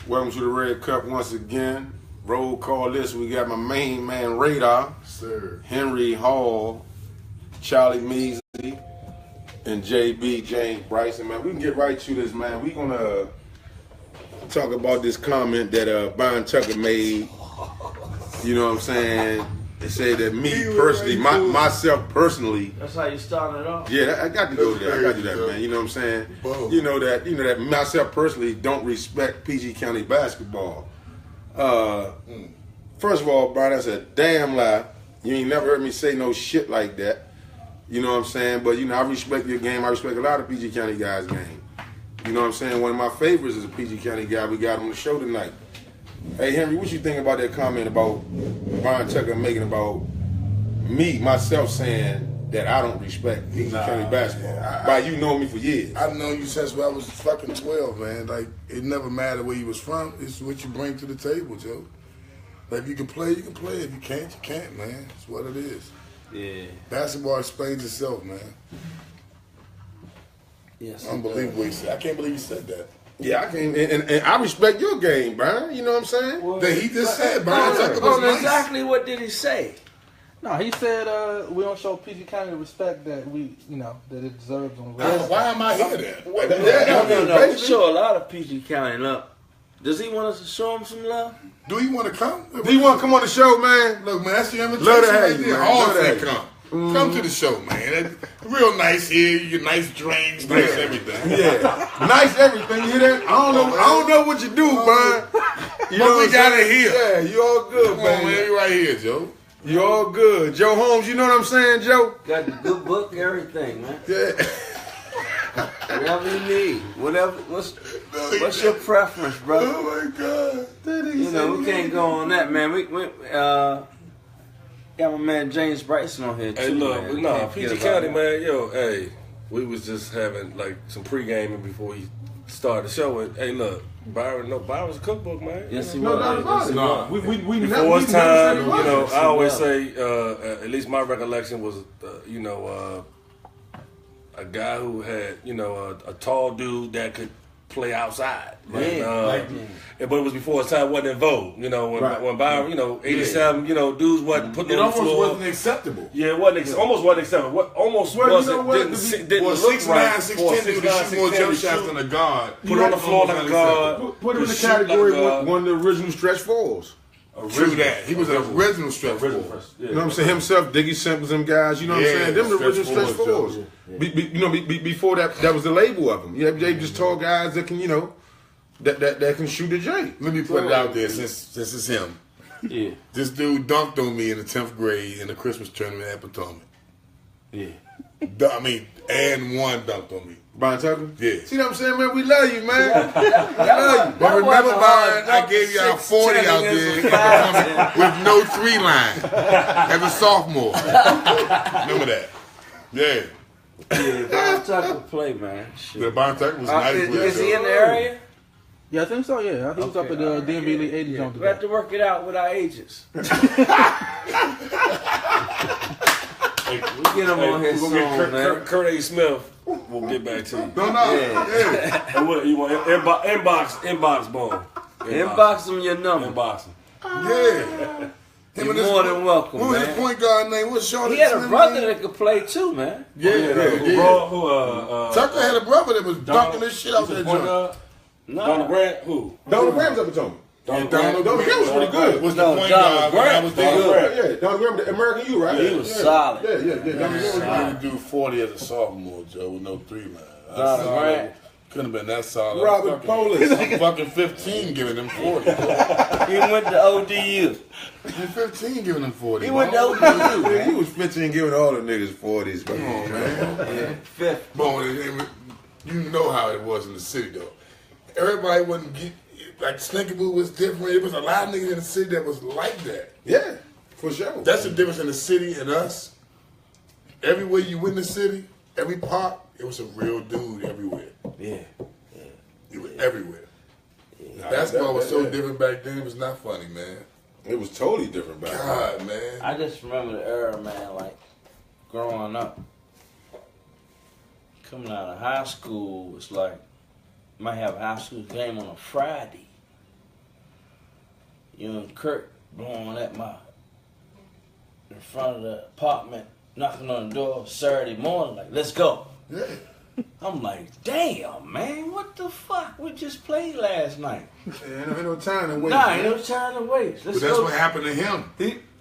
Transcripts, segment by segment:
Welcome to the Red Cup once again. Roll call list. We got my main man Radar, sir. Henry Hall, Charlie Measley, and JB James Bryson. Man, we can get right to this, man. We gonna talk about this comment that Brian Tucker made. You know what I'm saying? They say that me personally, myself personally. That's how you started off. Yeah, I got to go there. I got to do that, man. You know what I'm saying? Boom. You know that myself personally don't respect PG County basketball. First of all, Brian, that's a damn lie. You ain't never heard me say no shit like that. You know what I'm saying? But I respect your game. I respect a lot of PG County guys' game. You know what I'm saying? One of my favorites is a PG County guy we got on the show tonight. Hey, Henry, what you think about that comment about Brian Tucker making about me, myself, saying that I don't respect PG County basketball? You know me for years. I've known you since I was fucking 12, man. Like, it never mattered where you was from. It's what you bring to the table, Joe. Like, if you can play, you can play. If you can't, man. It's what it is. Yeah. Basketball explains itself, man. Yes. Unbelievable. I can't believe you said that. Yeah, I can't, and I respect your game, Brian. You know what I'm saying? Well, That he just said, Brian Tucker was nice. Exactly what did he say? No, he said we don't show PG County the respect that that it deserves on the road. Why am I here then? No. We show a lot of PG County love. Does he want us to show him some love? Do you want to come? Do you want to come on the show, man? Look, man, that's your invitation. Love to have right you, there. man. All Love to say have you. come. Come to the show, man. Real nice here. You get nice drinks, nice everything. Yeah, nice everything. You hear that? I don't know what you do, Brian. You know we what got I'm it saying? here. Yeah, you all good, Come on, man. man. You right here, Joe. You all good, Joe Holmes. You know what I'm saying, Joe? Got the good book, everything, man. Yeah. Whatever you need. What's your preference, brother? Oh, my God. We can't go on that, man. We got my man James Bryson on here, too. Hey, look, man. no, PG County, man, hey, we was just having, like, some pre-gaming before he started the show, and, hey, look, Byron's a cookbook, man. Yes, he No was. doubt about it. No. We Before his time, never I always say, at least my recollection was, a guy who had, a tall dude that could play outside. But it was before his time, wasn't in vogue. When Byron, 87, dudes wasn't putting It on the almost floor. wasn't acceptable. Yeah, it wasn't. Almost wasn't acceptable. Almost Well, you wasn't. know what? Didn't Well, look 6'9", right. 6'10", dude, to shoot more jump shots than a guard. Put on the floor like a guard. Put him in the Just shoot like a category guard. with one of the original stretch fours. True that. He was an original stretch Original four. first. You know what I'm saying? Himself, Diggy Simples, them guys. You know what I'm saying? Them the original stretch fours. Before that was the label of them. They just tall guys that can, that can shoot a J. Let me put it out there since it's him. Yeah. This dude dunked on me in the 10th grade in the Christmas tournament at Potomac. Yeah. And one dunked on me. Brian Tucker? Yeah. See what I'm saying, man? We love you, man. We love you. But remember, Byron, I gave y'all 40 out there at Potomac with no 3-line as a sophomore. Remember that? Yeah. Yeah, Brian Tucker play, man. The Byron Tucker was nice. Is he in the area? Yeah, I think so. Yeah, I think he's up at the DMV League 80 zone We have today. to work it out with our agents. We get him on here soon, man. Curt A. Smith. We'll get back to you. No. Yeah. You want inbox bomb. Inbox him your number. Inbox him. Yeah. You're more than welcome, What was his man. point guard name? What's Charlotte? He had a brother that could play too, man. Yeah. Tucker had a brother that was dunking this shit out that joint. Donald Grant, who? Donald Graham's up at Potomac. Donald Graham was pretty good. Was the No, point Donald guard when I Grant was was there. Yeah, Donald Graham, the American U, right? He was solid. Yeah. Donald Graham was I do 40 as a sophomore, Joe, with no 3-line. Donald Grant. Couldn't have been that solid. Robert Polis. I'm fucking 15 giving him 40. He went to ODU. I'm 15 giving him 40. He went to bro. ODU, Yeah, he man. was 15 giving all the niggas 40s. Come on, man. Yeah, fifth. Boy, you know how it was in the city, though. Everybody wouldn't get, like, Snickaboo was different. It was a lot of niggas in the city that was like that. Yeah, for sure. That's the difference in the city and us. Everywhere you went in the city, every park, it was a real dude everywhere. Yeah. It was everywhere. Basketball was so different back then, it was not funny, man. It was totally different back then. God, man. I just remember the era, man, like, growing up. Coming out of high school, it's like, might have a high school game on a Friday. you and Curt blowing at in front of the apartment, knocking on the door Saturday morning, like, let's go. Yeah. I'm like, damn, man, what the fuck? We just played last night. Ain't no time to waste. Nah, ain't no time to waste. But that's what happened to him.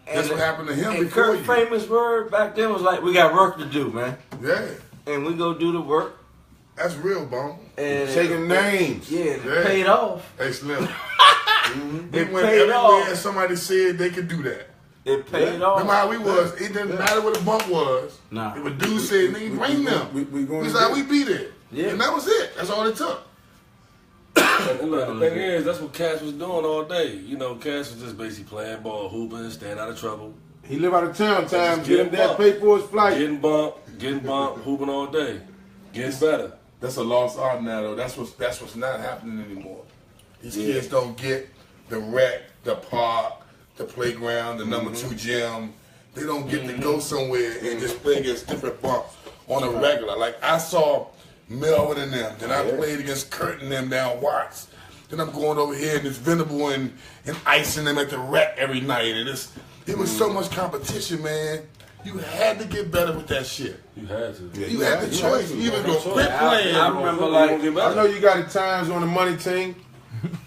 That's what happened to him and before Curt's you. famous word back then was like, we got work to do, man. Yeah. And we go do the work. That's real, Bone. And Taking names. Yeah, it paid off. Hey, Slim. It went paid everywhere off. somebody said they could do that. It paid off. Remember how we was? It didn't matter what the bump was. Nah. If a dude said, nigga, bring them. We going He's to like, do we beat it. Yeah. And that was it. That's all it took. And look, the thing is, that's what Cass was doing all day. You know, Cass was just basically playing ball, hooping, staying out of trouble. He live out of town time. Just Get him getting that bumped. pay for his flight. Getting bumped, hooping all day. Getting better. That's a lost art now, though. That's what's not happening anymore. These kids don't get the rec, the park, the playground, the number 2 gym. They don't get to go somewhere and just play against different bumps on a regular. Like, I saw Melvin and them. Then I played against Curt and them down Watts. Then I'm going over here and it's Venable and icing them at the rec every night. And it was so much competition, man. You had to get better with that shit. You had to. You had the choice. You either go quit I playing. remember like, I know you got the times on the money team.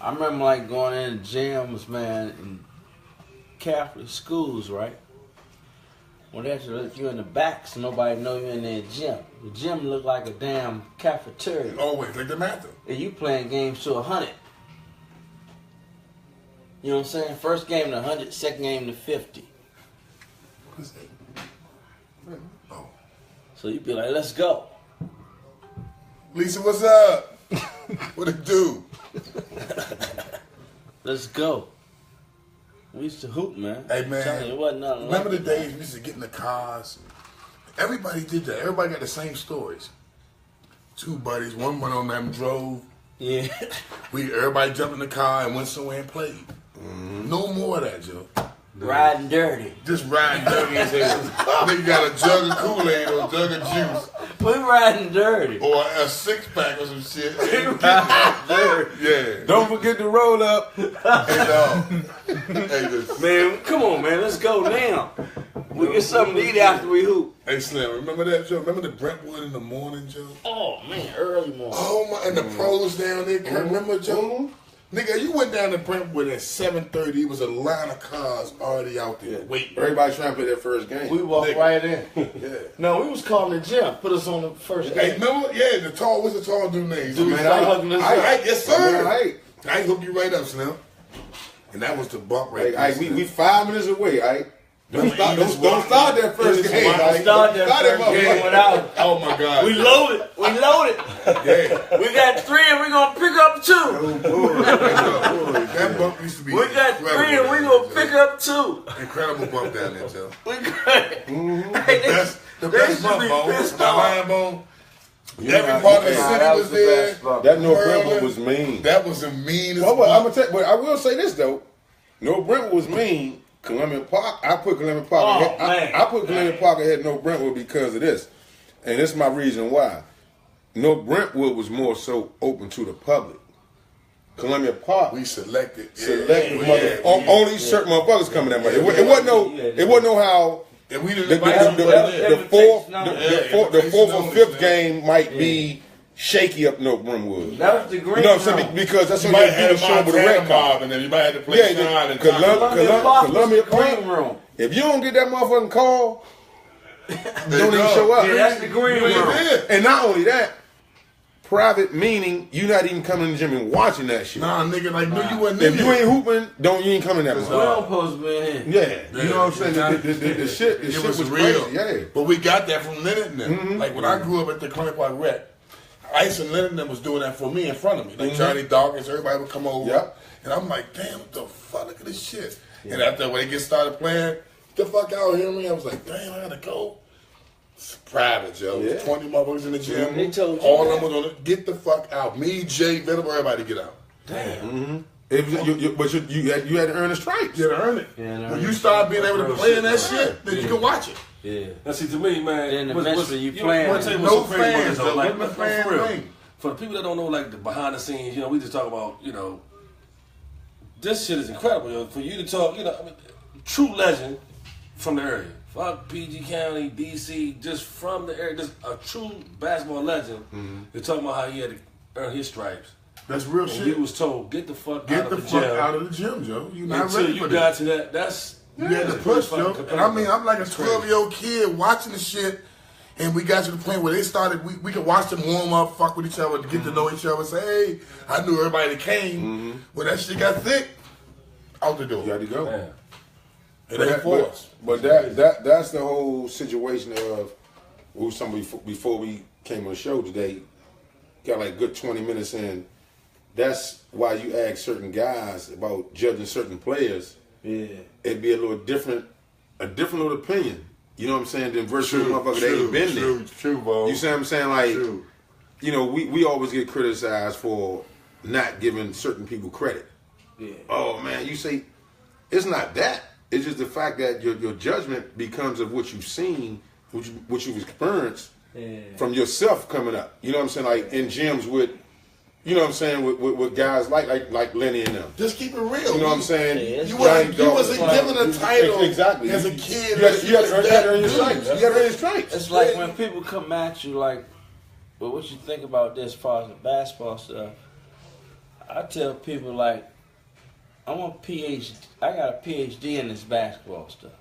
I remember like going in gyms, man, in Catholic schools, right? When they actually look you in the back so nobody know you in their gym. The gym looked like a damn cafeteria. Always like the math. And you playing games to 100. You know what I'm saying? First game to 100, second game to 50. What's that? Oh. So you be like, let's go. Lisa, what's up? What it do? Let's go. We used to hoop, man. Hey, man. I'm telling you, it wasn't nothing Remember like the it, days we used to get in the cars? Everybody did that. Everybody got the same stories. 2 buddies, one of them drove. Yeah. Everybody jumped in the car and went somewhere and played. No more of that, Joe. Riding dirty. Just riding dirty as hell. Nigga got a jug of Kool-Aid or a jug of juice We riding dirty. or a 6-pack or some shit. Dirty. Yeah. Don't forget to roll up. Hey, dog. Hey, this. Man, come on, man. Let's go now. We get something to eat after we hoop. Hey, Slim, remember that, Joe? Remember the Brentwood in the morning, Joe? Oh, man, early morning. Oh, my, and the pros down there. Remember, Joe? Nigga, you went down to Brentwood at 7:30. It was a line of cars already out there waiting. Everybody trying to play their first game. We walked right in. Yeah. No, we was calling the gym. Put us on the first Hey, game. remember? Yeah, what's the tall dude name? Dude, Man, start hugging us up. yes, sir. Man, I hook you right up, Slim. And that was the bump right Hey, there. we 5 minutes away, right? Don't start that first Don't game. Ike. start that first game without. Oh, my God. We loaded. Yeah. We got 3 and we gonna pick up 2. That bump used to be We got 3 and we gonna pick up 2. Incredible bump down there, Joe. We got. The best bump, Bone. pissed The off. Lion Bone. Yeah, Every part of the yeah, city that was was the there. best bump. That North Merlin. Brentwood was mean. That was the meanest I'm bump. gonna tell you, but I will say this though. North Brentwood was mean. Columbia Park, I put Columbia Park Oh, ahead. man. I put Columbia Park ahead of North Brentwood because of this. And this is my reason why. North Brentwood was more so open to the public. Columbia Park We selected. only certain motherfuckers coming that way. It wasn't no how And we didn't the invite them there. fourth or fifth game might be shaky up North Brentwood. That was the green You know what I'm saying? room. Because that's You what might you have do the show with the red card. and then you might have to play Yeah, Sean and Columbia Park was Columbia the green Park. room. If you don't get that motherfucking call, don't even show up. Yeah, that's the green You ain't room. there. And not only that, private meaning you not even coming in the gym and watching that shit. Nah, nigga, like, no, you wasn't If there. you ain't hooping, you ain't coming that We much. don't supposed to be in here. Yeah, you know what I'm saying? The shit It was was real. real. Yeah. But we got that from Leonard and them. Like, when I grew up at the Columbia Park Rec, Ice and Leonard and them was doing that for me in front of me. Like, Johnny Dawkins, everybody would come over. Yep. And I'm like, damn, what the fuck? Look at this shit. And after when they get started playing, get the fuck out here, me. I was like, damn, I gotta go. It's private, Joe. Yeah. 20 motherfuckers in the gym. They told you All that. of them was on it. Get the fuck out. Me, Jay, Venable, everybody get out. But you had to earn the stripes. You had to earn it. Yeah, When you start being able to play in that shit, then you can watch it. Yeah. Now, see, to me, man, Then eventually you playing wanna tell you with what's no so crazy about fans, this, though? though. Like, Let the for fan real. thing. For the people that don't know, like, the behind the scenes, we just talk about, this shit is incredible, yo. For you to talk, you know, I mean, true legend from the area. Fuck PG County, DC, just from the area, just a true basketball legend. They're talking about how he had to earn his stripes. That's real and shit. You was told, get the fuck Get out the of the fuck gym. out of the gym, Joe. You not Until ready you for got that. to that. That's You had to push, Joe. And I mean, I'm like a That's crazy. 12-year-old kid watching the shit, and we got to the point where they started. We could watch them warm up, fuck with each other, to get to know each other. Say, hey, I knew everybody that came. When that shit got thick, out the door. You had to go. Man. It ain't forced. But that's the whole situation of somebody before we came on the show today. Got like a good 20 minutes in. That's why you ask certain guys about judging certain players. Yeah. It'd be a different little opinion. You know what I'm saying? Than versus the motherfucker that ain't been there. True, bro. You see what I'm saying? Like, True. you know, we always get criticized for not giving certain people credit. Yeah. Oh man, you say it's not that. It's just the fact that your judgment becomes of what you've seen, what you've experienced from yourself coming up. You know what I'm saying? Like in gyms with, you know what I'm saying, with guys like Lenny and them. Just keep it real. You know what I'm saying? You wasn't given a title exactly as a kid. You got to earn your stripes. You got to earn your stripes. It's like when people come at you like, well, what you think about this as far as the basketball stuff? I tell people like, I'm a PhD. I got a PhD in this basketball stuff.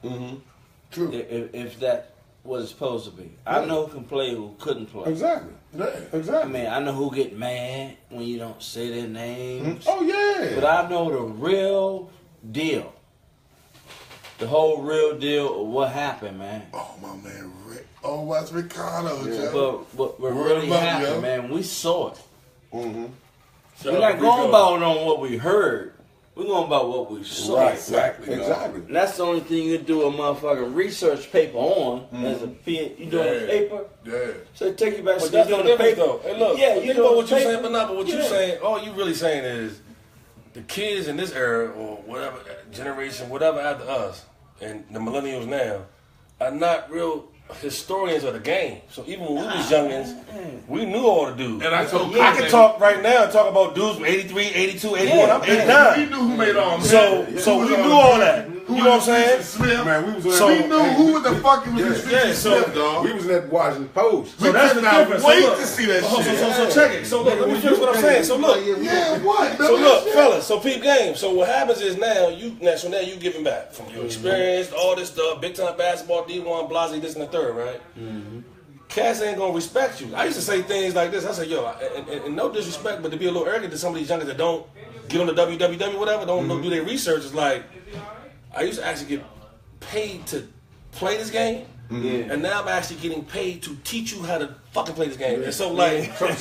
True. If that what it's supposed to be, I know who can play, who couldn't play. Exactly. Yeah. I Exactly. mean, I know who get mad when you don't say their names. Oh yeah. But I know the real deal. The whole real deal of what happened, man. Oh, my man, Rick. Oh, what's Ricardo, Joe? But what Word really about, happened, yo. man, we saw it. Mm-hmm. We're not going about on what we heard. We're going about what we saw. Right. Exactly. Exactly. And that's the only thing you do a motherfucking research paper on as a you doing a paper. Yeah. So they take you back. But So that's you the doing a difference, paper. though. Hey, look. Yeah, Think you about doing what you're paper. saying, but not. But what you're Yeah. saying, all you really saying is the kids in this era or whatever generation, whatever after us, and the millennials now, are not real historians of the game. So even when we was youngins, we knew all the dudes. And I told I can talk right now and talk about dudes from 83, 82, 81. I'm 89. We knew who made all So we knew all that. You know what I'm saying? Smith. Man, we was So- We knew who the fuck was Mr. Yeah, so- Smith, dog. we was in that Washington Post. We that's could the not difference. So wait look. to see that So shit. check it. So look, let me finish what I'm saying. So look. Yeah, what? So look, fellas, so peep game. So what happens is now you giving back from your experience, all this stuff, big time basketball, D1, Blase, this and the third, right? Cats ain't gonna respect you. I used to say things like this. I said, yo, and no disrespect, but to be a little arrogant to some of these youngers that don't get on the www, whatever, don't do their research. It's like I used to actually get paid to play this game. And now I'm actually getting paid to teach you how to fucking play this game. And so like, you have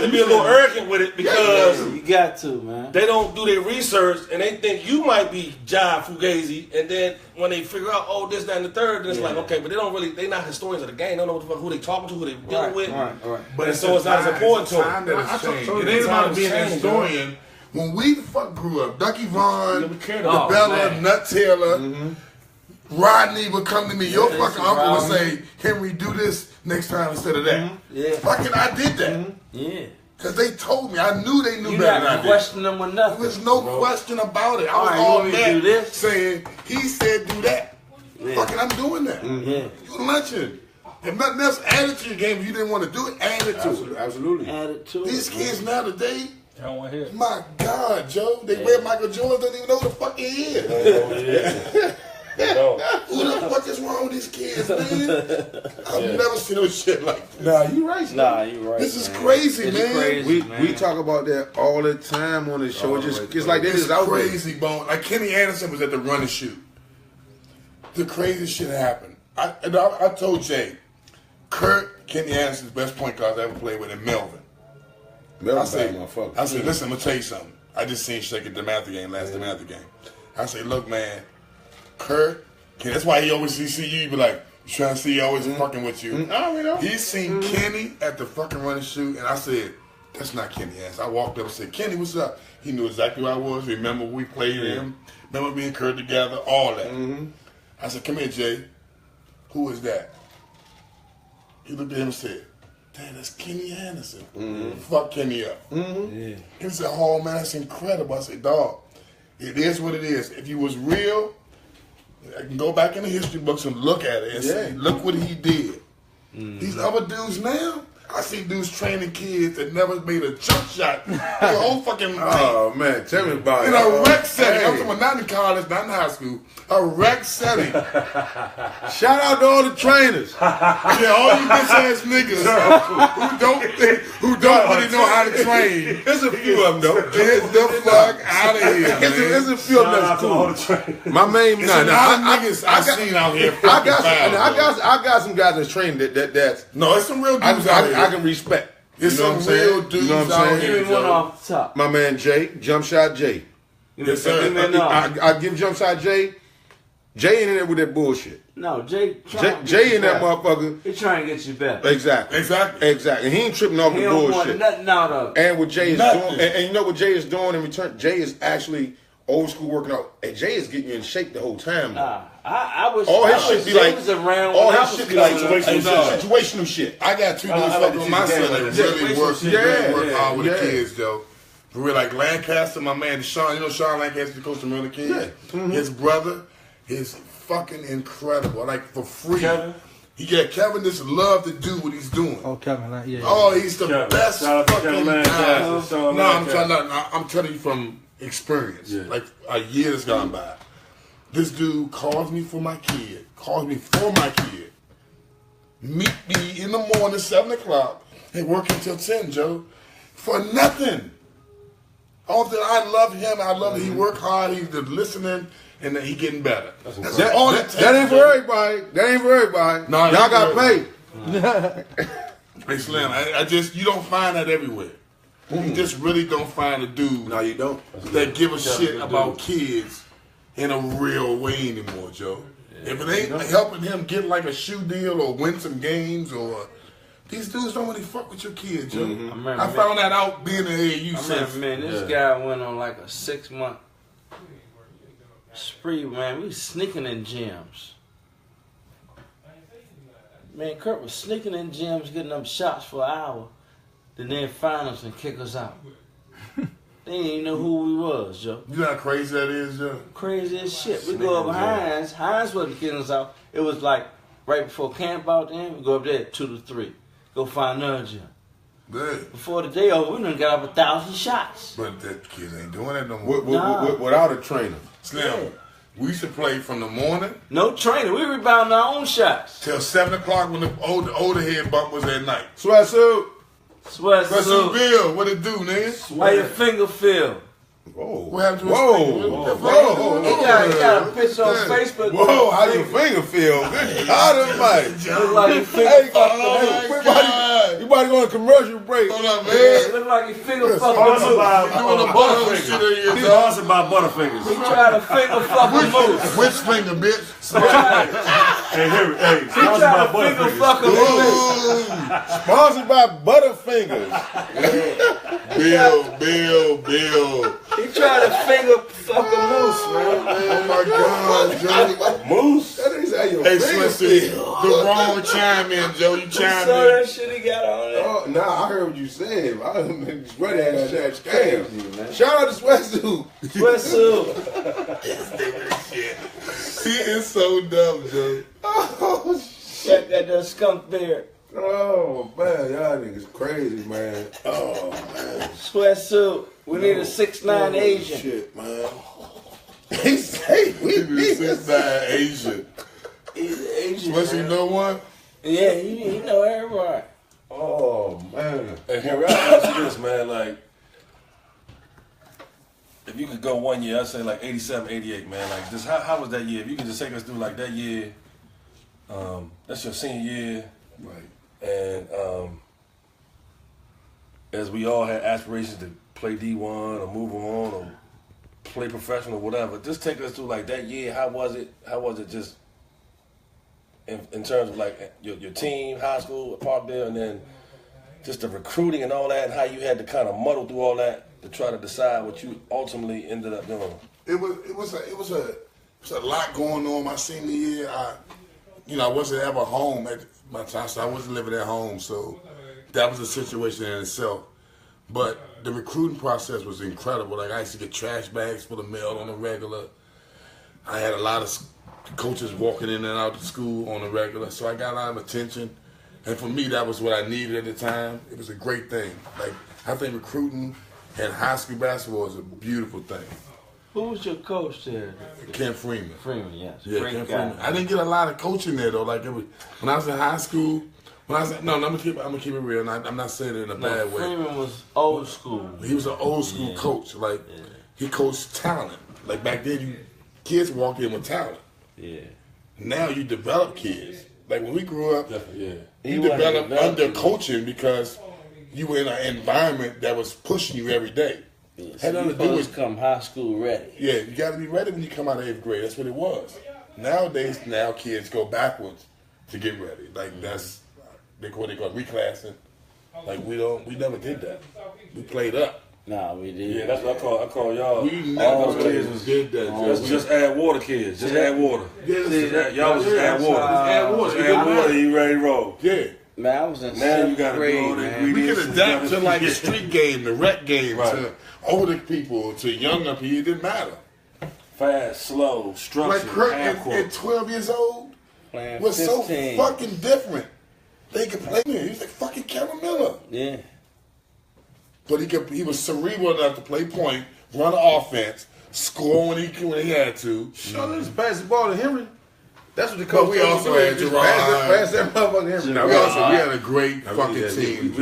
to be a little arrogant with it because You got to, man. they don't do their research and they think you might be Jive Fugazi, and then when they figure out, oh, this, that, and the third, then it's like, okay, but they not historians of the game. They don't know what the fuck, who they talking to, who they dealing with. Right. But And so it's not as important to them. time that it's changed. told It you ain't the about time being a has changed, historian. When we the fuck grew up, Ducky Vaughn, Yeah, we cared the about Bella, man. Nut Taylor, Rodney would come to me. Your this fucking is uncle would Rodney. say, Henry, do this next time instead of that. Yeah. Fucking I did that. Yeah. Because they told me. I knew they knew You better than I not did. questioning them or nothing. There was no question about it. I was Alright, all you want me to do mad this? saying, he said do that. Yeah. Fucking I'm doing that. Yeah. You lunching. If nothing else, add it to your game. If you didn't want to do it, add it to it. Absolutely. Added to These it. kids now today, I don't want to hear it. my God, Joe, they wear Michael Jordan, don't even know who the fuck he is. No. Who the fuck is wrong with these kids, man? I've never seen no shit like this. Nah, you right. Nah, you right. This is man. crazy, It's man. crazy, We man. talk about that all the time on the show. It's like they It's just out there. crazy, Bone. Like Kenny Anderson was at the run and shoot. The craziest shit happened. I told Jay, Curt, Kenny Anderson's best point guard I ever played with in Melvin. Melvin I said, bad motherfucker. listen, I'm gonna tell you something. I just seen Shake at the Mather game, DeMatha game. I say, look, man, Curt, that's why he always see you, he be like, you trying to see he always fucking with you. I don't know. He seen Kenny at the fucking run and shoot, and I said, that's not Kenny Anderson. I walked up and said, Kenny, what's up? He knew exactly who I was. Remember we played him. Remember me and Curt together, all that. I said, come here, Jay. Who is that? He looked at him and said, Dad, that's Kenny Anderson. Fuck Kenny up. He said, oh, man, that's incredible. I said, dog, It is what it is. If you was real, I can go back in the history books and look at it and say, look what he did. These other dudes now, I see dudes training kids that never made a jump shot their whole fucking life. Oh man, tell me about it. In a rec setting. I'm talking about not in college, not in high school. A rec setting. Shout out to all the trainers. Yeah, all you bitch ass niggas who don't really know how to train. There's a few of them though. Get the fuck out of here, man. There's a few of them that's cool. My main, It's a lot of niggas I seen out here. I got some guys that's trained that's No, it's some real dudes out here. I can respect. It's You know some what I'm saying? real dudes You know what I'm out saying? here. Give me one off the top. My man Jay, Jump Shot Jay. Yes, sir. Give me another. I give Jump Shot Jay. Jay in there with that bullshit. No, Jay Jay in that motherfucker. He trying to get you better. Exactly. And he ain't tripping off He the don't want bullshit. nothing out of it. And what Jay is Nothing. doing, and you know what Jay is doing in return? Jay is actually old school working out. And Jay is getting you in shape the whole time. Nah, I was. All his I shit was be like, James around all when I his was shit be like coming up. situational shit. I got two dudes I like fucking to with see my the game son like that that. really work hard with the kids, though. For real, like Lancaster, my man Sean, you know Sean Lancaster, the coach of the kids? Yeah. Mm-hmm. His brother is fucking incredible. Like for free. Kevin? Kevin just love to do what he's doing. Oh, Kevin, yeah. Oh, he's the Kevin. best Shout out to fucking Kevin guy. Lancaster, Sean No, Lancaster. I'm telling you from experience. Yeah. Like a year has gone by. This dude calls me for my kid. Meet me in the morning, 7 o'clock, and work until 10, Joe. For nothing. All that I love him. I love that he work hard. He's just listening, and that he getting better. That's all it takes. That ain't for everybody. That ain't for everybody. No, y'all got paid. Hey, Slim, I just, you don't find that everywhere. You just really don't find a dude No, you don't. that give a shit about kids in a real way anymore, Joe. If it ain't helping him get like a shoe deal or win some games or... These dudes don't really fuck with your kids, Joe. I found that out being an AAU since. Man, this guy went on like a 6-month spree, man. We was sneaking in gyms. Man, Curt was sneaking in gyms, getting them shots for an hour, then they'd find us and kick us out. They didn't even know who we was, Joe. You know how crazy that is, Joe? Crazy as shit. We go up Hines. Hines wasn't kicking us out. It was like right before camp out then, we go up there at 2 to 3. Go find another gym. Good. Before the day over, we done got up 1,000 shots. But that kids ain't doing that no more. Without a trainer. Slim, we used to play from the morning No training. We rebound our own shots. till 7 o'clock when the older head bump was at night. Sweatsuit. Russell Bill, what it do, nigga? How your finger feel? Whoa. What happened to his Whoa. finger? Whoa. He got a picture on Facebook. Whoa, how your finger feel? Good God almighty. Look like your finger Hey, fucked Oh, the moose. my God. You about to go on a commercial break. Hold up, man. Look like your finger fucked the Sponsored moose. by Doing the butter shit in here, dog. Sponsored by Butterfingers. He tried to finger fuck the moose. Which finger, bitch? Hey, hey, He sponsored tried by to finger Butterfingers. fuck a moose. Ooh. Sponsored by Butterfingers. Bill. He tried to finger fuck a moose, man. Oh my God, Joe. Moose. That is how your Hey, finger Slim, feel. the wrong chime in, Joe. You You chime saw in. that shit he got on there? Oh, nah, I heard what you said. I didn't swear that That's scam. crazy, man. Shout out to Sweatsuit. Sweatsuit. He is so dumb, Joe. Oh, shit. That skunk beard. Oh, man. Y'all niggas crazy, man. Oh, man. Sweatsuit. We need a 6'9" Asian. Shit, man. He say we He need be 6'9" Asian. He's Asian. Plus, you man. know what? Yeah, he know everybody. Oh, man. And Henry, I'll ask you this, man. Like, if you could go 1 year, I'd say like 87, 88, man. Like, just how was that year? If you could just take us through like that year, that's your senior year. Right. And as we all had aspirations to play D1 or move on or play professional, whatever, just take us through like that year. How was it? How was it just in terms of like your team, high school at Parkdale, and then just the recruiting and all that, and how you had to kind of muddle through all that to try to decide what you ultimately ended up doing? It was a lot going on my senior year. I wasn't ever home at my time, so I wasn't living at home, so that was a situation in itself. But the recruiting process was incredible. Like I used to get trash bags full of mail on the regular. I had a lot of coaches walking in and out of school on the regular, so I got a lot of attention. And for me, that was what I needed at the time. It was a great thing. Like I think recruiting and high school basketball is a beautiful thing. Who was your coach there? Ken Freeman. Freeman, yes. Yeah, Great Ken guy. Freeman. I didn't get a lot of coaching there though. Like it was when I was in high school. I'm gonna keep it real. And I'm not saying it in a bad way. Freeman was old school. He was an old school coach. Like he coached talent. Like back then, kids walked in with talent. Yeah. Now you develop kids. Like when we grew up, Yeah. you developed under coaching because you were in an environment that was pushing you every day. Yeah, Had so nothing you to do with supposed to come high school ready. Yeah, you got to be ready when you come out of 8th grade. That's what it was. Nowadays, kids go backwards to get ready. Like that's what they call reclassing. Like we never did that. We played up. Nah, we did. Yeah, that's what I call y'all. We never did that. Just add water, kids. Just add water. Yeah, Y'all was just add water. add water. Just add water. You ready to roll? Yeah. Man, I was in Now you 7th gotta do grade, all the man. ingredients. We could adapt to like the street game, the rec game, Right. to older people, to younger people. It didn't matter. Fast, slow, Like structured, Curt half at 12 years old Playing was 15. so fucking different. They could play me. He was like fucking Kevin Miller. Yeah. But he was cerebral enough to play point, run the offense, score when he had to. Sure, let's pass the ball to Henry. That's what the But coach we told also us to do. had Just Gerard. pass that motherfucker Henry. We had a great No, fucking yeah, team.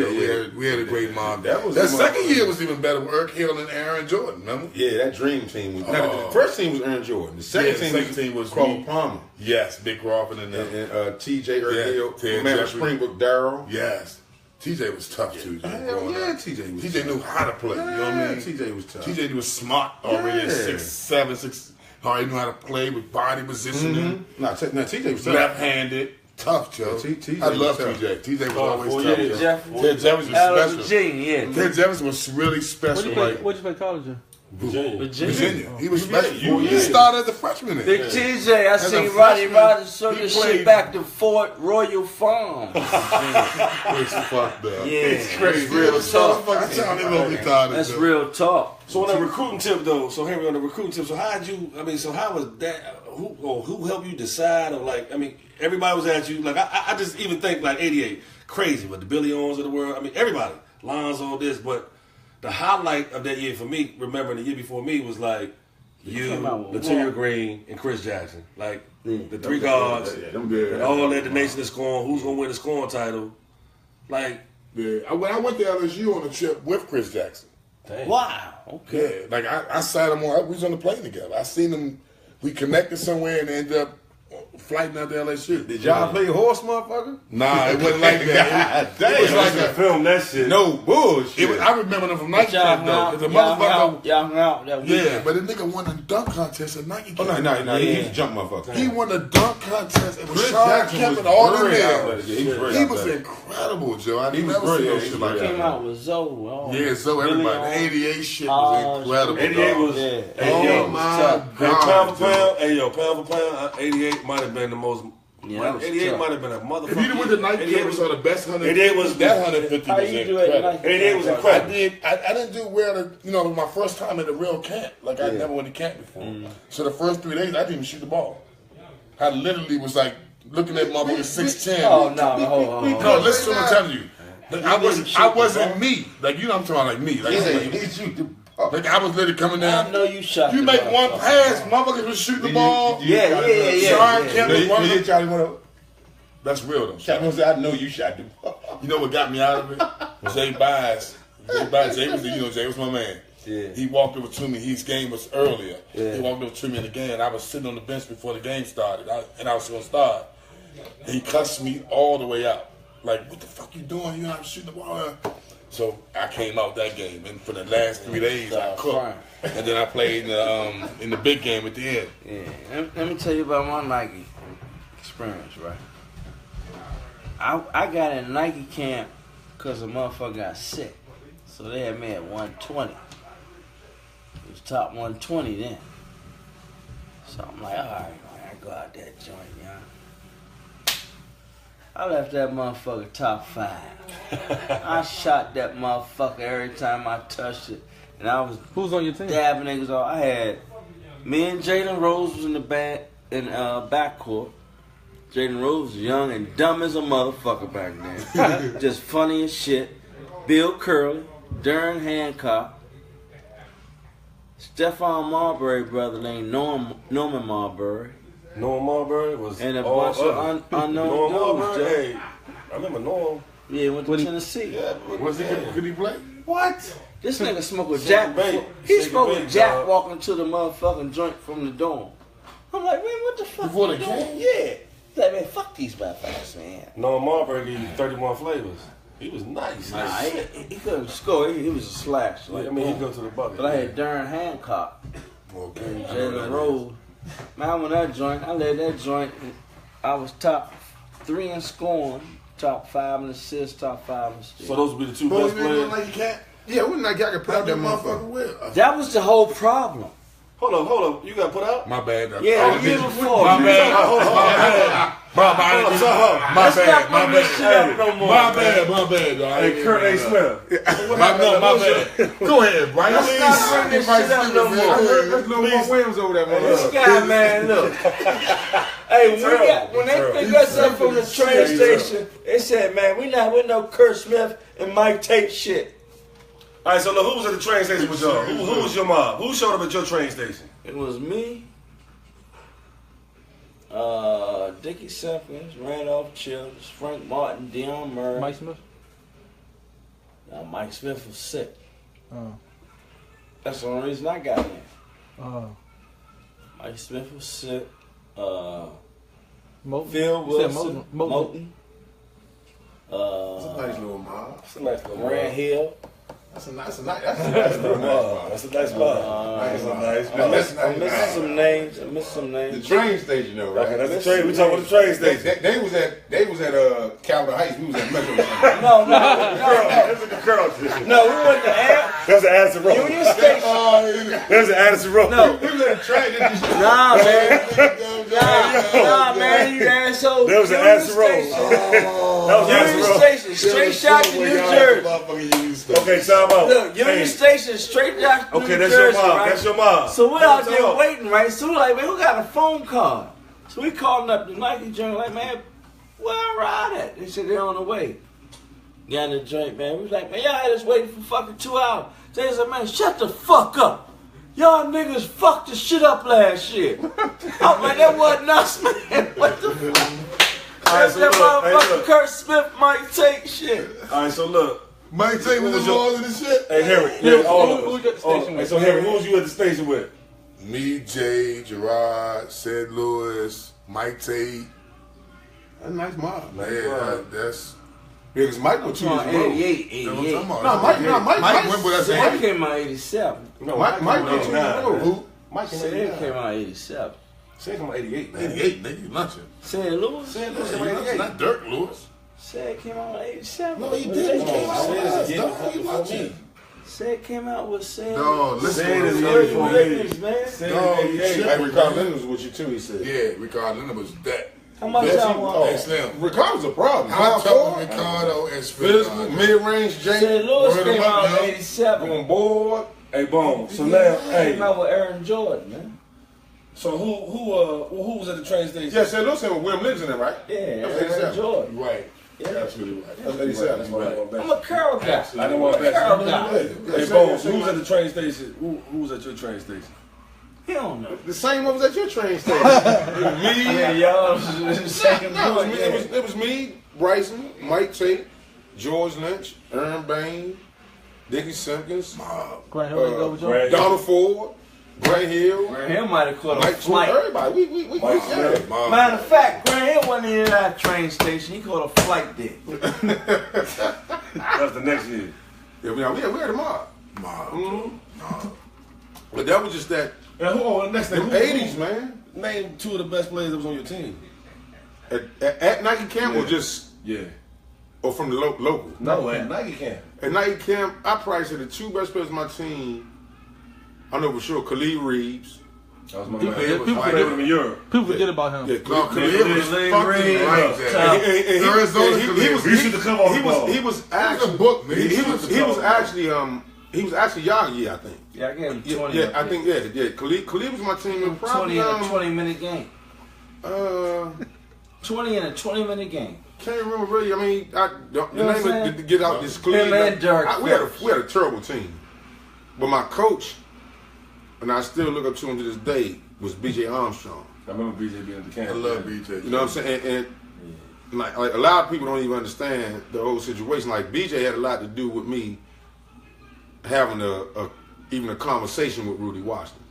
We had a great mob. That was That the second motherfucker. year was even better with Irk Hill and Aaron Jordan, remember? Yeah, that dream team. The first team was Aaron Jordan. The second team was Crawford me. Palmer Yes, Big Crawford and them. and T.J. Earl, Ted man, Jeffrey. Springbrook Darrell. Yes. TJ was tough too. Hell yeah, T.J. was TJ knew how to play. You know what I mean? T.J. was tough. TJ was smart already at Yeah. 6'7", 6. Already knew how to play with body positioning. No, T.J. was tough. Left-handed. Tough, Joe. TJ I love was tough. TJ. TJ was always for tough. years. Joe. Ted Jeffers was special. Virginia, yeah. Ted Jeffers was really special. What'd you play college in? Virginia. Virginia. He was special. Yeah. He started as a freshman there. Big TJ, I a seen Roddy freshman, Rodgers sort he of played- shit back to Fort Royal Farm. It's fucked up. Yeah, It's crazy. real talk. I tell him what we thought. That's real talk. So on that recruiting tip though, so Henry, on the recruiting tip, so how was that? Who helped you decide? Or like, I mean, everybody was at you. Like, I just even think like '88, crazy with the Billy Owens of the world. I mean, everybody, Lonzo, this, but the highlight of that year for me, remembering the year before me, was like you, came out with Latavius what? Green, and Chris Jackson. Like the three guards, Them good. that all led the nation in scoring. Who's gonna win the scoring title? Like, Yeah. When I went to LSU on a trip with Chris Jackson. dang. Wow. Okay. Yeah, like I sat him on. We was on the plane together. I seen him. We connected somewhere and ended up flighting out to LSU. Did y'all play horse, motherfucker? Nah, it wasn't like that. It was like a. Film that shit. No bullshit. It was, I remember them from Nike Y'all Camp hung though. out, 'Cause the y'all hung motherfucker. out, y'all hung out that weekend. Yeah, but the nigga won the dunk contest at Nike Oh, Camp. no. He Yeah. was a jump motherfucker. He won the dunk contest. It was Chris Sean Jackson Kemp was and all in very there. athletic. Yeah, he was very He was athletic. incredible, Joe. I He didn't was never see brilliant. no He shit was like brilliant. Came that. out with Zoe. Oh, Yeah, so Billy everybody. The Owens. 88 shit Oh, was incredible. 88 dog. was. Yeah. 88 Oh was my tough. And pound for God. pound, hey yo, pound for pound, 88 might have been the most. Yeah, that was 88 tough. might have been a motherfucker. If you went to Nike 88 Camp and saw the best 100, 88 was that 150 How was you do it? incredible. Like, 88 was I incredible. did. I didn't do well. It was my first time at a real camp. Like I never went to camp before. So the first 3 days, I didn't even shoot the ball. I literally was like looking at motherfuckers 6'10". Oh no, hold on. No, listen to what I'm telling you. Like, I wasn't me. Like you know, what I'm talking about like me. Like, like I was literally coming down. I know you shot. You the make ball. one pass, motherfuckers was shooting the ball. Yeah. Sean Kemp was one of them. Charlie went up. That's real though. Charlie said, I know you shot the ball. You know what got me out of it? Jay Bias. Jay was my man. Yeah. He walked over to me. His game was earlier. Yeah. He walked over to me in the game. I was sitting on the bench before the game started, and I was going to start. He cussed me all the way out. Like, what the fuck you doing? You're not shooting the ball. So I came out that game, and for the last 3 days I cooked, and then I played in the big game at the end. Yeah. Let me tell you about my Nike experience, right? I got in Nike camp because a motherfucker got sick. So they had me at 120. It was top 120 then. So I'm like, all right, man, I go out that joint, y'all. I left that motherfucker top 5. I shot that motherfucker every time I touched it. And I was Who's on your team? dabbing niggas off. I had me and Jalen Rose was in the backcourt. Jalen Rose was young and dumb as a motherfucker back then. Just funny as shit. Bill Curley, Darren Hancock, Stephon Marbury brother named Norman Marbury. Norm Marbury was And a bunch of unknown Norm dudes, Marbury. Joe. Hey, I remember Norm. Yeah, went to Tennessee. Yeah, Could he play? What? This nigga smoked with Jack. bait. He Shake smoked a with bait, Jack dog. walking to the motherfucking joint from the dorm. I'm like, man, what the fuck? Before you the doing? game? Yeah. He's like, man, fuck these motherfuckers, man. Norm Marbury gave you 31 flavors. He was nice. Nah, he couldn't score. He was a slash. Like, I mean, he'd go to the bucket. but I had Darren Hancock Okay. and Jalen Rose. Man, I went that joint. I led that joint. I was top 3 in scoring, top 5 in assists, top 5 in steals. So those would be the two Boy, best you ain't players. like you can't. Yeah, wouldn't that guy could put out that motherfucker? with. That was the whole problem. Hold up. You got put out? My bad. Yeah, the year before. My bad. Hold on. My bad. Let's not bring this shit up no more. My bad, dog. Hey, Curt A. Smith. My bad. Go ahead, Bryson. Let's not bring this shit up no more. There's no more Williams over there, This motherfucker. guy, man, look. Hey, when they picked us up from the train station, they said, man, we not with no Curt Smith and Mike Tate shit. All right, so look, who was at the train station with y'all? Who was your mob? Who showed up at your train station? It was me, Dickie Simpkins, Randolph Childers, Frank Martin, Deion Murray. Mike Smith? Mike Smith was sick. Oh. That's the only reason I got in. Oh. Mike Smith was sick. Moten? Phil You said Wilson, Moten. Moten, Nice little mob. That's a nice little mob. Grant Hill. That's a nice little mob. That's a nice mob. Nice mob. I'm missing some names. The train station though, right? Okay, that's the train. We talking about the train station. They was at Capitol Heights. We was at Metro Center. No. That's a girl. No, we went to That's an Addison Road. Union Station. There's an Addison Road. No. We was at the train. Nah, man. Nah, man, you asshole. There was an Union Addison Road. Station. That was Addison Union Road. Station, straight shot to New Jersey. Okay, time out. Look, Union Hey. Station, straight shot to New Okay, Jersey. that's your mob. Right? That's your mob. So we're out there Time waiting, right? So we're like, man, who got a phone call? So we calling up the Nike joint, like, man, where I ride at? They said they're on the way. Got in the joint, man. We was like, man, y'all had us waiting for fucking 2 hours. They said, man, shut the fuck up. Y'all niggas fucked the shit up last year. I'm like, that wasn't us, man. What the fuck? That's so that look, hey, motherfucking look. Curt Smith might take shit. All right, so look. Mike Tate was involved in this shit. Hey, Harry. Who all of you us. at the station with? So, Harry, who was you at the station with? Me, Jay, Gerard, Sid Lewis, Mike Tate. That's a nice mob. Yeah, that's. Yeah, because Mike went 2 years ago. 88. That's what I'm talking about. Mike went, but that's Mike came out 87. No, Mike went 2 years ago. Who? Mike came out Sid 89. came out 87. Sid came out 88, man. 88, nigga, you lunching. Sid Lewis? Sid Lewis You came out lunching, 88. not Dirk Lewis. Sid came out 87. No, he didn't. He came out with Sid us, is a dog. year You before lunching. me. Sid came out with Sid. No, listen. Sid is a to year me. before Lakers, man. Sid No, is you 88. tripping. Hey, Ricardo Leonard was with you too, he said. Yeah, Ricardo Leonard was that. How much y'all want? Hey, Slim. Ricardo's a problem. I'm Power talking forward, Ricardo and physical, Smith. mid-range Sid Jake. Lewis Word 'em came up, out yo. in 87. On board. Hey, boom. So now, hey. Came out with Aaron Jordan, man. So who was at the train station? Yeah, St. Louis with William Livingston in there, right? Yeah, That's Aaron 87. Jordan. Right. Yeah. Absolutely right. That's 87. That's why I don't bet. I'm a Carol guy. I didn't want to bet. Carol guy. Hey, Bones, who was at the train station? Who was at your train station? He don't know. The same one was at your train station. me. Yeah, y'all was the second No, one. it was me, Bryson, Mike Tate, George Lynch, Aaron Bain, Dickie Simpkins, Grant Hill didn't go with y'all? Donald Ford, Grant Hill, Grant Hill might have caught a Mike flight. Stewart, everybody. We yeah. Matter of fact, Grant Hill wasn't in that train station. He caught a flight there. That was the next year. Yeah, we had them all. But that was just that. And the next thing? Them 80s, man. Name two of the best players that was on your team. At Nike camp or just Yeah. or from the local? No, at Nike camp. At Nike camp, I probably said the two best players on my team. I know for sure Khalid Reeves That was my People- man. Khalid was people white. Played with him in Europe. People forget about him. Yeah, No, Khalid was Leg fucking ring, like that. Arizona Khalid. He should come off the ball. He was He was a actually book, man. he was actually Yagi, I think. Yeah, I gave him 20. Yeah, I think yeah. Khalid was my team. 20 in a 20-minute game. 20 in a 20-minute game. Can't remember really. I mean, the know what I'm name saying? of to get out this Khalid. Him and Dirk we had first. a terrible team, but my coach, and I still look up to him to this day, was B.J. Armstrong. I remember BJ being at the camp. I love BJ. You know what I'm saying? And like a lot of people don't even understand the whole situation. Like BJ had a lot to do with me having even a conversation with Rudy Washington.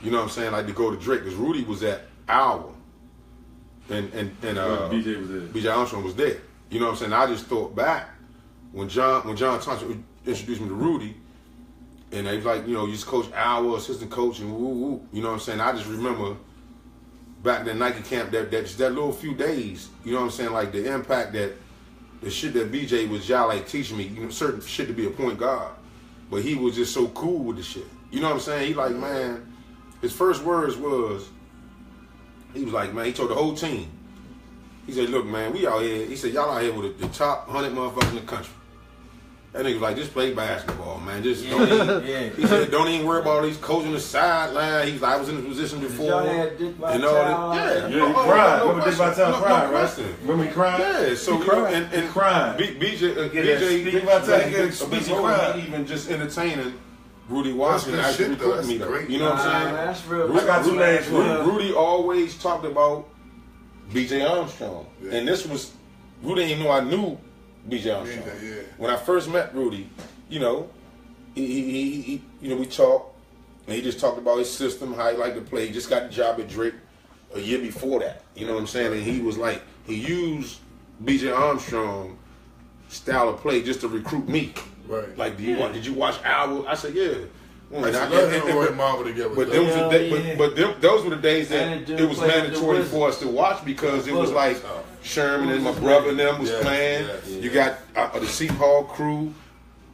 You know what I'm saying? Like to go to Drake because Rudy was at our and BJ was there. B.J. Armstrong was there. You know what I'm saying? I just thought back when John Thompson introduced me to Rudy, and they was like, you know, you used to coach our assistant coach and woo woo. You know what I'm saying? I just remember back in the Nike camp that little few days. You know what I'm saying? Like the impact that the shit that BJ was y'all like teaching me, you know, certain shit to be a point guard, but he was just so cool with the shit. You know what I'm saying? He like, man, his first words was. He was like, man, he told the whole team. He said, look, man, we out here. He said, y'all out here with the top 100 motherfuckers in the country. That nigga was like, just play basketball, man. Just don't even, He said, don't even worry about all these coaching the sideline. He's like, I was in this position before. Y'all had Dick and all Vitale. that. Yeah, he cried. Remember Dick Vitale No cried, right? question. Remember he cried? Yeah, so He you know, cried. and He cried. BJ, Dick Vitale get BJ, speech before cried. he even just entertaining Rudy Washington That's good actually shit, though. recruiting me That's though. great. You know what I'm saying? That's real. Rudy- I got two names for you. Rudy always talked about B.J. Armstrong, Yeah. and this was Rudy didn't even know I knew B.J. Armstrong. Yeah. When I first met Rudy, you know, he you know, we talked, and he just talked about his system, how he liked to play. He just got the job at Drake a year before that. You know what I'm saying? And he was like, he used B.J. Armstrong style of play just to recruit me. Right. Like, did you watch Owl? I said, yeah. I used to love him and Roy Marvel together. But them was the day, those were the days that And it was played with the mandatory Wizards. for us to watch because it was like Sherman and my brother and them was Yes, playing. yes. You got the Seat Hall crew.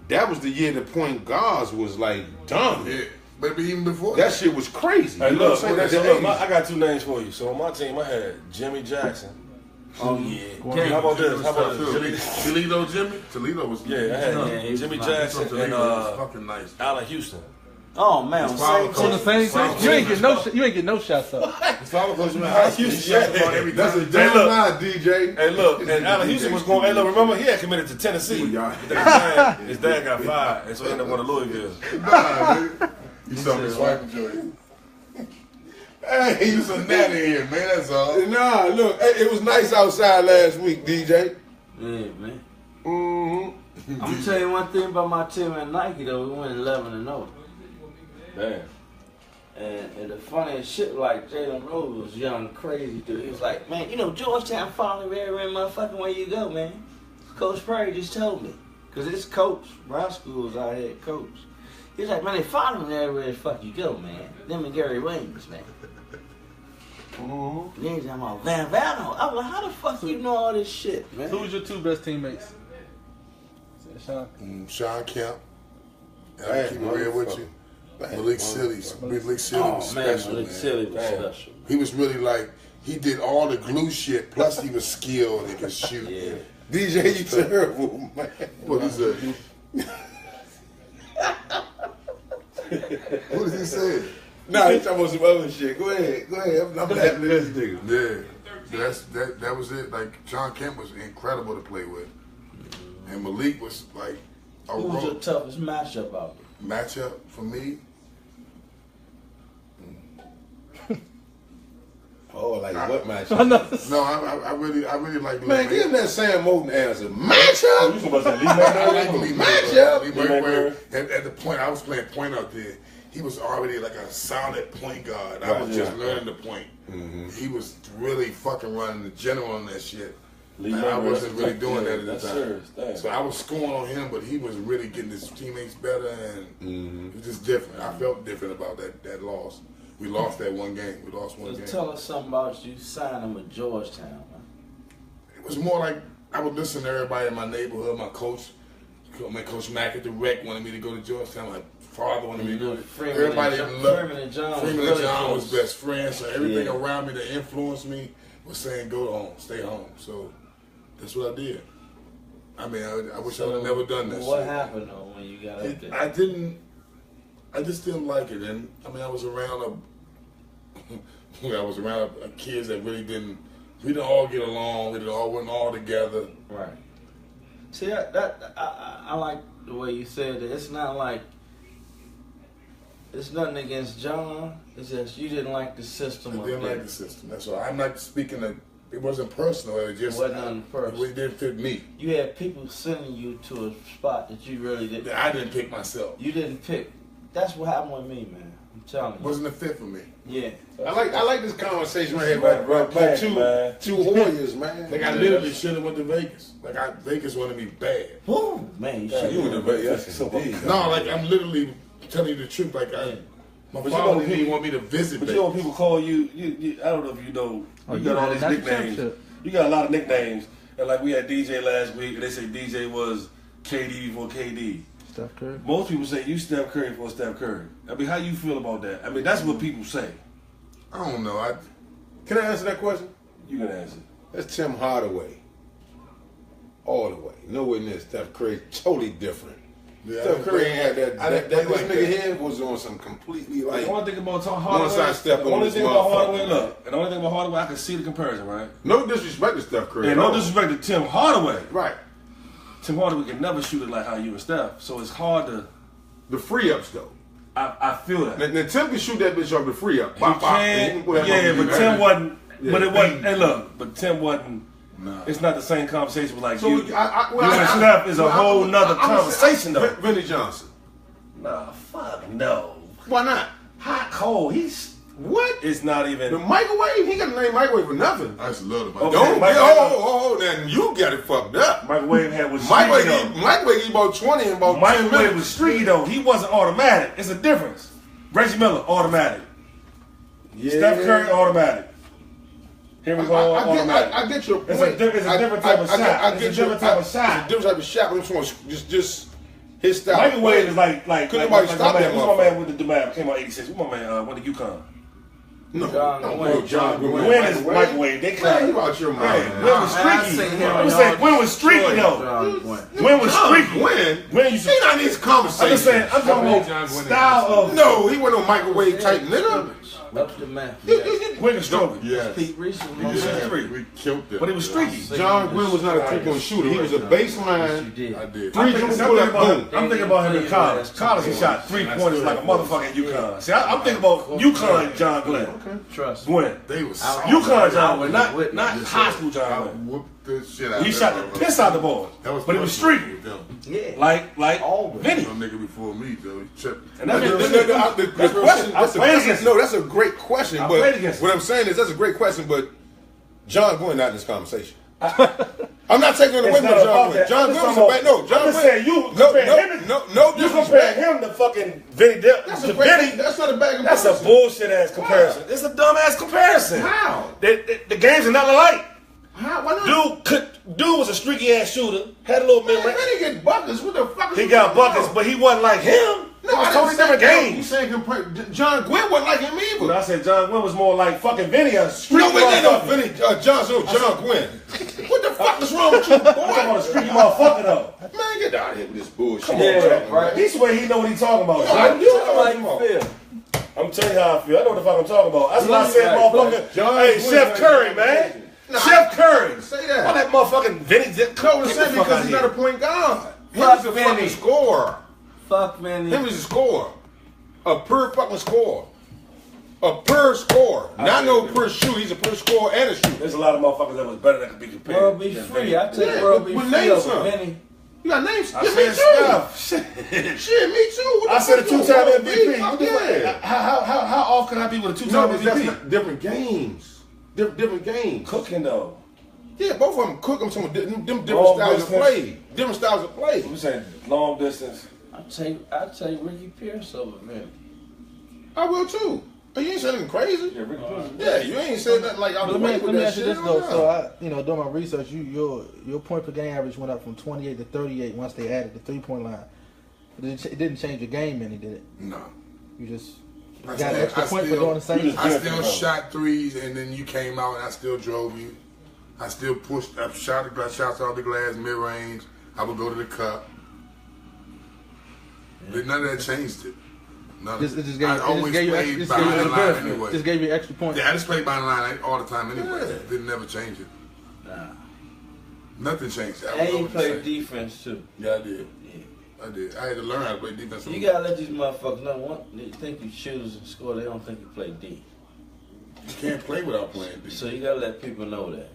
That was the year the point guards was like done. Yeah. Maybe even before That shit was crazy. Hey, You know look, what I'm saying? so That's look, I got two names for you. So on my team, I had Jimmy Jackson. Oh, yeah. How about this? How about this? Toledo Jimmy? Toledo was Yeah, I had Yeah, he was Jimmy nice. Jackson and Toledo was fucking nice. Allen Houston. Oh, man. His father Same coach- On the same his father thing? You ain't coach- getting no shots up. His father coach in high school. He shot about every That's a time. damn look. lie, DJ. Hey, look, and Allen Houston was going. Hey, look, remember he had committed to Tennessee. y'all. His dad got fired, and so he ended up going to Louisville. Nah, dude. You saw me swiping joint. Hey, you some natty here, man. That's all. Nah, look, hey, it was nice outside last week, DJ. Yeah, man. Mm-hmm. I'm gonna tell you one thing about my team at Nike though. We went 11-0. Damn. And the funniest shit, like Jalen Rose was young, crazy dude. He was like, man, you know Georgetown following every motherfucking way you go, man. Coach Perry just told me, cause this coach, Brown School's our head coach. He's like, man, they following everywhere the fuck you go, man. Them and Gary Williams, man. Mm-hmm. Then he's talking about Van Vano. I was like, how the fuck you know all this shit, man? Who was your two best teammates? Sean. Sean Kemp. I Hey, keep it real with you. Malik Silly. Malik Silly Oh, was man, special, Malik man. Silly was Damn. special. He was really like, he did all the glue shit, plus he was skilled and could shoot. Yeah. DJ, you terrible, man. What is that? What did he say? Nah, he's talking about some other shit. Go ahead. I'm laughing at this nigga. Yeah, that was it. Like Sean Kemp was incredible to play with, and Malik was like a Who was your road toughest matchup out there? matchup for me. Oh, like what match? No, I really like. Man, give him that Sam Moulton answer. You Matchup? talking about that Lee I like Mayweather? Lee Matchup. Lee Mayweather. At the point I was playing point out there, he was already like a solid point guard. I was just learning the point. He was really fucking running the general on that shit. Lee And I Mayweather, wasn't really that's- doing yeah, that at the that's time. serious, damn. So I was scoring on him, but he was really getting his teammates better, and it was just different. I felt different about that loss. We lost that one game. We lost one game. Just tell us something about you signing with Georgetown, man. It was more like I would listen to everybody in my neighborhood. My coach Mack at the Rec wanted me to go to Georgetown. Like, father wanted me to do it. Freeman Everybody and loved Freeman and John Freeman was and really John was close. best friends, so everything Yeah. around me that influenced me was saying, go home, stay home. So that's what I did. I mean, I wish I would have never done that What shit. happened though when you got up there? I just didn't like it. And I mean, I was around kids that we didn't all get along, we wasn't all together. Right. See that I like the way you said it. It's not like it's nothing against John. It's just you didn't like the system I of didn't like it. the system. That's why I'm not speaking of, it wasn't personal, it just It wasn't nothing personal. It didn't fit me. You had people sending you to a spot that you really didn't. That I didn't pick myself. You didn't pick. That's what happened with me, man. I'm telling you. Wasn't a fit for me. Yeah. I like this conversation right here Right, about right, two man. two warriors, man. Like I literally should have went to Vegas. Like Vegas wanted me bad. Woo, man, you Yeah, should. You in the Vegas? So- No, like I'm literally telling you the truth. Like my But you father know, didn't even people- want me to visit But Vegas. you know when people call you, I don't know if you know, Oh, you you got all had these a national nicknames. championship. You got a lot of nicknames. And like we had DJ last week, and they say DJ was KD before KD. Steph Curry. Most people say you Steph Curry before Steph Curry. I mean, how you feel about that? I mean, that's what people say. I don't know. Can I answer that question? You can answer. That's Tim Hardaway. All the way. Nowhere near Steph Curry. Totally different. Yeah, Steph Curry ain't had that. I didn't This play like nigga that. here was on some completely like. The only thing about Tom Hardaway, One-side step the on only this thing about motherfucker. Hardaway, look, and the only thing about Hardaway, I can see the comparison, right? No disrespect to Steph Curry. And at no all. disrespect to Tim Hardaway. Right. Tim Hardaway can never shoot it like how you and Steph, so it's hard to. The free ups though. I feel that. Now Tim can shoot that bitch off the free up. He Bop, bop, and can, you can put that yeah, motherfucker but in Tim there. wasn't. Yeah. But it wasn't. Hey, look, but Tim wasn't. Nah. It's not the same conversation with like So you. well, You and I- Steph is a well, whole nother I'm conversation, though. Vinnie Johnson. Nah, fuck no. Why not? Hot cold. He's. What? It's not The even. microwave? He got the name microwave for nothing. I just love the Okay. Don't Mike- then you got it fucked up. Microwave had was streaky Microwave, though. Microwave, he about 20 in about 10 Microwave minutes. was streaky though. He wasn't automatic. It's a difference. Reggie Miller automatic. Yeah. Steph Curry automatic. Here we go automatic. I get your point. It's a different type of shot. It's a different type of shot. It's a different type of shot. But I'm just his style. Microwave is like Couldn't nobody stop my that man, who's my motherfucker. man with the Demab? Came out '86. Who's my man? Went to UConn. No, John no, Gwynn. John Gwynn. Gwynn is microwave. They Man, kind you out your mind. Gwynn was streaky. I'm saying Gwynn was streaky though. Gwynn was streaky. Gwynn? Gwynn used to. He not in these I'm conversations. just saying. I'm talking John about Gwynn style of. No, he wasn't no microwave type nigga. Up the man. Gwynn is stronger. Yes. Pete Reese was Yeah. on that. Three. We killed it. But he was streaky. John Gwynn was not a three-point shooter. He was a You baseline. did. I did. Three dribble pull up, boom. I'm thinking about him in college. College, he shot 3 pointers like a motherfucker at UConn. See, I'm thinking about UConn John Glenn. Trust me. Gwynn. They was UConn John Glenn, not Whitney just high said. school John I Glenn. whooped the shit out He of shot that the piss out the ball, That was but he was personal streaky, with them. Yeah. like Always. Vinny. No nigga before me, Joe. He tripped. And that's The question, I played against him. no, that's a great question. I But played against him. what I'm saying is that's a great question. But John Gwynn not in this conversation. I'm not taking it away It's from not John about Gwynn. that. John I'm Gwynn was just a talking bad. No, about- John I'm just Gwynn. saying you No, comparing no, him. no You compare disrespect. him to fucking Vinny Dip. That's To a great. Vinny. That's not a bad That's a comparison. bullshit ass comparison. It's a dumb ass comparison. How? The games are not alike. How? Why not? Dude was a streaky ass shooter. Had a little Man, mid range. Vinny get buckets. What the fuck? Is He you got talking buckets, about? but he wasn't like him. No, It was I totally didn't say different that. You games. saying compare? John Gwynn wasn't like him either. But I said John Gwynn was more like fucking Vinny, a streaky No, we ain't no motherfucker. Vinny Johnson. No, John Gwynn. What the fuck is wrong with you, I'm talking about a boy? streaky motherfucker though. Man, get out of here with this bullshit. Come on, Yeah, bro. right. He swear he know what he talking about. I John. do You know know what how you you want. feel. I'm telling you how I feel. I know what the fuck I'm talking about. That's why I Right, said, right. motherfucker. John Hey, Gwynn Chef ain't Curry, got man. Nah, Chef Curry. Say Why that. that motherfucking Vinny just No, I'm get the saying fuck because out he's here. not a point guard. He Fuck was a Vinny. fucking scorer. Fuck man. He was a scorer. A pure fucking scorer. A pure scorer. Not no pure shooter. He's a pure scorer and a shooter. There's a lot of motherfuckers that was better that could be compared. World be than free. Vinny. I take Yeah, world be but free name over some. Vinny. You got names? I Yeah, me said too. stuff. Shit. Shit, me too. What I the said a fuck you two-time want? MVP. Fuck What the fuck? yeah. How off can I be with a No, two-time but that's MVP? not different games. Different games. Cooking though. Yeah, both of them cook them. Some of them different Long styles of distance. play. Different styles of play. You saying long distance? I'd take Ricky Pierce over Vinny. I will too. But you ain't saying anything crazy. Yeah, Ricky Pierce. Yeah, you ain't saying nothing like I was Let away me, with let me that ask you shit. this though. So I, doing my research, your point per game average went up from 28 to 38 once they added the 3-point line. It didn't change your game any, did it? No. You just I got an extra point for still- doing the same. I still shot threes, and then you came out, and I still drove you. I still pushed. I shot shots off the glass, mid range. I would go to the cup. But none of that changed it. None It of it. just gave, I it always just gave you, played just by gave you the the line benefit. anyway. Just gave you extra points. Yeah, I just played by the line all the time anyway. Yeah. Didn't never change it. Nah. Nothing changed. I And you always play the same. defense too. Yeah, I did. Yeah. I did. I had to learn how to play defense. You gotta let these motherfuckers know. What they think you choose and score, they don't think you play D. You can't play without playing D. So you gotta let people know that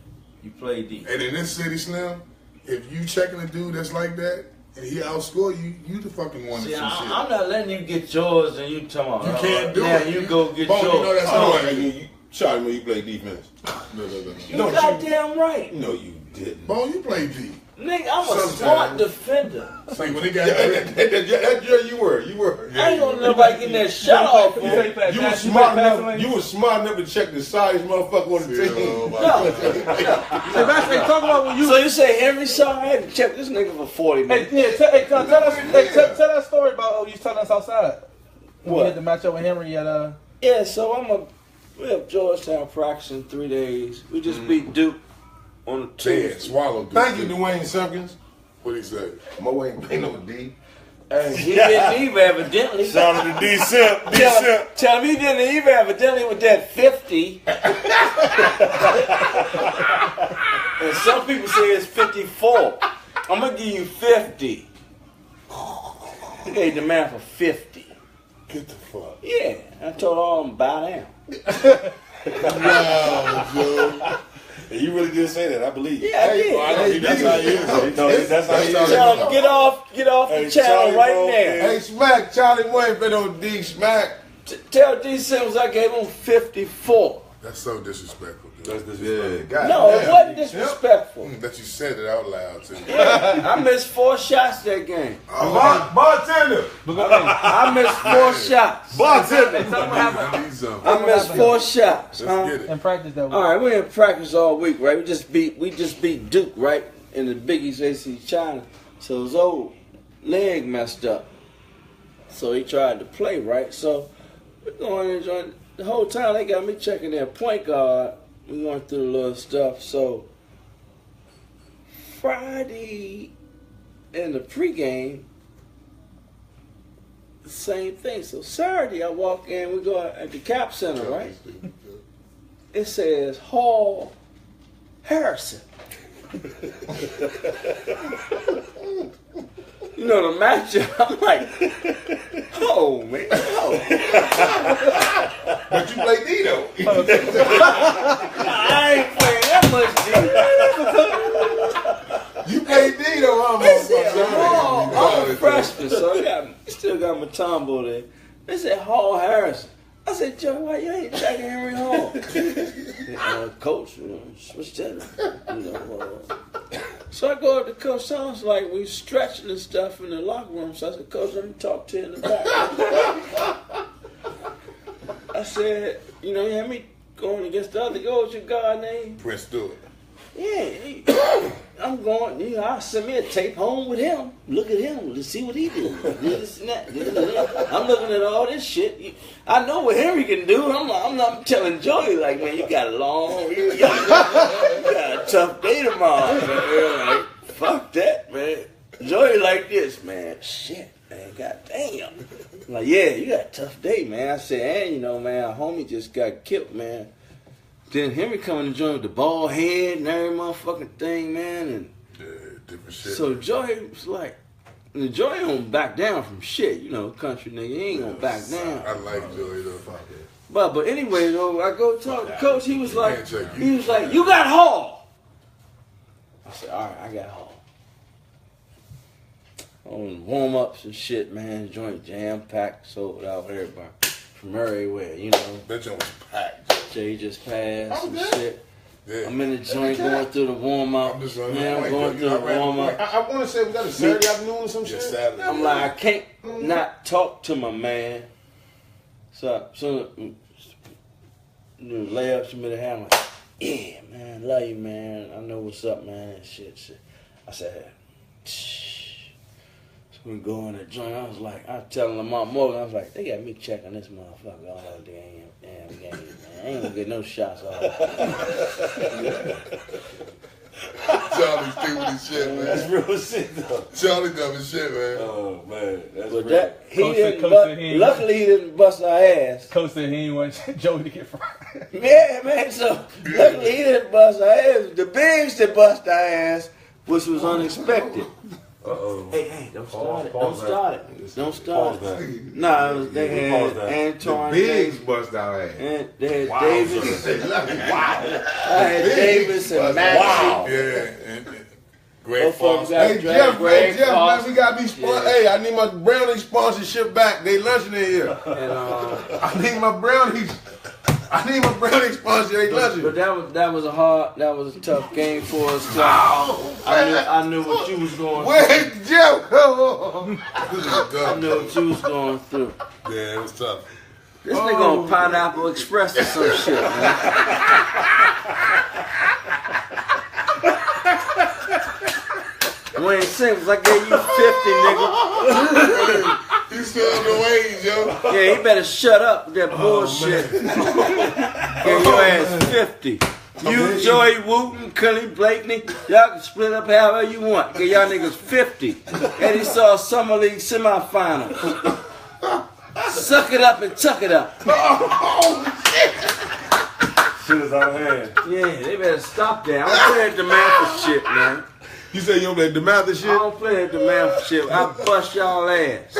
you play D. And in this city, Slim, if you checking a dude that's like that and he outscore you, you the fucking one See, to some shit. I'm not letting you get yours and you talking about. You can't do yeah, it. you go get Bone, yours. you know that's Oh, not man, you shot him when you play defense. No. You Don't you- goddamn right. No, you didn't. Bone, you play D. Nigga, I'm a Sometimes. smart defender. See, when they got That year you were. I ain't gonna let nobody getting that shot off. You Man. say fast You pass, was you smart play fast enough. lane. You was smart enough to check the size motherfucker on the team. No. Hey, talk about when you. So you say Henry Shaw? I had to check this nigga for 40 Hey, minutes. yeah, tell that story about you was telling us outside. When What? you had the matchup with Henry at Yeah, so we have Georgetown practicing 3 days. We just beat Duke on the Dead, Tuesday. swallowed. Thank you, Dwayne Simpkins. What'd he say? Mo ain't pay no D. Hey, he didn't even evidently. Shout out to D Simp. D Simp. Tell him he didn't even evidently with that 50. And some people say it's 54. I'm gonna give you 50. He gave the man for 50. Get the fuck. Yeah, I told all of them bow down. Wow, Joe. You really did say that. I believe. Yeah, I did. I know that's how he is. No, that's how he is. Tell him get off Hey, the channel Charlie right Bone, now. Hey, Smack, Charlie Wayne been on D. Smack. Tell D. Simmons I gave him 54. That's so disrespectful, dude. That's disrespectful. God No, it damn. wasn't disrespectful. That you said it out loud too. I missed 4 shots that game. Bartender. I missed 4 shots. Bartender. I need something. I missed 4 shots. Let's get it. in practice that All week. right, we in practice all week, right? We just beat Duke, right, in the Big East AC China. So his old leg messed up. So he tried to play, right? So we're going and enjoying. The whole time they got me checking their point guard. We going through the little stuff. So Friday in the pregame, the same thing. So Saturday I walk in, we go at the Cap Center, right? It says Hall Harrison. You know the matchup. I'm like, oh man, oh. But you play D though. I ain't playing that much D. You play D though, huh, They said motherfucker? Hall. I'm a freshman, so I still got my Tombo there. They said Hall Harrison. I said, Joe, why you ain't checking Henry Hall? Coach, switch that. So I go up to Coach Sounds like we stretching and stuff in the locker room. So I said, Coach, let me talk to you in the back. I said, you had me going against the other coach, your guy name? Prince Stewart. Yeah, I'm going. I send me a tape home with him. Look at him. Let's see what he do. This and that. I'm looking at all this shit. I know what Henry can do. I'm not telling Joey like, man, you got a you got a tough day tomorrow. Man. Like, fuck that, man. Joey like this, man. Shit, man. Goddamn. I'm like, yeah, you got a tough day, man. I said, and man, our homie just got killed, man. Then Henry coming to join with the bald head and every motherfucking thing, man. And Yeah, different shit. so Joey was like, and Joey don't back down from shit, country nigga. He ain't gonna back down. I like Joey though. But anyway, though, I go talk to Coach. He was like, Can't check you. you got Hall. I said, all right, I got Hall. On warm ups and shit, man. Joint jam packed, sold out everybody from everywhere, That joint was packed. Jay just passed and Okay. shit. Yeah. I'm in the joint going through the warm up. I'm just running Man, I'm the going point, through the I ran the warm up. I want to say we got a Saturday afternoon or some shit. Just Saturday. I'm like, I can't not talk to my man. So lay up some of the hand. I'm like, yeah, man, love you, man. I know what's up, man. Shit. I said, shh. So We go in the joint. I was telling Lamar Morgan, I was like, they got me checking this motherfucker all damn game, man. I ain't gonna get no shots off. Charlie stupid as shit, man. That's real shit, though. Charlie dumb as shit, man. Oh, man. That's But real. luckily he didn't bust our ass. Coach said he didn't want Joey to get fired. Yeah, man, so luckily he didn't bust our ass. The bigs that bust our ass, which was unexpected. Uh-oh. Hey, don't start it. Don't Pause start it. Don't start Pause it. that. Nah, they Pause had that. Antoine Bigs Davis. bust our ass. And they had Wow, Davis. sir. I had Davis and Maxie. Wow. Yeah, and Greg Both of them Foster. got Hey drafted. Jeff, Greg man, Foster. we gotta be Yeah. Hey, I need my brownie sponsorship back. They lunching in here. And, I need my brownies. I need my brownie sponsorship. They lunching. but that was a tough game for us. So I knew what you was going through. Wait, Jeff. This is I dumb. knew what you was going through. Yeah, it was tough. This nigga on Pineapple Express or some shit, man. Wayne Simmons, I gave you 50, nigga. He's still on the wage, yo. Yeah, he better shut up with that bullshit. Gave your ass 50. You, Joey Wooten, Cully Blakeney, y'all can split up however you want. Give y'all niggas 50. And he saw a Summer League semifinal. Suck it up and tuck it up. Shit is out of hand. Yeah, they better stop that. I don't play at the man for shit, man. You say you don't play the mouth and shit? I don't play at the man for shit. I bust y'all ass.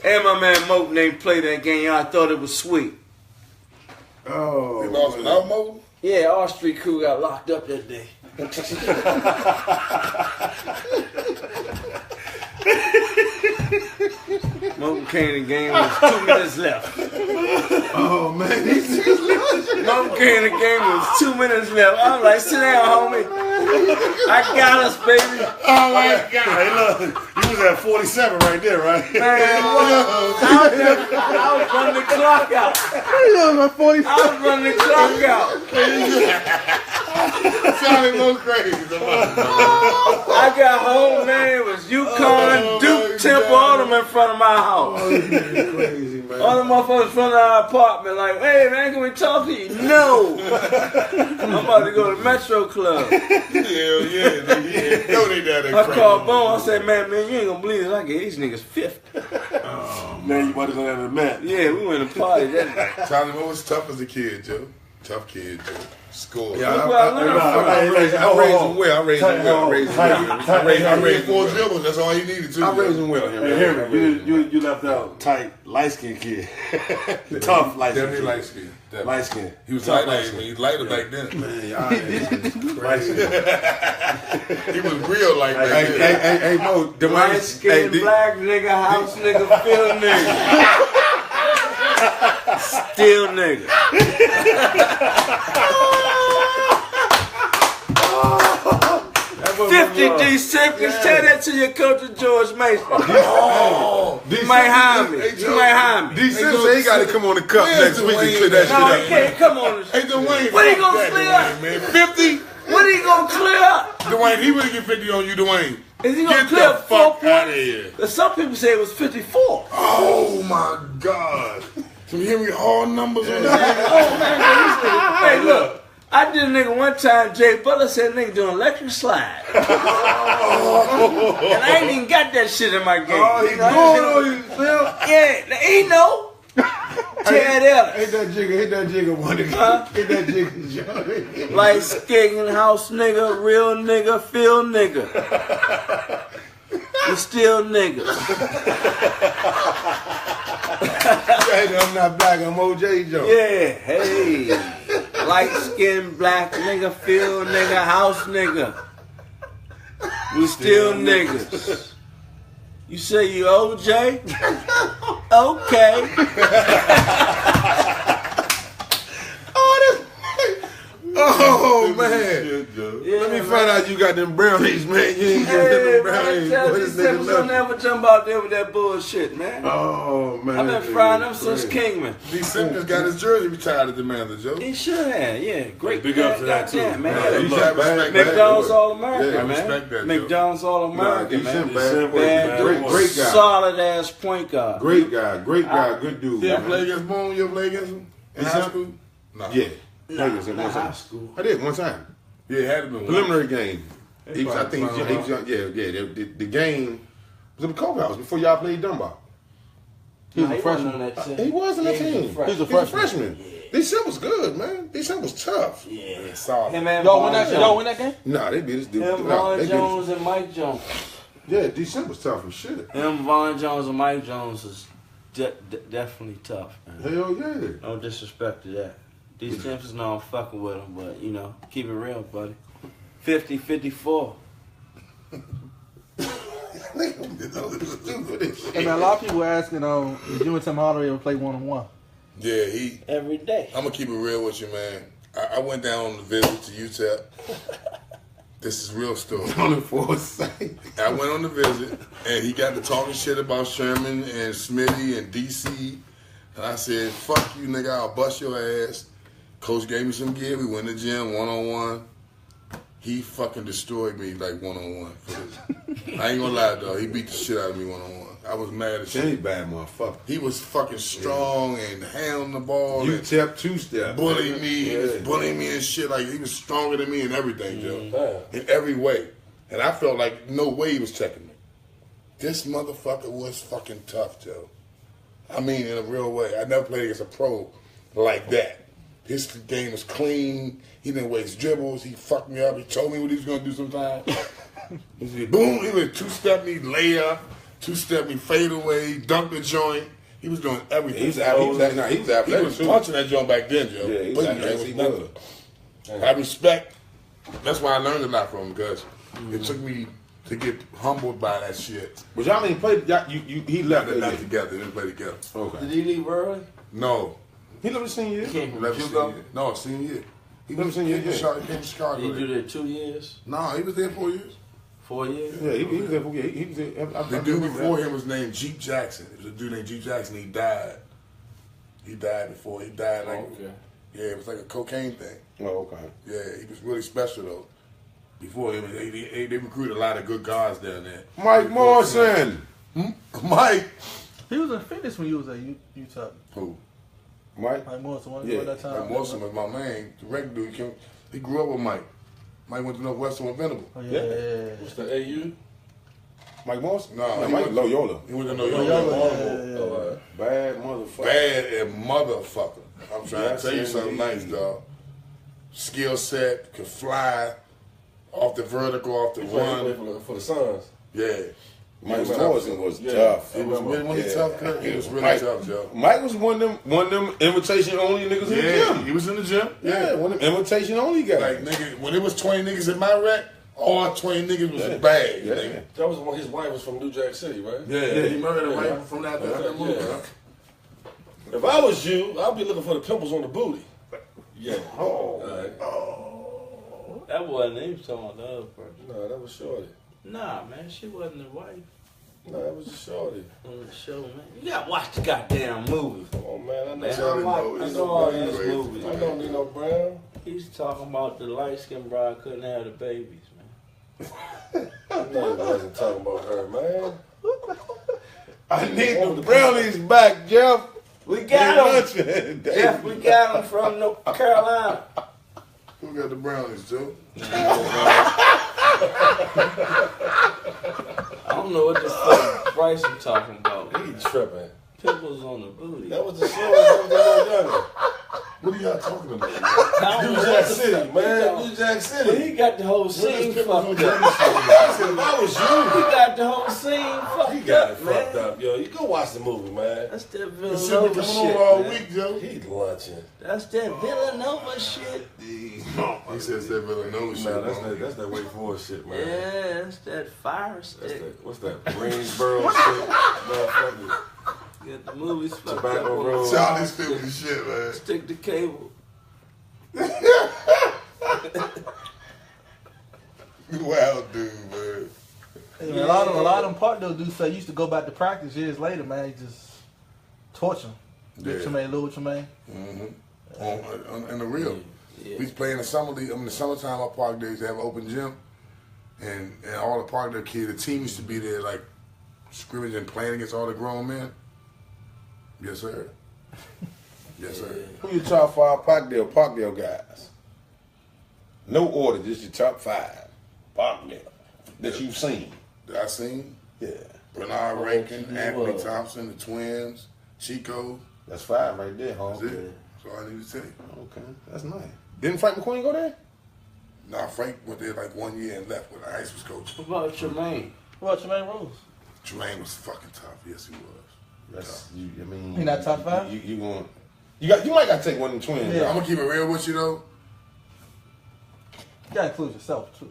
And my man Moten ain't play that game. Y'all thought it was sweet. Oh. They lost without Mo. Yeah, our street crew got locked up that day. Moten came in the game, there was 2 minutes left. Oh man. Moten came in the game, there was 2 minutes left. I was like, sit down, homie. I got us, baby. Oh, my God. Hey, look. You was at 47 right there, right? Man, I was running the clock out. I was running the clock out. Charlie go crazy. I got home, man. It was UConn, Duke, Temple, all them in front of my house. Crazy, man. All the motherfuckers in front of our apartment, like, hey, man, can we talk to you? No. I'm about to go to Metro Club. Hell yeah. No, they that I called Bone. I said, man, you ain't gonna believe this. I gave these niggas 50. Now you about to go down to the mat. Yeah, we went to party that night. Charlie Mo was tough as a kid, Joe. Tough kid, Joe. Score. Yeah, Look where I learned from. I raised him well. I raised him well. I raised him Four well. dribbles. That's all he needed to. I raised him well. Hey, hear me. You left out tight, light-skinned kid. Tough, light-skinned Definitely kid. light skin. Light-skinned. He was Tough, lighter. He was lighter back then. Man, y'all Light-skinned. He was real like back then. Hey, Mo, the Light skinned black nigga, house nigga, field nigga. Still nigga. 50 D6, tell that to your coach George Mason. You might hire me. You might hire me. D. Simpson, he got to come on the cup next week and clear that shit No, he up. can't come on. Hey, Dwayne. What he gonna fuck clear that, up? Dwayne, man. 50? What are you gonna clear up? Dwayne, he would get 50 on you, Dwayne. Is he gonna Get clear the up 4 fuck out of points? here. But some people say it was 54. Oh, my God. Some Henry Hall numbers on that. Oh man, hey look. I did a nigga one time, Jay Butler said nigga doing electric slide. And I ain't even got that shit in my game. Oh, he going on himself. Yeah, he know. Ted Ellis. Hit that jigger one again. Hit that jigger. Light skinned house nigga, real nigga, field nigga. We still niggas. I'm not black, I'm OJ Joe. Yeah, hey. Light skinned black nigga, field nigga, house nigga. We still niggas. You say you OJ? Okay. Oh man. Yeah, Let me find out you got got them brownies, man. You ain't getting them brownies. Tell Boy, these this nigga Simpsons don't love- never jump out there with that bullshit, man. Oh, man. I've been frying them since Kingman. D. Simpkins got his jersey retired at the manager, Joe. He should have, yeah. Great. Big up to that, too. Goddamn, man. Yeah, You look, should bad, respect McDonald's bad, All-American, Yeah, I man. respect that, Joe. McDonald's All-American, Nah, man. decent, bad, Bad great, great guy. Solid-ass point guard. Great guy, good dude. You ever man. play against Boone? You ever play against him in high school? No. Yeah. Played against him Not one time. high school. I did one time. Yeah, it had to be. Preliminary game. He was, I probably think he was young. The game was in the Coke House before y'all played Dunbar. He was Nah, a he wasn't freshman. on that team. He was in that Yeah, he was a team. freshman. He's a He was a freshman. freshman. December was good, man. December was tough. Yeah. Solid. Him and Y'all Vaughn win that? Jones. Y'all win that game? Nah, they beat this dude. Him, Nah, Vaughn they beat Jones, and Mike Jones. Yeah, December was tough as shit. Him, Vaughn Jones, and Mike Jones is definitely tough, man. Hell yeah. No disrespect to that. These Simpsons know I'm fucking with them, but, you know, keep it real, buddy. 50-54. Hey, man, a lot of people are asking, did you and Tim Hardaway ever play one-on-one? Yeah, Every day. I'm gonna keep it real with you, man. I went down on the visit to UTEP. This is real story. On the foresight. I went on the visit, and he got to talking shit about Sherman and Smitty and DC. And I said, fuck you, nigga, I'll bust your ass. Coach gave me some gear. We went to the gym one-on-one. He fucking destroyed me like one-on-one. I ain't gonna lie, though. He beat the shit out of me one-on-one. I was mad as Any shit. bad motherfucker. He was fucking strong and handling the ball. You and tap two-step. bullying me. He was Yeah. bullying me and shit. Like, he was stronger than me in everything, Joe. Damn. In every way. And I felt like no way he was checking me. This motherfucker was fucking tough, Joe. I mean, in a real way. I never played against a pro like that. His game was clean. He didn't waste dribbles. He fucked me up. He told me what he was going to do sometimes. He said, boom. He would two-step me layup, two-step me fade away, dunk the joint. He was doing everything. He was athletic He was too. punching that joint back then, Joe. Yeah, he was But athletic, was he nothing. was. I respect. That's why I learned a lot from him, because it took me to get humbled by that shit. But y'all ain't played. He left They're that not year. together. They didn't play together. Did Okay. he leave early? No. He never seen you. Came from Never seen Juco. it. No, senior year. He Never was seen you in yet. Chicago. He came to Chicago. Did he do that 2 years? No, he was there 4 years. 4 years? Yeah, he was there. He was there. The dude before him was named Jeep Jackson. It was a dude named Jeep Jackson. He died. He died before. He died like, Okay. yeah, it was like a cocaine thing. Oh, okay. Yeah, he was really special though. Before him, they recruited a lot of good guards down there. Mike Morrison. Mike. He was in fitness when you was at UTEP. Who? Mike. Like Morrison, one Yeah, at that time. Mike Morrison was my man. The regular dude. He grew up with Mike. Mike went to Northwestern with Venable. Oh, yeah. What's the AU? Mike Morrison. No, he Mike went- Loyola. He went to Loyola, Northwestern. yeah. Bad motherfucker. Bad and motherfucker. I'm trying Yes, to tell you something nice, indeed. dog. Skill set, could fly off the vertical, off the He played run. for the Suns. Yeah. Mike was Morrison was Yeah. tough. He was really Yeah. tough, Curt. He was really Mike- tough, Joe. Mike was one of them invitation only niggas in the gym. he was in the gym. Yeah, one of them invitation only guys. Like, nigga, when it was 20 niggas in my rec, all 20 niggas was bad. Yeah. Nigga. That was when his wife was from New Jack City, right? Yeah, he murdered him Yeah. right from that Yeah. movie. Yeah. Huh? If I was you, I'd be looking for the pimples on the booty. Yeah. Oh. All right. That wasn't him. He was talking about the other person. No, that was Shorty. Nah, man. She wasn't the wife No, that was just Shorty. on the show, man. You gotta watch the goddamn movie. Come on, man. I know, Man, Shorty I knows. know all Shorty these knows. movies. I don't need no brown. He's talking about the light-skinned bride couldn't have the babies, man. I know he wasn't talking about her, man. I need the brownies back, Jeff. We got him. him. Jeff, we got him from North Carolina. Who got the brownies, Joe? I don't know what the fuck Bryson talking about. He tripping. Pimples on the booty. That was the Shorty. That was the little younger. What are y'all talking about? I don't New know Jack what the City, fuck man. he New Jack But City. he got the whole scene Pimples on fucked Jack up. City? I said, if I was you, He got the whole scene fucked he got it up, fucked man. up. Yo, you go watch the movie, man. That's that This shit been Villanova coming shit, on all man. week, Joe. He lunching. That's that Villanova shit. He says that Villanova shit. Nah, man. that's that Wake Forest shit, man. Yeah, that's that fire That's stick. that, what's that? Greensboro shit. Motherfucker. Get the movies fucked Tobacco up. Road. Charlie stupid shit, man. Stick the cable. Wild dude, man. Hey, man, a lot of them Parkdale dudes say used to go back to practice years later, man. He just torture him. Big Tremaine, Little Tremaine. In the real. Yeah. We play in the summer league. In the summertime, our park days, they have an open gym. And all the Parkdale kids, the team used to be there, like, scrimmaging and playing against all the grown men. Yes, sir. Yes, sir. Who your top 5 Parkdale guys? No order, just your top 5 Parkdale that you've seen. That I seen? Yeah. Bernard Rankin, he Anthony was. Thompson, the twins, Chico. That's 5 right there, huh? That's it. That's all I need to say. Okay, that's nice. Didn't Frank McQueen go there? Nah, Frank went there like 1 year and left when the ice was coach. What about Tremaine? What about Tremaine Rose? Tremaine was fucking tough. Yes, he was. That's you. I mean, He not top 5? You going? You might got to take one of the twins. Yeah. I'm gonna keep it real with you though. You gotta include yourself too.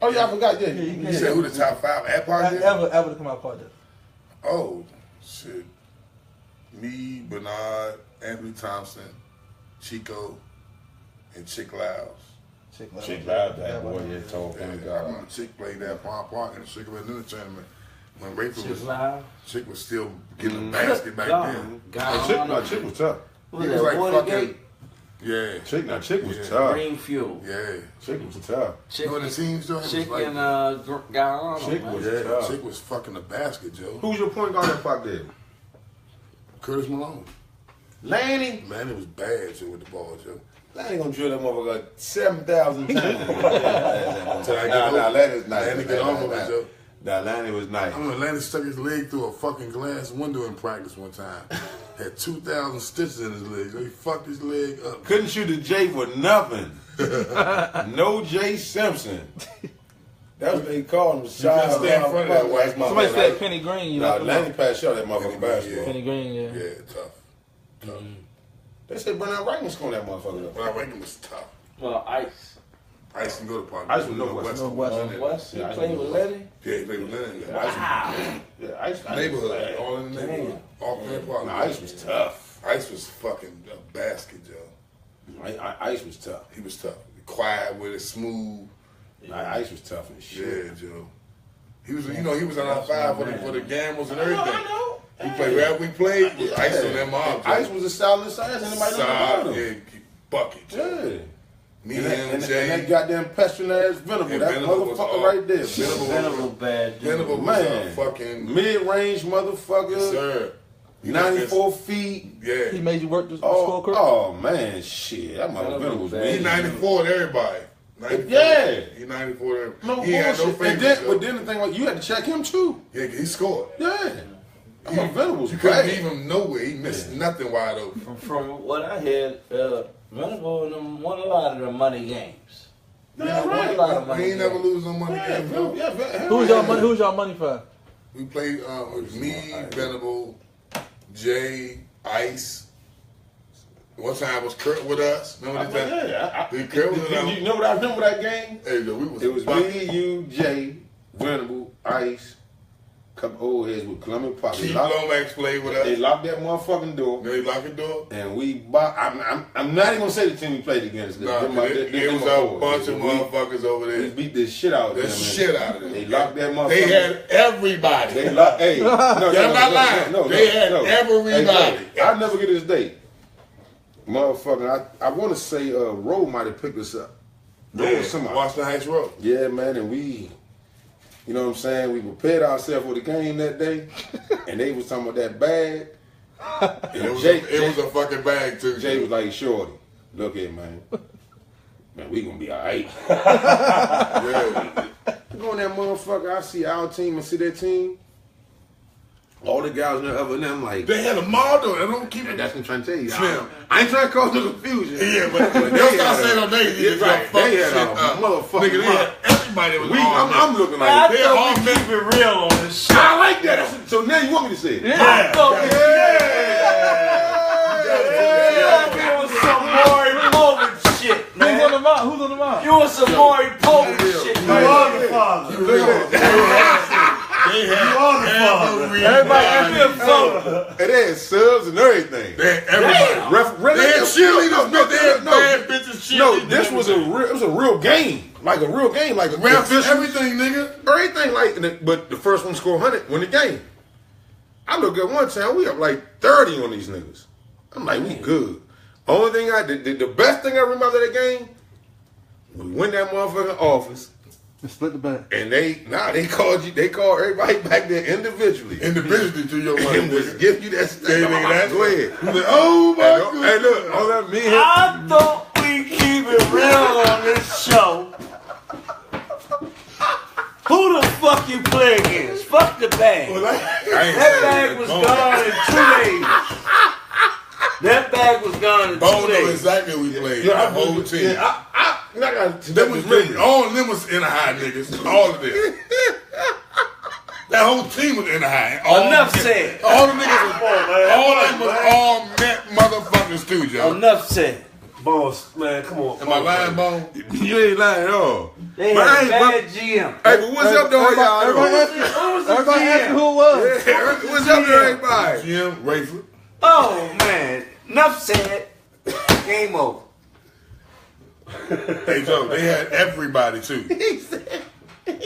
Oh yeah, I forgot. Yeah, You said who the top 5 at Parkdale? Ever to come out Parkdale. Oh, shit. Me, Bernard, Anthony Thompson, Chico, and Chick Lyles. Chick Loud, that boy, yeah, told Yeah, him I God. remember Chick played that Park in the Chick was in the tournament. When Rayford Chick was, Loud? Chick was still getting a basket back then. Chick was tough. Who He was was that? like Watergate? fucking, yeah. Chick was Yeah. tough. Green Fuel. Yeah. Chick was tough. Chick, You know the teams though? It was Chick like- and Guyana. Chick man. was Yeah, tough. Chick was fucking the basket, Joe. Who's your point guard at Parkdale? Curtis Malone. Lanny. Man, it was bad, Joe, with the ball, Joe. Lanny gonna drill that motherfucker like 7,000 times. Until I get Nah, over- Lanny's nice. Lanny get on with it, Joe. Nah, Lanny was nice. I remember Lanny stuck his leg through a fucking glass window in practice one time. Had 2,000 stitches in his leg. So he fucked his leg up. Couldn't shoot a J for nothing. No J Simpson. That's what they call him. couldn't stay in front of that white Somebody motherfucker. said Penny Green. You Nah, know, Lanny passed shot that motherfucker basketball. Penny Green, yeah. Yeah, tough. They said Bernard Rankin scored that motherfucker up. But I reckon it was tough. Well, Ice. Ice can go to Park. Ice was Northwest. West. He Yeah, I played think with it was. Lenny. Yeah, he played with Lennon. Yeah, Ice. Neighborhood, all in the neighborhood. All in Park. Nah, Ice was tough. Ice was fucking a basket, Joe. Ice was tough. He was tough. Quiet with it, smooth. Ice was tough and shit. Yeah, Joe. He was, you know, he was on our 5 for the gambles and everything. I know. He played wherever we played with Ice on that mob. Ice was a solid size. Anybody know Side, about yeah, him? bucket, Joe. Yeah. Me, And him, that Jay. goddamn pestilent ass Venable. And That Venable was motherfucker all- right there. Venable- Venable bad dude. Venable was a Man. fucking Mid-range motherfucker. yes, sir. 94 feet. Yeah. He made you work the score, Curt? Oh man, shit. That motherfucker was bad. He big. 94 to everybody. 94. Yeah. He 94 to everybody. No he had no bullshit. favorites. And then, but then the thing was, you had to check him too. yeah, he scored. Yeah. That motherfucker was You couldn't leave bad. him nowhere. He missed nothing wide open. From what I heard, Venable and them won a lot of the money games. Yeah, won a right. lot of money We ain't never games. lose no money Yeah, game. bro. No. Yeah, hell Who's yeah. y'all money? Who's y'all money for? We played with me, Venable, Jay, Ice. One time was Curt with us. Remember that time? Yeah, Curt was with you know what I remember that game? Hey, yo, we was It was bucking. me, you, Jay, Venable, Ice, couple old heads with Clement Pop. Keith Lomax played with They us. locked that motherfucking door, Then he locked the door. and we. I'm not even gonna say the team we played against. Nah, Them my- it them was my a boys. bunch of motherfuckers over We there. beat the shit out of The them. shit out of them. They locked that motherfucker. They had everybody. They locked. Hey, no, I'm not lying. They had everybody. Hey, I'll never get this date. Motherfucker, I want to say Roe might have picked us up. Roe Yeah, or somebody. Washington Heights Road. Yeah, man, and we, you know what I'm saying, we prepared ourselves for the game that day, and they was talking about that bag. And It was, Jay, it was a fucking bag too. Jay was like, shorty, look here, man. Man, we gonna be all right. Yeah. Go in that motherfucker, I see our team and see their team. All the guys in there other than them, like, They had a model. They don't keep it. that's what I'm trying to tell you. Slim. I ain't trying to cause no confusion. Yeah, but they they'll had start a- saying on they Yeah, right. fuck They had shit a up. motherfucking Nigga, they had everybody that was on I'm looking like, I They thought all we been- keep it real on this shit. I like that. So now you want me to say it? I thought we on some Maury Povich shit, Who's on the man. mound? Who's on the mound? You on some Maury Povich shit, You man. are the father. They had everybody. Everybody give me a vote. And they had subs and everything. They had everybody. Ref, They had cheerleaders. No, they had bad bitches cheerleaders. No, this was a real. It was a real game. like a real game, like a Refs, official, everything, nigga. everything like. But the first one score 100, win the game. I look at one time, we up like 30 on these niggas. I'm like, we good. Only thing I did, the best thing I remember of that game, we went that motherfucking office. Just split the bag. And they called everybody back there individually. Individually to your money, And was nigga. give you that stuff. Hey, nigga, that's Go ahead. You like, oh my Hey, God. hey, look, all that me and him. I thought we keep it real on this show. Who the fuck you play against? Fuck the bag. Well, I ain't That saying bag was Bone- gone in 2 days. That bag was gone in 2 Bone know days. exactly who we played. Yeah, the whole team. Yeah, I got to Them was all of them was in the high niggas. All of them. That whole team was in the high. All Enough them- said. All the niggas was all of them was all net motherfuckers too, Joe. Enough said. Boss, man, come on. Am I lying, Bone? You ain't lying at all. They But had a hey, bad GM. Hey, but what's up though, y'all? Everybody asked me who it was. Yeah, what's up to everybody? Jim Rayford. Oh man, enough said. Game over. Hey Joe, they had everybody too.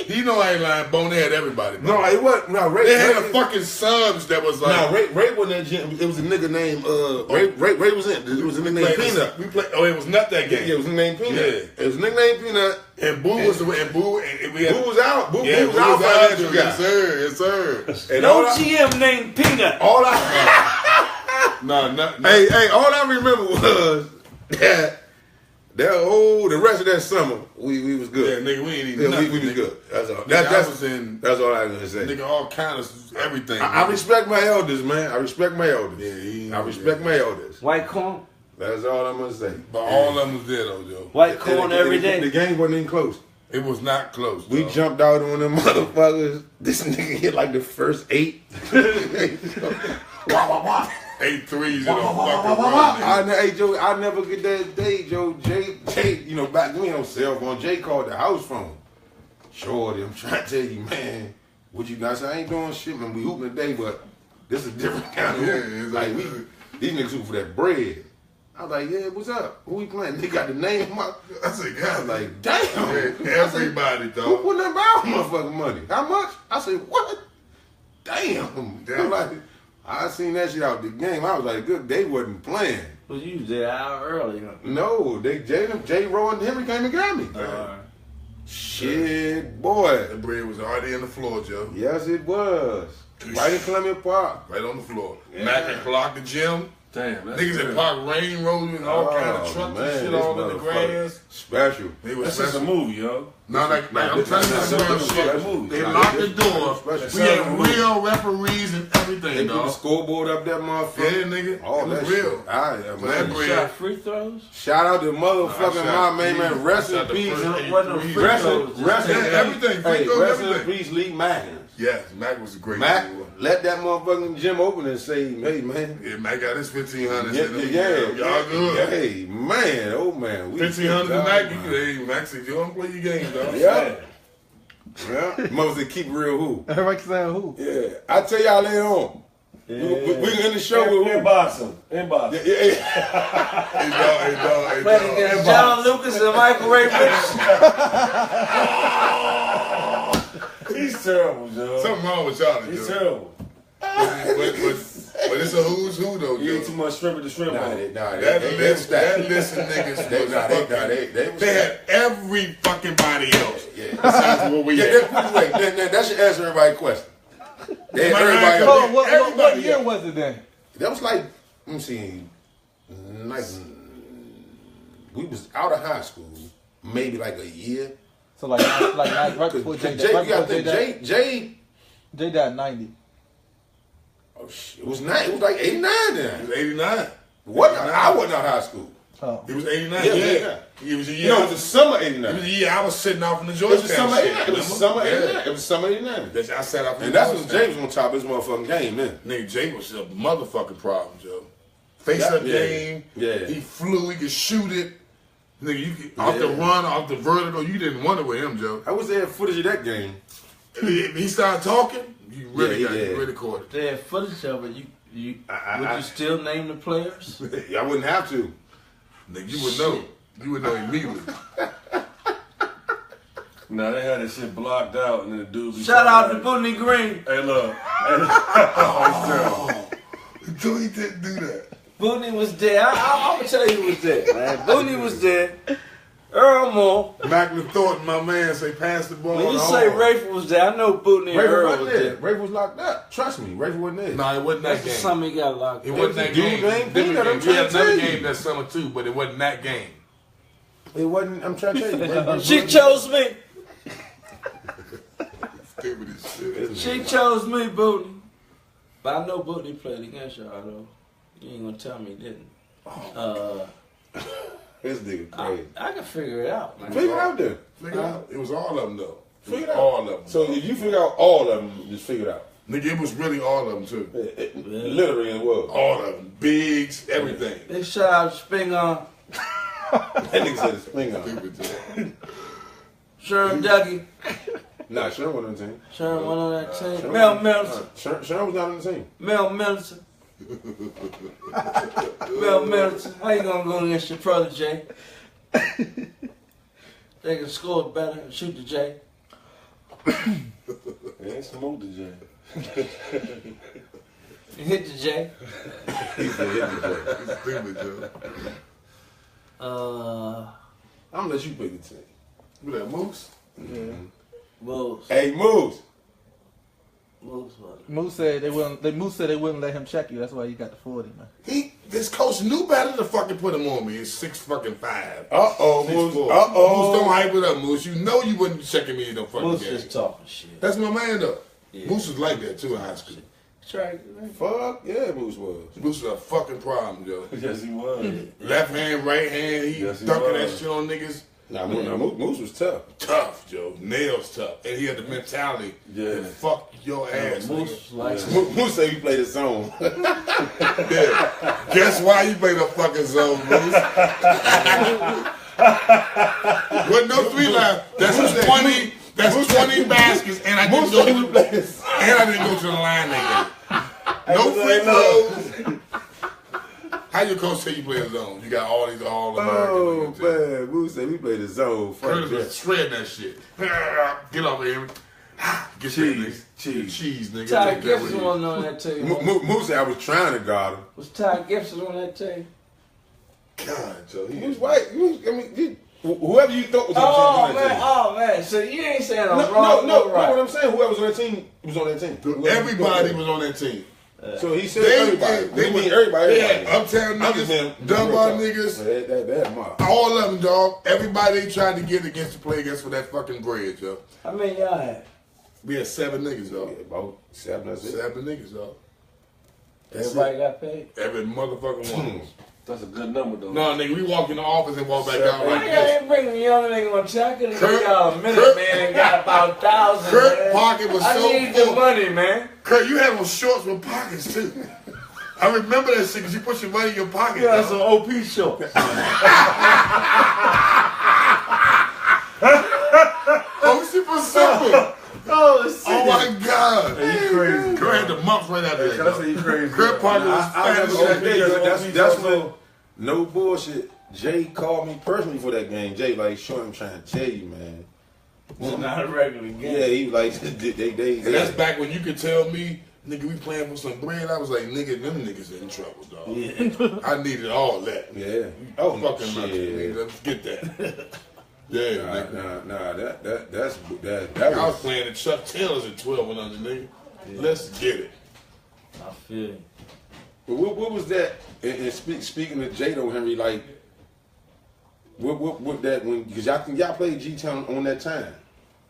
He know I ain't lying, Bone. They had everybody. No, it wasn't. No, Ray. They had Ray, the fucking subs that was like. No, Ray wasn't that gym. It was a nigga named Ray was in. It was a nigga named Peanut. We played. Oh, it was not that Yeah, game. it was a nigga named Peanut. Yeah. It was a nigga named Peanut. And Boo was the and Boo and we had. Who was out? Boo Yeah, was out financial guy. Yes, sir. Yes, sir. And No GM named Peanut. all I No, hey, all I remember was that the rest of that summer we was Yeah, good. nigga, we ain't even Yeah, nothing. we was nigga. good. That's all. Nigga, I That's was in. that's all I was gonna say. Nigga, all kind of everything. I respect my elders, man. I respect my elders. Yeah, I respect my elders. White corn. That's all I'm gonna say. But all of them was there though, Joe. White corn every The day. game wasn't even close. It was not close. We dog. jumped out on them motherfuckers. This nigga hit like the first 8. Wah, wah, wah. 8 threes in a fucking run. Hey Joe, I never get that day, Joe. Jay, you know, back then we had no cell phone. Jay called the house phone. Shorty, I'm trying to tell you, man. What you not say? I ain't doing shit, man. We hooping today, but this is a different kind of Yeah, hoop. it's Like like- these niggas hooping for that bread. I was like, yeah, what's up? Who we playing? They got the name. I said, I God, was like, damn. yeah, everybody, Who dog. put that out motherfucking money? How much? I said, what? Damn. Damn. Like, I seen that shit out the game. I was like, good, they wasn't playing. Well, you was there an hour early. Huh? No, Jay Rowe and Henry came and got me. Shit, boy. That bread was already on the floor, Joe. Yes, it was. Right in Columbia Park. Right on the floor. Mac and Clark, the gym. Damn, that's Niggas at Park Rain Road and all kind of trucks and shit this all in the motherfucker grass. Special. They was That's just a special. movie, yo. No, like I'm this- telling you, this- some real this- shit. this- They this- locked the this- door. this- We had real referees and They everything, put the dog. scoreboard up that motherfucker. Yeah, nigga. All It was that real. shit. I, So that man. bread- Shot free throws. Shout out to motherfucking my main man. Rest in Shot the peace. first eight Wasn't no threes. free Rest throws. in rest in Yeah, everything. Free Hey, throws, rest in everything. peace, Lee Mackins. Yes, Mac was a great Mac, boy. let that motherfucking gym open and say, hey man. Yeah, Mac got his 1,500. Yeah, Y'all good. Hey man, oh man. 1,500 tonight. Hey, Mac said, you don't play your game, dog. Yeah. Yeah. Mostly keep it real who. Everybody saying who? Yeah. I'll tell y'all later on. We in the show with who. Inbox him. Inbox him. Yeah. Hey, dog, hey, dog, hey, Playing dog. against John Lucas and Michael Ray Rich. He's terrible, Joe. Something wrong with y'all, He's Joe. terrible. But it's a who's who, though, You ate too Joe. much shrimp at the shrimp bowl. That list of niggas They was was fucking... They had every fucking body else. Yeah. Besides what we Yeah, had. that should answer everybody's question. They had Am I right? everybody. Oh, what Everybody year else. was it then? That was like, let me see, like we was out of high school, maybe like a year. So like right before Jay Jay, died. you gotta think, Jay, Jay died in 90. oh shit, it was like 89 It then. was 89. What? I wasn't out of high school. Oh. It was 89. Yeah, Yeah. yeah. It was a You year. know, it was the summer It 89. was a year I was sitting off in the It Georgetown was the summer shit, 89. It was the remember? summer Yeah. 89. It was summer 89. I sat off in And that's when Georgetown. James on top of his motherfucking game, man. Nigga, Jay was a motherfucking problem, Joe. Face Yeah, up yeah, game. yeah. He flew. He could shoot it. Nigga, you could, off the run, off the vertical. You didn't want it with him, Joe. I was there footage of that game. If he started talking, you really Yeah, got yeah. you really caught it. They had footage of it. Would you still name the players? I wouldn't have to. Nigga, you would know. You would know immediately. Nah, they had that shit blocked out, and then the dude be Shout out to like, Booney Green. Hey, look. Oh, Until he didn't do that. Booney was there. I'm gonna tell you who was there, man. Booney was there. Earl Moore. Mackler Thornton, my man, say pass the ball. When you say Rafe was there, I know Booney and Rafe Earl wasn't was there. there. Rafe was locked up. Trust me, Rafe wasn't there. Nah, it wasn't that That's the game. summer he got locked It up. wasn't that Dude, game. game. Different I'm game. We trying had to tell another you. game that summer too, but it wasn't that game. It wasn't. I'm trying to tell you. Rafe She chose me. Stupid as shit. She chose me, Booney. But I know Booney played against y'all, though. You ain't gonna tell me he didn't. This nigga crazy. I can figure it out, man. Figure it out there. Figure it out. It was all of them though. Figure it out. All of them. So if you figure out all of them, just figure it out. Nigga, it was really all of them too. Literally, it was. All of them. Bigs, everything. Big shout out to Spinger, That nigga said his finger. Stupid shit. Sherm Dougie. Nah, Sharon wasn't on the team. Sherm went on that team. Sharon Mel wasn't- Middleton. Sharon was not on the team. Mel Middleton. Mel Middleton. How you gonna go against your protege? They can score better and shoot the J. yeah, smooth the J. You hit the J. He said, hit the play. Stupid, Joe. I'm gonna let you pick the team. Who that, Moose? Moose. Hey, Moose. Moose was it. Moose said they wouldn't. Moose said they wouldn't let him check you. That's why you got the 40, man. This coach knew better to fucking put him on me. It's 6'5". Uh-oh, 6'4". Moose. Moose, Uh-oh. don't hype it up, Moose. You know you wouldn't be checking me in no fucking Moose game. just talking shit. That's my man though. Yeah. Moose was like that too in high school. Try, Fuck, yeah, Moose was. Moose was a fucking problem, Joe. Yes, he was. Left hand, right hand, he Yes, he dunking that was. shit on niggas. Nah, Moose was tough. Tough, Joe. Nails tough. And he had the mentality. Yeah. Fuck your ass, Moose nigga. like Moose said he played his zone. Yeah. Guess why you play the fucking zone, Moose? With no 3 line. That's 20. That's 20 baskets, and I didn't go to the line that game. No free throws. How your coach say you play a zone? You got all these All-Americans. Oh, on your team. man. Moose said we played his zone. Fuck Curtis that. was shredding that shit. Get off of him. Get Cheese. that nigga. Cheese, nigga. Ty Take that with Gibson you. wasn't on that team. Moose said I was trying to guard him. Was Ty Gibson on that team? God, Joe. He was white. Whoever you thought was on the team was on that team. Oh man. So you ain't saying I'm No, wrong. no, right. what I'm saying, whoever was on that team was on that team. Everybody was on that team. So he said everybody. They mean everybody. They had uptown I'm just niggas, being Dunbar real talk. niggas, They had them all. all of them, dog. Everybody they tried to get against to play against for that fucking bread, Joe. How many y'all had? We had 7 niggas, Yeah, dog. about 7 or 6. 7 niggas, dog. That's Everybody it. got paid. Every motherfucking one. That's a good number, though. No, nigga, we walk in the office and walk back out like I this. ain't bring the young nigga on check. I could have Curt- given y'all a minute, Curt- man, and got about 1,000. Curt man. pocket was I so need full. the money, man. Kurt, you had on shorts with pockets, too. I remember that shit because you put your money in your pocket. You got dog. some OP shorts. Oh, shit was simple. Oh, shit. Oh, my God. You crazy. Kurt had the mumps right after that. Can I say you crazy? Kurt pocket was I fat never as got shit. that. That's when, no bullshit. Jay called me personally for that game. Jay, like, sure, I'm trying to tell you, man. It's not a regular game. Yeah, he like, they And that's back when you could tell me, nigga, we playing for some bread. I was like, nigga, them niggas in trouble, dog. Yeah. I needed all that. Yeah. Oh, Oh, fucking nothing, shit. nigga. Let's get that. Yeah, nigga. Nah, that I was was. playing the Chuck Taylors at 12 and under, nigga. Let's get it. I feel you. But what was that? And speaking of Jado Henry, like, what that when? Because y'all played G Town on that time.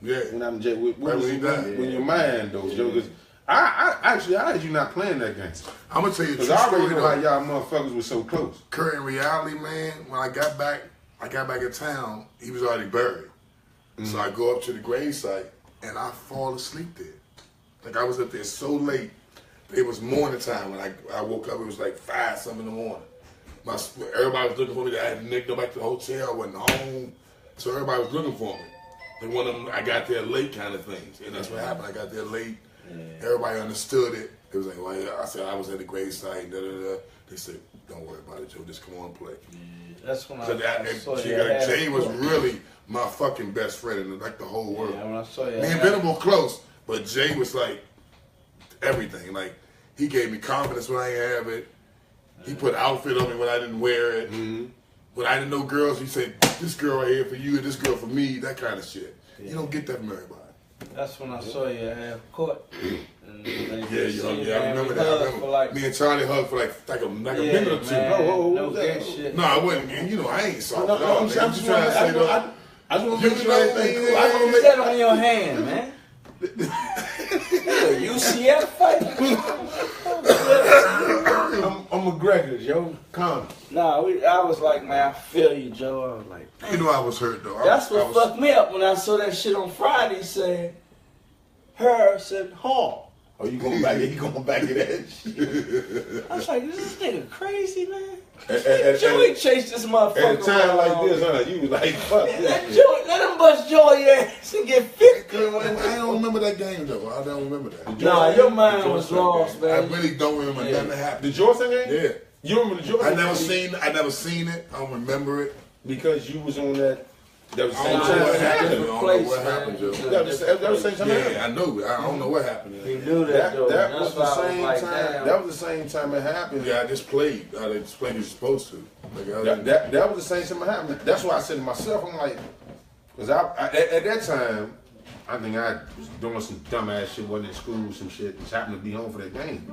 Yeah. When I'm Jay, what Right was when he died. when your mind though, Joe? Because I had you not playing that game. I'm gonna tell you a true Because I already story, know how though. y'all motherfuckers was so close. Kurt, in reality, man, when I got back in town, he was already buried. So I go up to the gravesite and I fall asleep there. Like I was up there so late. It was morning time when I woke up. It was like 5 something in the morning. Everybody was looking for me. I had to go back to the hotel. I wasn't home, so everybody was looking for me. And one of them, I got there late, kind of things, and that's what happened. I got there late. Everybody understood it. It was like, well, I said I was at the gravesite. Da da da. They said, don't worry about it, Joe. Just come on and play. That's when So that, saw you Jay was court. really my fucking best friend in like the whole world. Yeah, when I saw you. Me and Venable close, but Jay was like everything. Like he gave me confidence when I ain't have it. He put outfit on me when I didn't wear it. Mm-hmm. When I didn't know girls, he said, "This girl right here for you, this girl for me." That kind of shit. Yeah. You don't get that from everybody. That's when I saw you at half court. And I remember that. I remember me and Charlie hugged for like a minute or two. Man, no gay shit. No, I wasn't. And you know, I ain't soft. No, at all, I'm nigga. just You trying to say though? I just want You to make know, sure everything cool. I I wanna Put that on your hand, man. UCF fight? I'm McGregor, yo. Calm. Nah, I was like, man, I feel you, Joe. I was like, You know, I was hurt though. that's I what was, fucked me up when I saw that shit on Friday saying, her said, Hall. Oh, you going back? You going back to that shit? I was like, is this nigga crazy, man? At Joey chased this motherfucker. a time around. like this, huh? You was like, fuck Let this. Joey, let him bust Joey ass and get 50. I don't remember that game though. I don't remember that. Nah, your mind was lost, I man. really don't remember nothing that The happened. Jordan game? Yeah. You remember the Jordan I game? never seen it. I don't remember it. Because you was on that. That was the I same don't time know what it happened. happened. I don't know what happened, Joe. That was the same time it happened. Yeah, I know. I don't know what happened. He knew that, though. That That's was why the I was same like, time. damn. That was the same time it happened. Yeah, I just played. I just played as you're supposed to. Like, That was the same time it happened. That's why I said to myself, I'm like, because at that time, I think I was doing some dumbass shit, wasn't in school, some shit, just happened to be home for that game.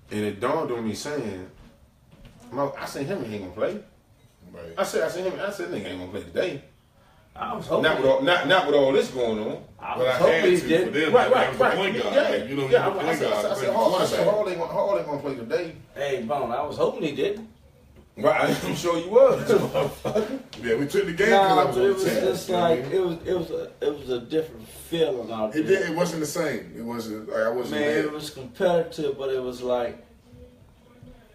And it dawned on me saying, I seen him, he ain't gonna play. right. I said, nigga ain't gonna play today. I was hoping. Not with all this going on. I But was I hoping had he to for did. them. Right. Point guard. Yeah, You know, yeah. you're the I point guard. said, Hall ain't gonna play today. Hey, Bone, I was hoping he didn't. Right, I'm sure you was. Yeah, we took the game Nah, because but I it was was on the just team. like it was a different feeling out there. It wasn't the same. It wasn't. Like, I wasn't Man, there. it was competitive, but it was like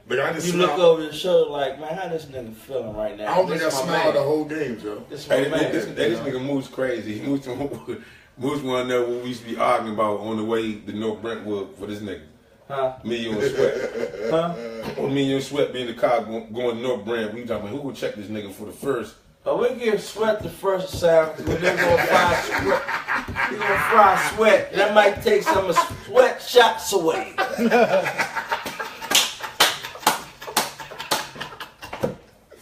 Like I just you smiled. look over your shoulder, like, man, how this nigga feeling right now? I don't think I This my smiled the man. whole game, Joe. This my Hey, man. this nigga Moose crazy. Moose want to know what we used to be arguing about on the way to North Brentwood for this nigga. Huh? Me, you, and Sweat. Huh? Me, you, and Sweat be in the car going to North Brent. We talking about who would check this nigga for the first. But we give Sweat the first sound. We're gonna fry Sweat. We're gonna fry Sweat. That might take some of Sweat shots away.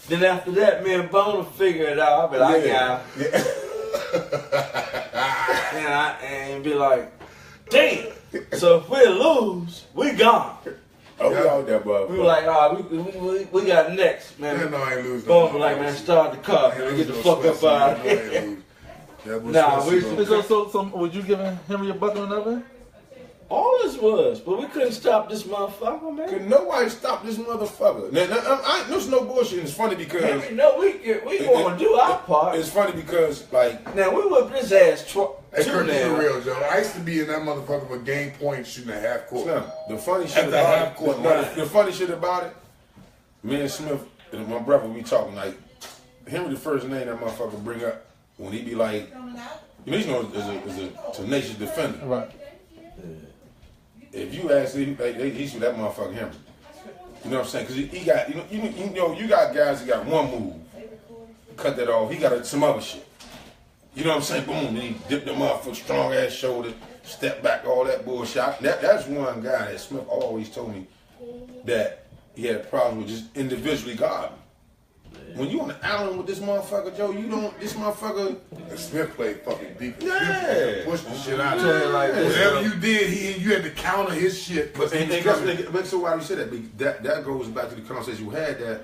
Then after that, me and Bone will figure it out. I'll be like, I got him. And be like, damn. So if we lose, we gone. Oh, we out there, bro. We were like, we got next, man. Yeah, no, I ain't losing. Bone was like, man, start the car, man. Get the fuck up out of here. Nah, we- So would you giving Henry a bucket on that one? All this was, but we couldn't stop this motherfucker, man. Could nobody stop this motherfucker? Now, there's no bullshit. It's funny because Henry, no, we gonna do our part. it's funny because like Now we whipped his ass Hey, two Curt, this is now. real, Joe. I used to be in that motherfucker for game point shooting a half court. Slim, the funny shit At the about half it, court no, line. the funny shit about it, me and Smith and my brother, we talking like Henry, the first name that motherfucker bring up when he be like, you know, he's a tenacious defender. Right. If you ask him, he's with that motherfucker Henry. You know what I'm saying? Because he got, you got guys that got one move, cut that off. He got some other shit. You know what I'm saying? Boom, then he dipped the motherfucker, strong ass shoulder, step back, all that bullshit. That's one guy that Smith always told me that he had a problem with just individually guarding. When you on the island with this motherfucker, Joe, this motherfucker. And Smith played fucking deep. Yeah. Push the shit out. Tell you like this, Whatever you did, you had to counter his shit. But that's so why we said that goes back to the conversation we had that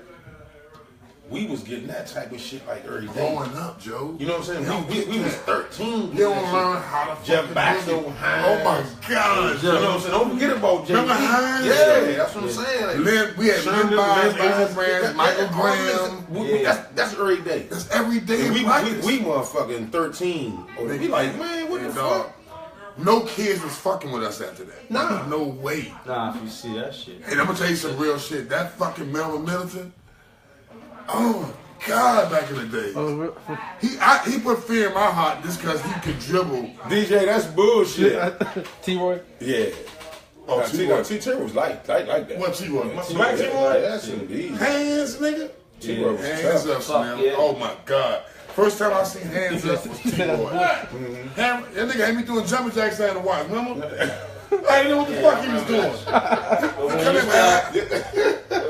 we was getting that type of shit like every day. Growing up, Joe. You know what I'm saying? We was 13. You don't learn how to Jeff fucking Baxter, do it. Hines. Oh my God. You know what I'm saying? Don't forget about Jay. Remember Hines? Yeah, that's what I'm saying. Like, We had Lynn Bynes, Abrams, Michael Graham. That's every day. That's every day in We practice. motherfucking 13. We like, man, what the Dog. fuck? No kids was fucking with us after that. Nah. No way. Nah, if you see that shit. And I'm gonna tell you some real shit. That fucking Melvin Middleton. Oh my God, back in the day. He put fear in my heart just because he could dribble. DJ, that's bullshit. T-Roy? Yeah. Oh, T-Roy. T-Roy was like that. What T-Roy? Yeah, Smack T-Roy? Yes, indeed. Hands, nigga. T-Roy was Hands tough. up, Slim. yeah. Oh my God. First time I seen hands up was T-Roy. That nigga had me doing jumping jacks down the watch, remember? I didn't know what the fuck he was doing. Come in, man.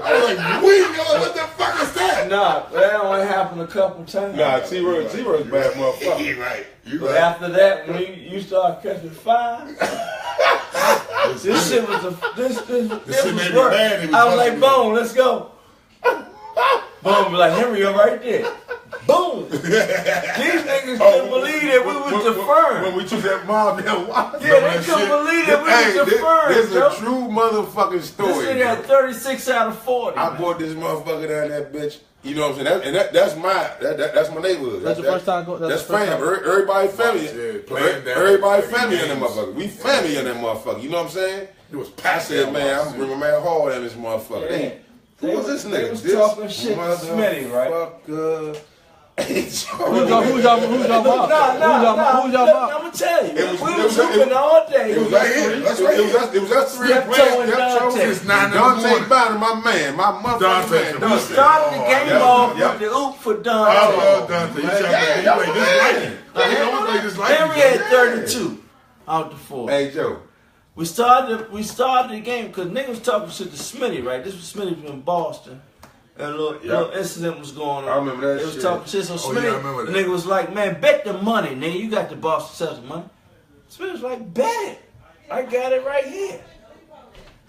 I was like, weak, yo, what the fuck is that? Nah, that only happened a couple times. Nah, T-Roy was bad motherfucker. You right. You But right. after that, when you start catching fire, this shit was this shit was made me work. mad. It was I was like, fucking- boom, let's go. Boom, be like, Henry, you're right there. Boom. These niggas couldn't believe that we was deferring. When we took that mob down, Yeah, they couldn't believe that we was deferring, This is Joe. a true motherfucking This story. nigga had 36 out of 40. I man. bought this motherfucker down that bitch. You know what I'm saying? That's my neighborhood. That's the first time That's family. Everybody family. Yeah, playing down. Everybody family in that motherfucker. We family in that motherfucker. You know what I'm saying? It was I packed said, down, man, I'm shit. bringing man hard in this motherfucker. Yeah. Who was this They nigga? was This talking shit to Smitty, right? motherfucker. Who's your mom? Nah, Who's your mom? I'm gonna tell you. It was- we it was was- hooping all day. It was right us here. three. That's right It was us three. Steptoe playing and Steptoe Dante. It's 9 in the Dante morning. Bynum, my man, my motherfucking Dante man. from We Dante. started the game Yep, off yep. with the oop for I Dante. love Dante. He played this lightning. He always played this lightning. Henry had 32 out the 4. Hey Joe. We started the game because niggas was talking shit to Smitty, right? This was Smitty from Boston. And a little incident was going on. I remember that They was shit. talking shit. So Oh, yeah, I Smitty, remember the that. nigga was like, man, bet the money, nigga. You got the Boston Celtics money. Smitty was like, bet it. I got it right here.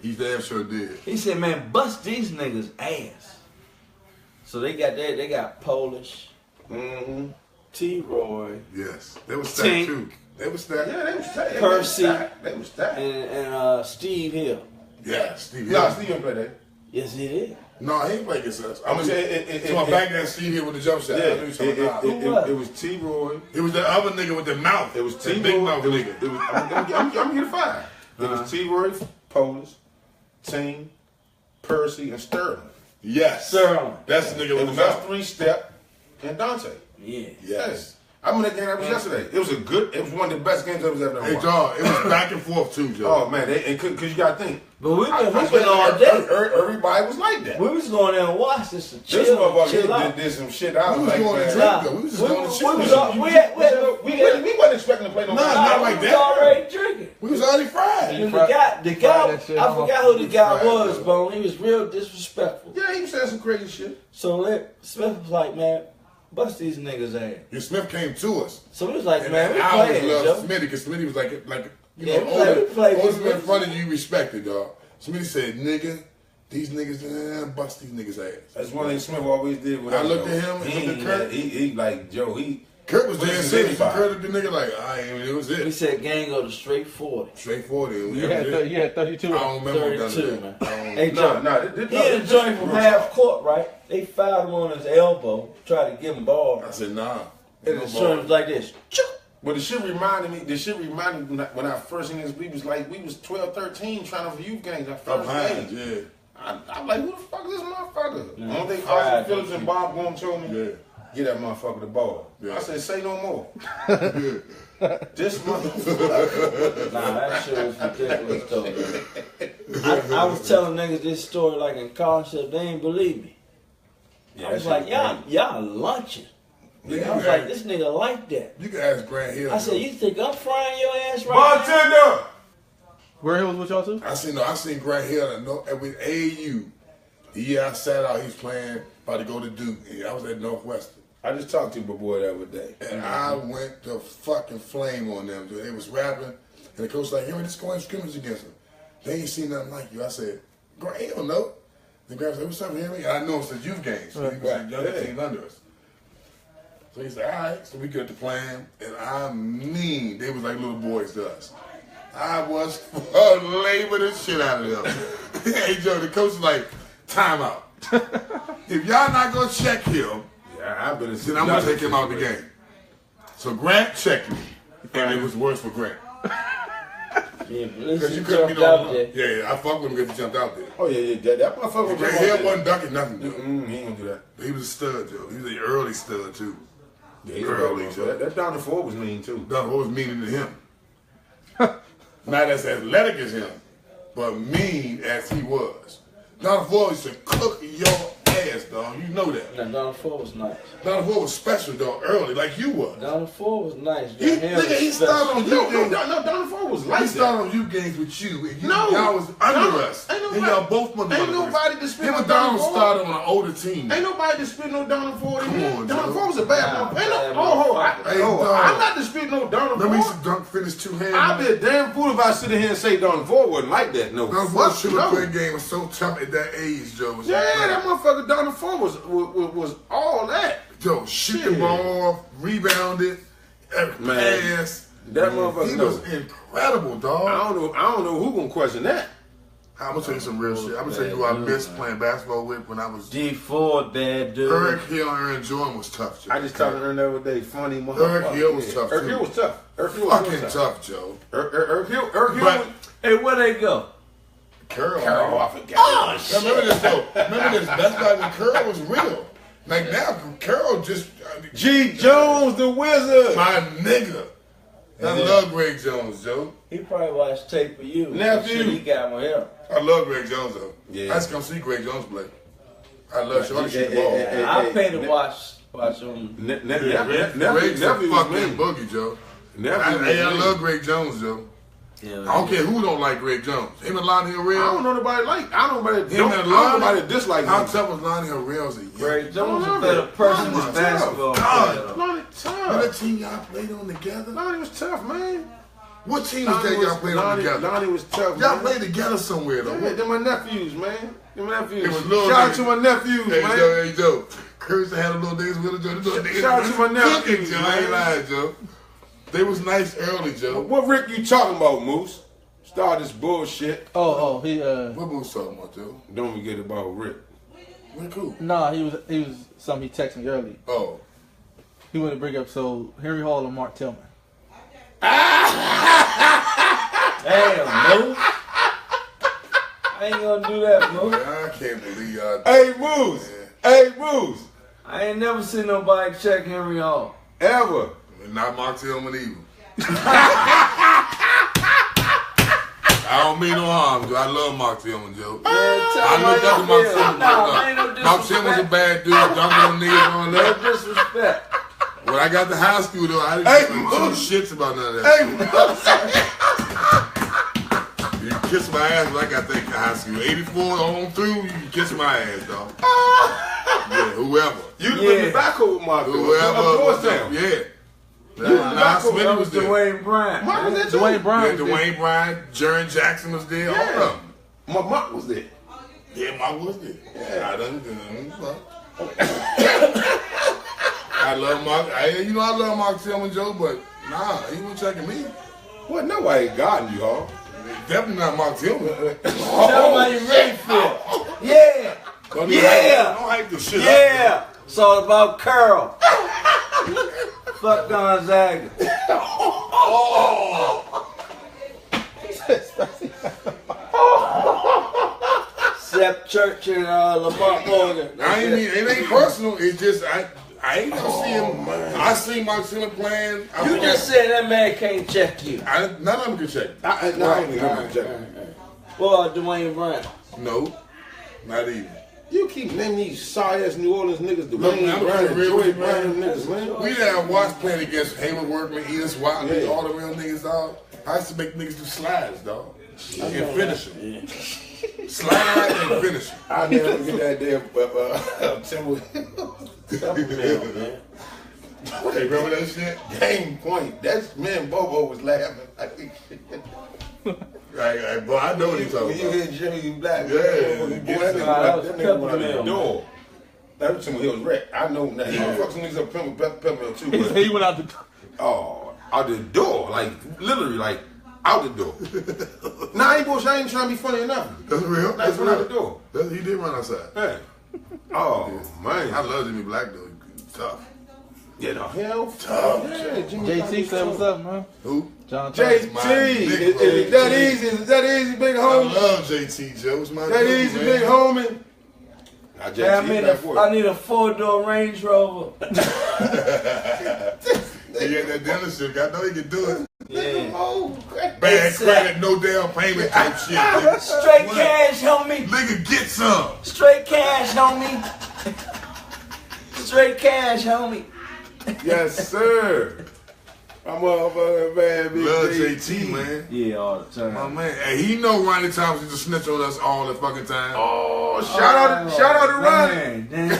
He damn sure did. He said, man, bust these niggas ass. So they got Polish, Mm-hmm. T-Roy, Yes. They was Tink. stacked too. They was stacked. Yeah, they was tight. Percy. They was tight. and Steve Hill. Yeah, Steve. Nah, Hill. Steve didn't play that. Yes, he did. No, he ain't played against us. I'm I'm saying so I'm back there, Steve here with the jump shot. Yeah, I knew something about it. it was T-Roy. It was the other nigga with the mouth. It was the T-Roy. big mouth It was, nigga. it was, I'm gonna get a five. It was T-Roy, Polish, Team, Percy, and Sterling. Yes. Sterling. That's the nigga It with the was us mouth. three-step and Dante. Yeah. Yes. I remember that game that was yesterday. It was one of the best games I was ever Hey, watched. dog, it was back and forth too, Joe. Oh man, because you gotta think. But we've I been hooping swear, all day. Everybody was like that. We was going there and watch this to This chill motherfucker out. did some shit. I We was was like, going to man, drink Nah, though. We was just we going to was chill. all- we wasn't expecting to play no Nah, more. not like was that. already drinking. We was already fried. And fried the guy, that shit I off. forgot who the guy Fried, was, yeah. Bone. He was real disrespectful. Yeah, he was saying some crazy shit. So Smith was like, man, bust these niggas ass. Your Smith came to us. So we was like, And man, we I always playing, loved Joe. Smitty because Smitty was like you Yeah, know, we play- we play older with man in Smith. front of you respected, dog. Smitty said, nigga, these niggas, bust these niggas ass. That's one thing Smith always did. With I us, looked though. at him and He looked ain't at that- Curt. He like Joe. Kurt was What dead is serious. it about? Kurt looked at the nigga like, it was He it. said, gang go to straight 40. Straightforward. And You had 32. I don't remember 32, none man. of that. I don't- Hey, Joe. He had a joint from half court, right? They fouled him on his elbow, tried to give him ball. I said, nah. And No the ball. joint was like this. But the shit reminded me when I first seen this, we was 12, 13 trying to youth games. Our Up first high, game. yeah. I'm like, who the fuck is this motherfucker? Yeah. Only thing All right, Austin Phillips and Bob Gorm told me, Yeah. get that motherfucker the ball. Yeah. I said, say no more. This motherfucker. Nah, that shit was ridiculous though, man. I was telling niggas this story like in college, so they ain't believe me. Yeah, I was that like, shit y'all lunching. Yeah, I was like, this nigga like that. You can ask Grant Hill. I said, you think I'm frying your ass right Bartender! Where he was with y'all too? I seen Grant Hill with AAU. The year I sat out, he's playing, about to go to Duke. I was at Northwestern. I just talked to my boy the other day. And I went to fucking flame on them. Dude. They was rapping, and the coach was like, Henry, just go in scrimmage against them. They ain't seen nothing like you. I said, Grant, he don't know. The Grant said, what's up, Henry? And I know it's the youth games. So he was Right. the younger Yeah. teams under us. So he said, all right. So we get to playing, and I mean, they was like little boys to us. I was laboring the shit out of them. Hey, Joe, the coach was like, timeout. If y'all not going to check him, Yeah, I've been in then I'm going to take him out the game. So Grant checked me, and it was worse for Grant. Yeah, but Because listen, you you couldn't be jumped out no there. Yeah, I fucked with him because he jumped out there. Oh, yeah. That motherfucker Grant Hill wasn't ducking nothing, Joe. He ain't gonna do that. He was a stud, Joe. He was an early stud, too. Yeah, he's Early, early. Joe. That down to 4 was mean, too. Dunn was meaner than him. Not as athletic as him, but mean as he was. Donald Ford used to cook your ass, dog. You know that. Now, Donald Ford was nice. Donald Ford was special, dog, early, like you was. Donald Ford was nice. He started on you games. No, Donald Ford was like He that. started on you games with you. And No. y'all was under us. Ain't And y'all both motherfuckers. Ain't nobody dispute Him no and Donald Donald Ford. started on an older team. Ain't nobody disputing no Donald Ford. Come on, Donald Joe. Ford was a bad Nah, one. Ain't no, bad Hey, dog. I'm not disputing no Donald Remember he Ford. used to dunk, finish two-handed. I'd be a damn fool if I sit in here and say Donald Ford wasn't like that. No, Donald Ford fuck should no. have played game was so tough at that age, Joe. Was Yeah, that motherfucker Donald Ford was all that. Joe, shoot the Shit. ball, rebounded, Man. pass. That motherfucker. He no. was incredible, dog. I don't know who gonna question that. I'm gonna tell you some real shit. I'm gonna tell you who I missed playing basketball with when I was. D4, bad dude. Eric Hill and Aaron Jordan was tough, Joe. I just talked to her the other day. Funny motherfucker. Eric Hill was tough, Eric too. Hill was tough. Eric Hill was Fucking tough, Joe. Eric Hill. But Hey, where they go? Carol. Carol, I forgot. Oh, shit. Remember this though. Remember this. That's why when Carol was real. Like now, Carol just. G. Jones, the wizard. My nigga. I love Greg Jones, Joe. He probably watched tape of you. Nephew. Shit, he got one here. I love Greg Jones though. Yeah. I just come see Greg Jones play. I love Shorty shoot the Hey, ball. hey, hey. I pay to watch him. Greg's a Nephew was fucking mean. boogie, Joe. Nephew was I mean. love Greg Jones, Joe. Yeah, I don't care who don't like Greg Jones. Him and Lonnie I don't Harrell. know nobody like. I don't know nobody. Him I and don't know Lonnie. nobody dislike How him. tough was Lonnie Harrell as a young? Greg Jones I is a better person Lonnie than was basketball tough. player. Lonnie Remember tough. that team y'all played on together? Lonnie was tough, man. What team was that y'all played on together? Lonnie was tough. Y'all man. played together somewhere though. Yeah, they're my nephews, man. They're my nephews. It was little Shout out niggas. to my nephews, Hey man. Joe, hey Joe. Kurt had a little days with Joe. The little niggas Shout out to my cooking, nephews, Joe. I ain't man. lying, Joe. They was nice early, Joe. What Rick you talking about, Moose? Start this bullshit. He What was talking about, Joe? Don't forget about Rick. What cool? nah, he was something he texted me early. Oh. He wanted to bring up Henry Hall and Mark Tillman. Damn, Moose. I ain't gonna do that, Moose. I can't believe y'all. Hey, Moose. Hey, Moose. I ain't never seen nobody check Henry Hall. Ever. Not Mark Tillman either. I don't mean no harm, Joe. I love Mark Tillman, Joe. I looked up to Mark Tillman. Mark Tillman was a bad dude, dunking on niggas on No that. disrespect. When I got to high school, though, I didn't Hey, give two Moose. shits about none of that. Hey, You can kiss my ass when I got to high school. 84 on through, you can kiss my ass, dog. Yeah, whoever. you lived in the back of Mark. Whoever. Yeah. Nah, Smitty That was was there. Dwayne Bryant. Mark was there too. Dwayne Yeah, Brown. Dwayne Bryant, Jaren Jackson was there, all of Yeah. them. My Mark was there. Yeah, my was there. Yeah, I love Mark. I love Mark Tillman, Joe, but nah, he wasn't checking me. What? Nobody got you, y'all. Definitely not Mark Tillman. Tell me how you really feel. Yeah. Don't Yeah. hype this shit up. Yeah. It's all about Curl. Fuck Gonzaga. Sep Church and Lamont Morgan. It ain't personal. It's just I ain't gonna see him. I see Mark Tillman playing. You just said that man can't check you. None of them can check. I don't even know check. Well, Dwayne Bryant. No, not even. You keep naming these sorry ass New Orleans niggas, Look, Dwayne I'm Brown, gonna be real Joey with you, Brown man. niggas, man. We done watched playing against Hayward Workman, Edith Watley, Yeah. all the real niggas, dog. I used to make niggas do slides, dog, and finish them. Slide and finish them. I never get that damn Timberland, man. Hey, remember that shit? Game point. That's me and Bobo was laughing. Right, boy, I know what he's talking When you about. hear Jimmy Black, Yeah, that that was nigga went out the Peppermill. door. That was when he was wrecked. I know that. He fucked some niggas up Peppermill too. He But, said he went out the. oh, out the door, like literally, like out the door. Nah, I ain't bullshit. I ain't trying to be funny enough. That's real. That's That's out the real. door. He did run outside. Hey. Oh man. I love Jimmy Black though. He's tough. Yeah, no. Hell, Tough. yeah, Jimmy JT said, "What's up, man?" Who? John. JT, My big is bro, it that JT. easy? Is that easy, big I homie? love JT, Joe. It's my That dude, easy, man. big homie. Now, JT, Man, that boy. I need a 4-door Range Rover. He had that dealership. I know he can do it. Yeah. Bad credit, no down payment type shit. Nigga. Straight What? cash, homie. Nigga, get some. Straight cash, homie. Straight cash, homie. Yes, sir. I'm motherfucking man, Big Love JT, JT, man. Yeah, all the time. My man. Hey, he know Ronnie Thomas used to snitch on us all the fucking time. Oh, shout out to Ronnie. Man, damn.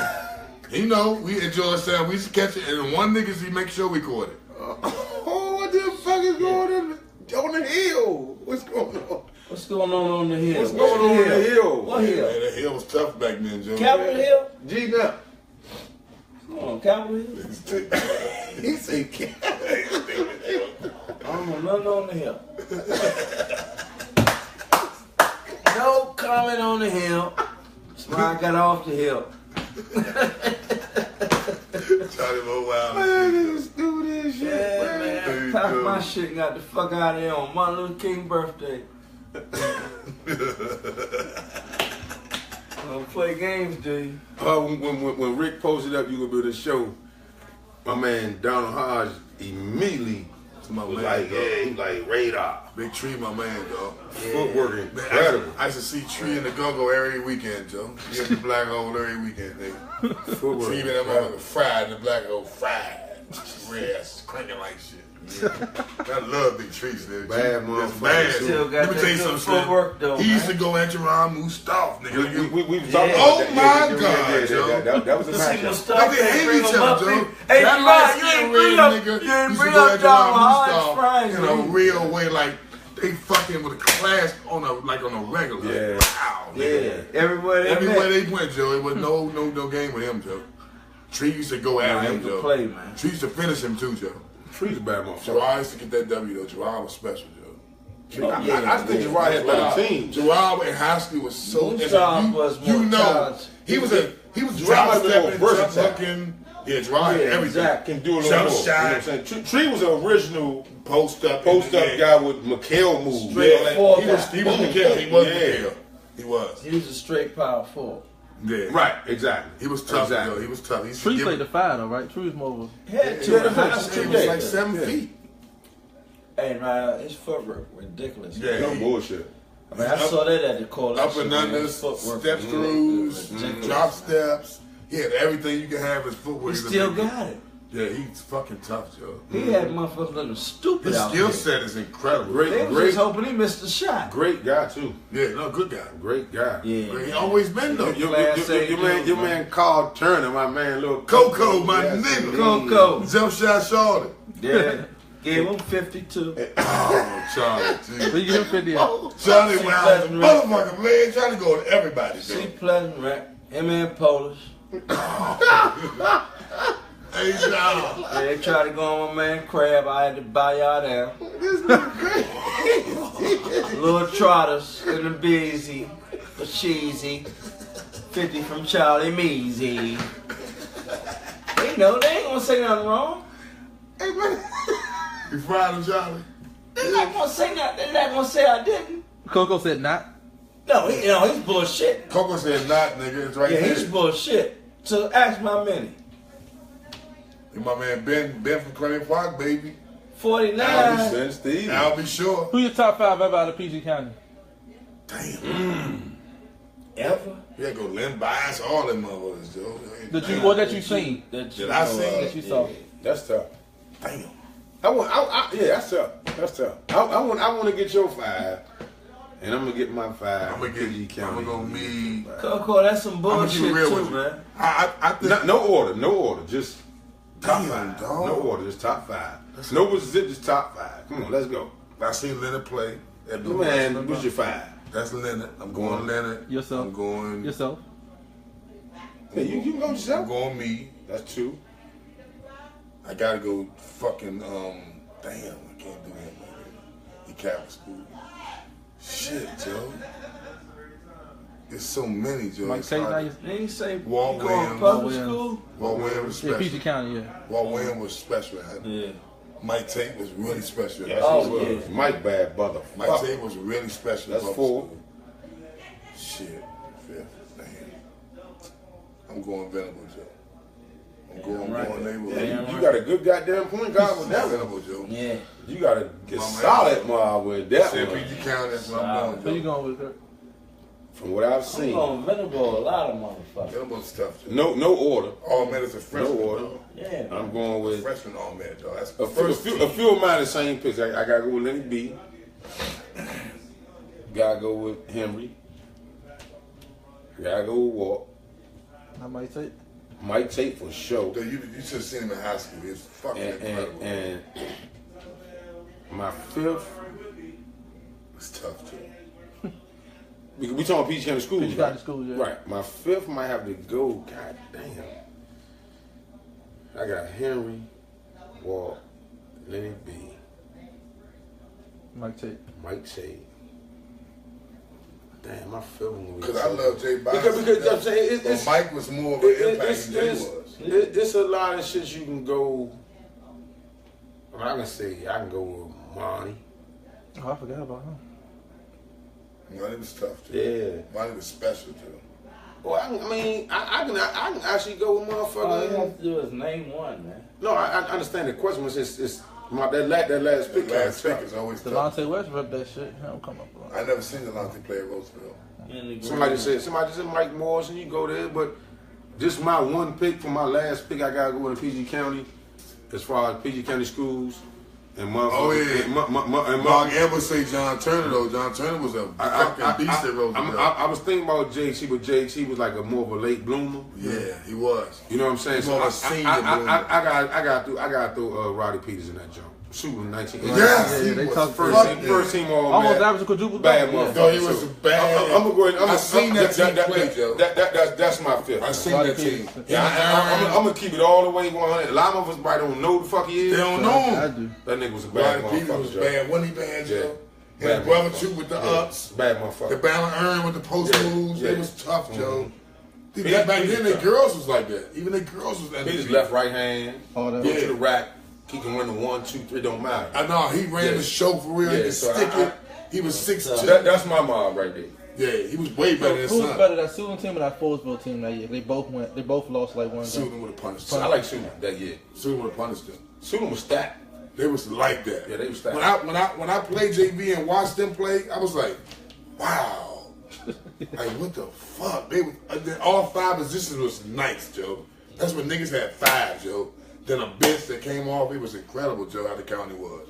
He know we enjoy ourselves. We used to catch it, and one niggas he make sure we caught it. Oh, what the fuck is going on the hill? What's going on? What's going on the hill? What's going on the hill? What hill? Man, that hill was tough back then, Joe. Capitol Hill? G now. Come on, Capitol Hill? He say I don't know nothing on the hill. No comment on the hill. That's why I got off the hill. Charlie Low Wild. Man, niggas stupid as shit, Yeah, man. man. I packed my shit and got the fuck out of here on Martin Luther King's birthday. Don't play games, do you? When Rick posted up, you gonna be able to show. My man Donald Hodge immediately My was man, like, dog. yeah, he like radar. Big Tree, my man, dog. Footwork Man, incredible. I used to see Tree in the go-go every weekend, Joe. He in the black hole every weekend, nigga. Footwork Tree, man, that motherfucker fried in the black hole, fried. Red ass, cranking like shit. I love Big Trees, nigga. Bad That's motherfucker. bad. Still got Let me that tell you good something, footwork, though, He used man. to go at Jerron Mustafa, nigga. We was talking Oh about that. my God, Joe. That was a See matchup. Mustafa, They hate bring each him up other, Joe. here. Hey, That Jerron, light you ain't skin bring red up, nigga you ain't used to bring go up at Donald Jerron Hodge Mustafa Fries, in a dude. real way, like they fucking with a class on a regular. Yeah. Wow, nigga. Yeah, everywhere Everywhere they they went, Joe, it was no game with him, Joe. Tree used to go at Nah, him, he could Joe. play, man. Tree used to finish him too, Joe. Tree's a bad motherfucker. Gerard used to get that W though. Gerard was special, Joe. I think Gerard had better team. Gerard in high school was so Moonshine was more you know talented. he was Gerard drop was more stepping, jump versatile. hooking. Yeah, Gerard had everything. exactly. Can do a little Jump more. shot. You know what I'm saying? Tree was an original Post up guy with McHale moves. Straight Yeah, forward He was guy. Miguel. He was Yeah. Miguel. He was. He was a straight power forward. Yeah. Right, exactly. He was tough, Exactly. though. He was tough. He used to Tree give played the it- five though, right? Tree was more of a He had two in high school. He was like 7 feet. Hey, man, his footwork ridiculous. Yeah. No bullshit. I mean, I saw that at the college. Up and under, step screws, drop steps. He had everything you can have his footwork. He still got it. Yeah, he's fucking tough, Joe. He had motherfuckers looking stupid His out skill here. set is incredible. They was just hoping he missed the shot. Great guy too. Yeah, no, good guy. Great guy. Yeah. He always been though. Your man Carl Turner, my man, little Coco, my Yes, nigga. Coco. Jump shot Charlotte. Yeah. Gave him 52. Oh, Charlie, so dude. you give him 50. Charlie See, Wild, Pleasant motherfucker, man. Trying to go to everybody, See dude. Pleasant Rec. Him and Polish. Hey, dog. Yeah, they tried to go on my man Crab. I had to buy y'all down. Little Trotters and the Busy. The Cheesy. 50 from Charlie Measy. They know they ain't gonna say nothing wrong. You fried him, Charlie? They're not gonna say nothing. They're not gonna say I didn't. Coco said not. No, he's bullshit. Coco said not, nigga. It's right Yeah, there. he's bullshit. So ask my mini. And my man Ben from Clay Park, baby. 49. Steve. I'll be sure. Who your top 5 ever out of PG County? Damn. Ever? Yeah, go Lynn Bias, all them motherfuckers, Joe. That you or that you seen? Did I see? That you saw. That's tough. Damn. Yeah, that's tough. That's tough. I want to get your 5, and I'm gonna get my 5. I'm gonna go me. Coco, that's some I'm gonna bullshit be real too, with you. man. I think. No order, just top Damn, 5. dog. No order, just top 5. No was zip, just top 5. Come on, let's go. I seen Leonard play. At Blue Man, West. what's your 5? That's Leonard. I'm going Leonard. Yourself. I'm going. Yourself. Hey, you can go I'm yourself. going me. That's 2. I gotta go fucking. Damn, I can't do that, man. He Catholic school. Shit, Joe. There's so many, Joe. Mike It's Tate, hard. now you- They ain't say Walt you going Williams. public Walt Williams. school? Walt Williams was Yeah, PG special. County. Yeah. Walt Williams was special. Yeah. Mike Tate was really special. Yes, Oh, he was. yeah. Mike bad brother. Mike Tate was really special. That's public 4. school. Shit. 5th. Damn. I'm going Venable, Joe. I'm going right. neighborhood. Yeah, You got a good goddamn point guard with that one. Venable, Joe. Yeah. You gotta get My man. solid more with that Said one. PG County, that's what I'm Who you going, Joe. going with, Curt? From what I've I'm seen. going Venable a lot of motherfuckers. Venable's tough, Joe. No order. All men is a freshman. No order. dog. Yeah. I'm going with Freshman all men, dog. That's a the few, a first few, team. a few of mine the same picks. I gotta go with Lenny B. Gotta go with Henry. Gotta go with Walt. I might take. Mike Tate for sure. Dude, you should have seen him in high school. It's fucking incredible. And my fifth, It's tough, too. we talking PG County schools, PG County schools, yeah. Right. My fifth might have to go. God damn. I got Henry, Walt, Lenny B, Might take. Mike Tate. Damn, my fifth one. Because I love Jay Bison. Because I'm saying But Mike was more of an impact than Jay was. It's a lot of shit you can go. I can say I can go with Monty. Oh, I forgot about him. Money was tough, too. Yeah. Money was special, too. Well, I can actually go with All you motherfucker. have to do is name one, man. No, I understand the question was it's that last pick. The last pick is always tough. Delonte West ripped that shit. He don't come up with I never seen Delonte play at Roseville. Somebody just said Mike Morrison, you go there, but just my one pick for my last pick, I gotta go in PG County, as far as PG County schools and motherfucker. Oh, yeah. And Mark Edwards say John Turner, though. John Turner was a fucking beast at Roseville. I was thinking about JT, but JT was like a more of a late bloomer. Yeah, he was. You know what I'm saying? More of a senior bloomer. I got to throw Roddy Peters in that jump. Shooting 1980. Yes, Yeah, he they was talk First team all almost average a quadruple bad double. motherfucker. No, he was a bad. I'm gonna go ahead. I seen that team play, Joe. That's my fifth. I seen Roddy that team. Peters. Yeah, I'm gonna keep it all the way 100. A lot of us probably don't know who the fuck he is. They don't know I him. do. That nigga was a bad Rodney Peters was motherfucker. Joe. bad. Wasn't he bad, Joe? Yeah. And Bad his brother, motherfucker. too, with the Yeah. ups. Bad The motherfucker. Ballon Earn with the post Yeah. moves. Yeah. It was tough, Joe. He- Back he then, was the tough. girls was like that. Even the girls was He just left right hand, All that. go Yeah. to the rack. He can run the 1, 2, 3. Don't matter. I know, he ran Yeah. the show for real. He Yeah, could so stick I- it. He was 6'2". That's my mob right there. Yeah, he was way better than Who was Son. better, that Susan team or that Forestville team that year? They both lost like one game. Susan would have punished I them. like Susan that year. Susan would have punished them. Susan was stacked. They was like that. Yeah, they was stacked. When I played JV and watched them play, I was like, wow. Like, what the fuck? They was, all 5 positions was nice, Joe. That's when niggas had 5, Joe. Then a bench that came off, it was incredible, Joe, how the county was.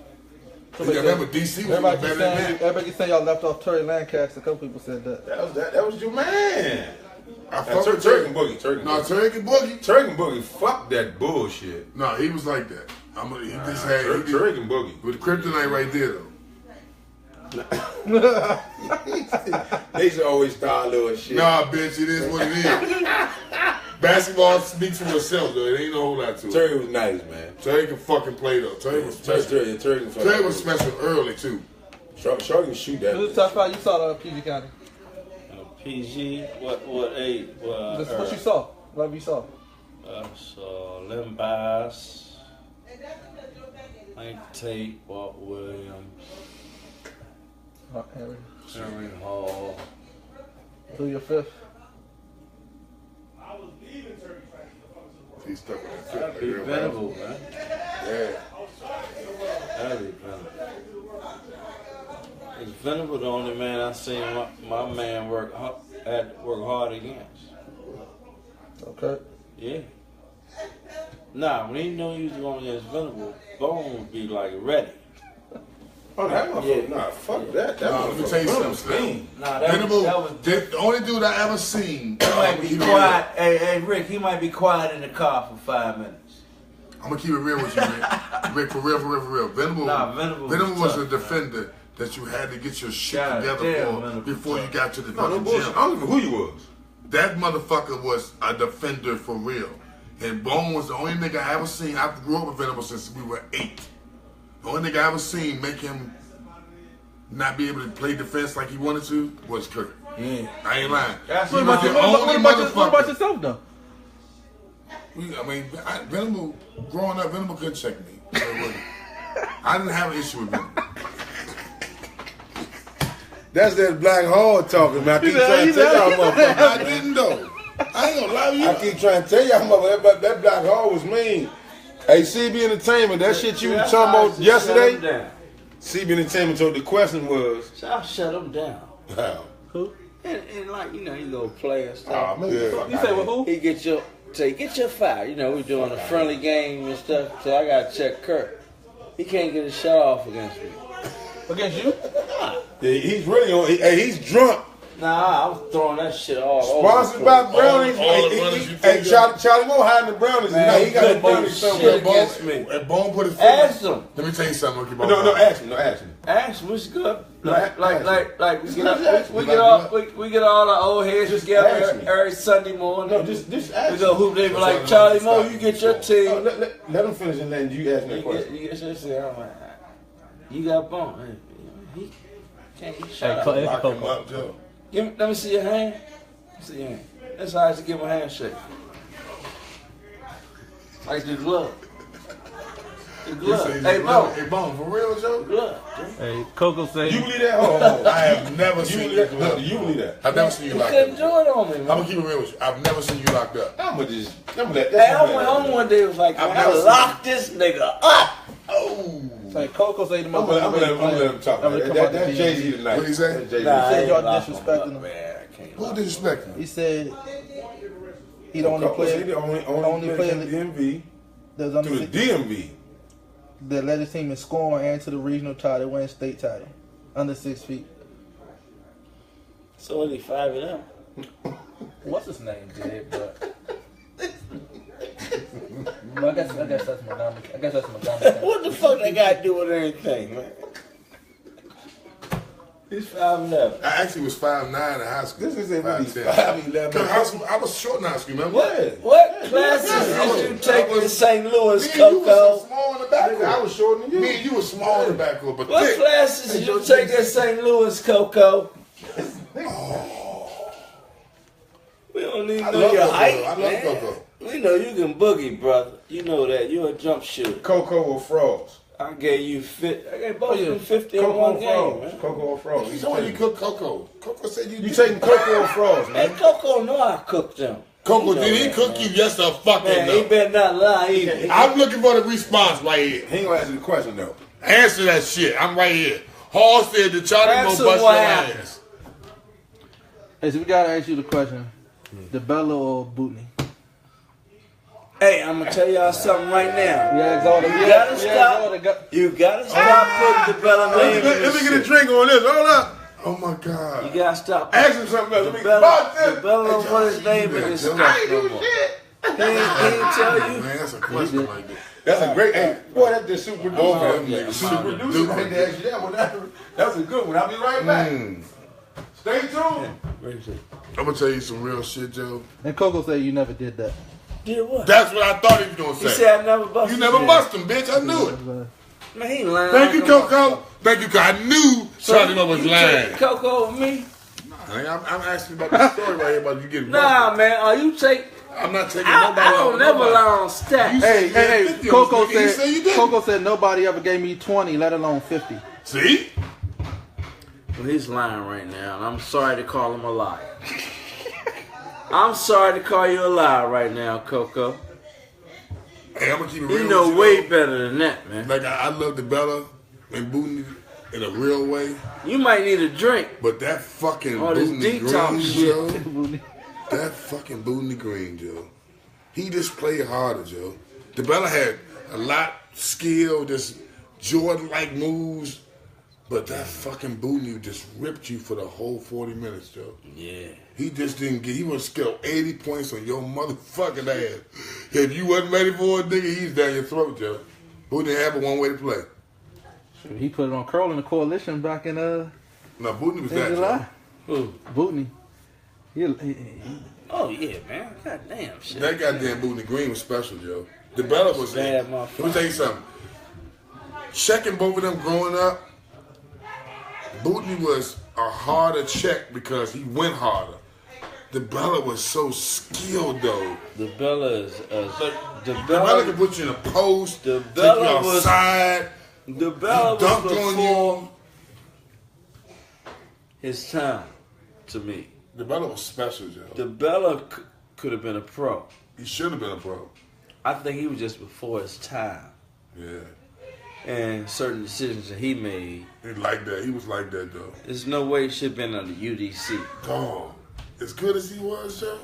So Yeah, remember DC was even everybody better keep than saying, that. everybody keep saying y'all left off Terry Lancaster. A couple people said that. That was your man. I fuck with Turk and Boogie. Turk and No, Boogie. Turk and Boogie. Turk and Boogie. Fuck that bullshit. No, he was like that. He just had Turk and Boogie. with kryptonite right there though. They should always start little shit. Nah, bitch, it is what it is. Basketball speaks for itself though. It ain't no whole lot to it. Terry was nice, man. Terry can fucking play though. Terry was special. Terry was special early too. Shorty can shoot that. Who's the top 5 you saw on PG County? PG, what age? What you saw? What you saw? So Lim Bass, Mike Tate, Walt Williams, Henry. Henry Hall. Who your fifth? He's stuck with that That'd fit. be Like, Venable, man. yeah. That'd be Venable. Is Venable the only man I seen my man had to work hard against? Okay. Yeah. Nah, when he knew he was going against Venable, Bone would be like ready. Oh, that motherfucker. Yeah. Nah, fuck that. That Nah, let me tell you motherfucker something. clean. Nah, Venable, that was the only dude I ever seen. He might be quiet. Hey, Rick, he might be quiet in the car for 5 minutes. I'm gonna keep it real with you, Rick. Rick, for real. Venable Venable was a tough, defender that you had to get your shit God together damn, for Venable before you tough. got to the No fucking bullshit. gym. I don't give a who you was. That motherfucker was a defender for real. And Bone was the only nigga I ever seen. I grew up with Venable since we were 8. The only nigga I ever seen make him not be able to play defense like he wanted to was Curt. Yeah. I ain't lying. That's He what was about the you- only what about motherfucker. yourself though? Venable, growing up, Venable couldn't check me. So it wasn't- I didn't have an issue with Venable. That's that Black Hole talking, man. I keep trying to tell y'all motherfucker. I didn't though. I ain't gonna lie to you. I keep trying to tell y'all motherfucker that Black Hole was mean. Hey, CB Entertainment, that shit you was talking about yesterday. CB Entertainment told the question was, So I'll shut them down. how? Who? And like, you know, you go play and stuff. Yeah. You say with who? He get your foul. You know, we're doing a friendly game and stuff. So I gotta check Curt. He can't get a shot off against me. Against you? Yeah, he's really on. He's drunk. Nah, I'm throwing that shit all Sponsored over. by Brownies. all the brothers you Hey, think Charlie Moore hiding the Brownies. Man, Nah, he got the couldn't do Brownies shit somewhere. against me. And Bone put his foot. Ask him. Let me tell you something, Monkey Bone. No, ask him. Ask him what's good. No, Like we get all the old heads Just together ask me. every Sunday morning. No, just ask We go him. hoop. They be like, Charlie Moore, you get your No, team. let him finish and then you ask me a You question. get your team. I'm like, you got bone. He can't get Hey, shot. Cl- Lock him Coco. up, Joe. Let me see your hand. Let me see your hand. That's how I used to give him a handshake. Like the glove. The glove. Hey, Bone. Hey, Bone, for real, Joe? Glove. Hey, Coco say. You believe that? Oh, I have never seen you. you believe that? I've never seen you You locked couldn't up. do it on me, I'm man. gonna keep it real with you. I've never seen you locked up. I'm gonna Hey, I went home one day. It was like, I've man, I never seen- locked this nigga up. Oh. Say Coco say the I'm most. gonna let him talk. That's Jay-Z tonight. What he say? That's Jay-Z. Nah, said I ain't y'all locked disrespecting him up, him. man. I can't. Who lock him. disrespecting He him? said he the only He player the only only player player in the DMV that's to under the six, DMV. that led his team in scoring and to the regional title, win state title, under 6 feet. So only 5 of them. What's his name, dude? But I guess that's Montgomery. I guess that's Montgomery. What the fuck they got to do with anything, man? He's 5'11". I actually was 5'9" in high school. This is a really 5'10". 5'11". I was short in high school, remember? What classes did you take in St. Louis, Me and you was Coco? small in the I backcourt. was shorter than you. Me and you was small in the backcourt, but What thick. classes did you take in St. Louis, Coco? We don't need to I know love your Coco. height, I love man. Coco. We know you can boogie, brother. You know that. You're a jump shooter. Coco or frogs. I gave both of them 50 in Coco one or game, frogs. man. Coco or frogs. He's the one you cook Coco. Coco said you You did. taking Coco or frogs, Hey, man? Coco know I cooked them. Coco, You know did he that, cook man. you? Yes, the fucking Man, he no. better not lie either. I'm looking for the response right here. He ain't gonna answer the question though. Answer that shit. I'm right here. Hall said the Charlie Ask Mo him bust what your happened. ass. Hey, so we gotta ask you the question: DeBella or Bootney? Hey, I'm gonna tell y'all something right now. We asked all the. You gotta stop. You gotta stop putting the Bella name in Let me this get a shit. drink on this. Hold up. Oh my God. You gotta stop. Ask him something else. Let me The bartender. Bella don't put his name in Hey, this Joe, stuff I ain't no do more. shit. He ain't tell you. Man, that's a question like that. That's a great. Hey, boy, that's the super producer. Over them The niggas. super producer right there. Actually, that was a good one. I'll be right back. Stay tuned. I'm gonna tell you some real shit, Joe. And Coco said you never did that. Did what? That's what I thought he was gonna He say. said I never busted. You never shit. bust him, bitch. I knew it. Man, he ain't lying. Thank you, I know. Coco. Thank you, Coco. I knew Charlie Mo was You lying. take Coco over me? I'm asking about the story right here about you getting Nah, busted. man. Are you take? I'm not taking I nobody don't off never nobody. lie on stats. Hey, 50 Coco on this nigga. He said you said. did. Coco said nobody ever gave me 20, let alone 50. See? Well, he's lying right now, and I'm sorry to call him a liar. I'm sorry to call you a liar right now, Coco. Hey, I'm gonna keep it real. You know with way though. better than that, man. Like I love the Bella and Booty in a real way, You might need a drink. but that fucking All this Booty detox Green, shit. Joe. That fucking Booty Green, Joe. He just played harder, Joe. The Bella had a lot skill, just Jordan-like moves, but that fucking Booty just ripped you for the whole 40 minutes, Joe. Yeah. He just didn't get. He would score 80 points on your motherfucking ass. If you wasn't ready for it, nigga, he's down your throat, Joe. Who didn't have but one way to play? He put it on Curl in the coalition back in No, Bootney was in that, July. Joe. Who? Bootney. Oh yeah, man. God damn shit. That goddamn Bootney Green was special, Joe. The Bella was Bad in. motherfucker. Let me tell you something. Checking both of them growing up, Bootney was a harder check because he went harder. The Bella was so skilled, though. The Bella is the The Bella Bella. could put you in a post, The take Bella you was- outside, The Bella dunked was on before his time to me. The Bella was special, Joe. The Bella could have been a pro. He should have been a pro. I think he was just before his time. Yeah. And certain decisions that he made. He like that. He was like that though. There's no way he should have been on the UDC. Dog. As good as he was, Joe.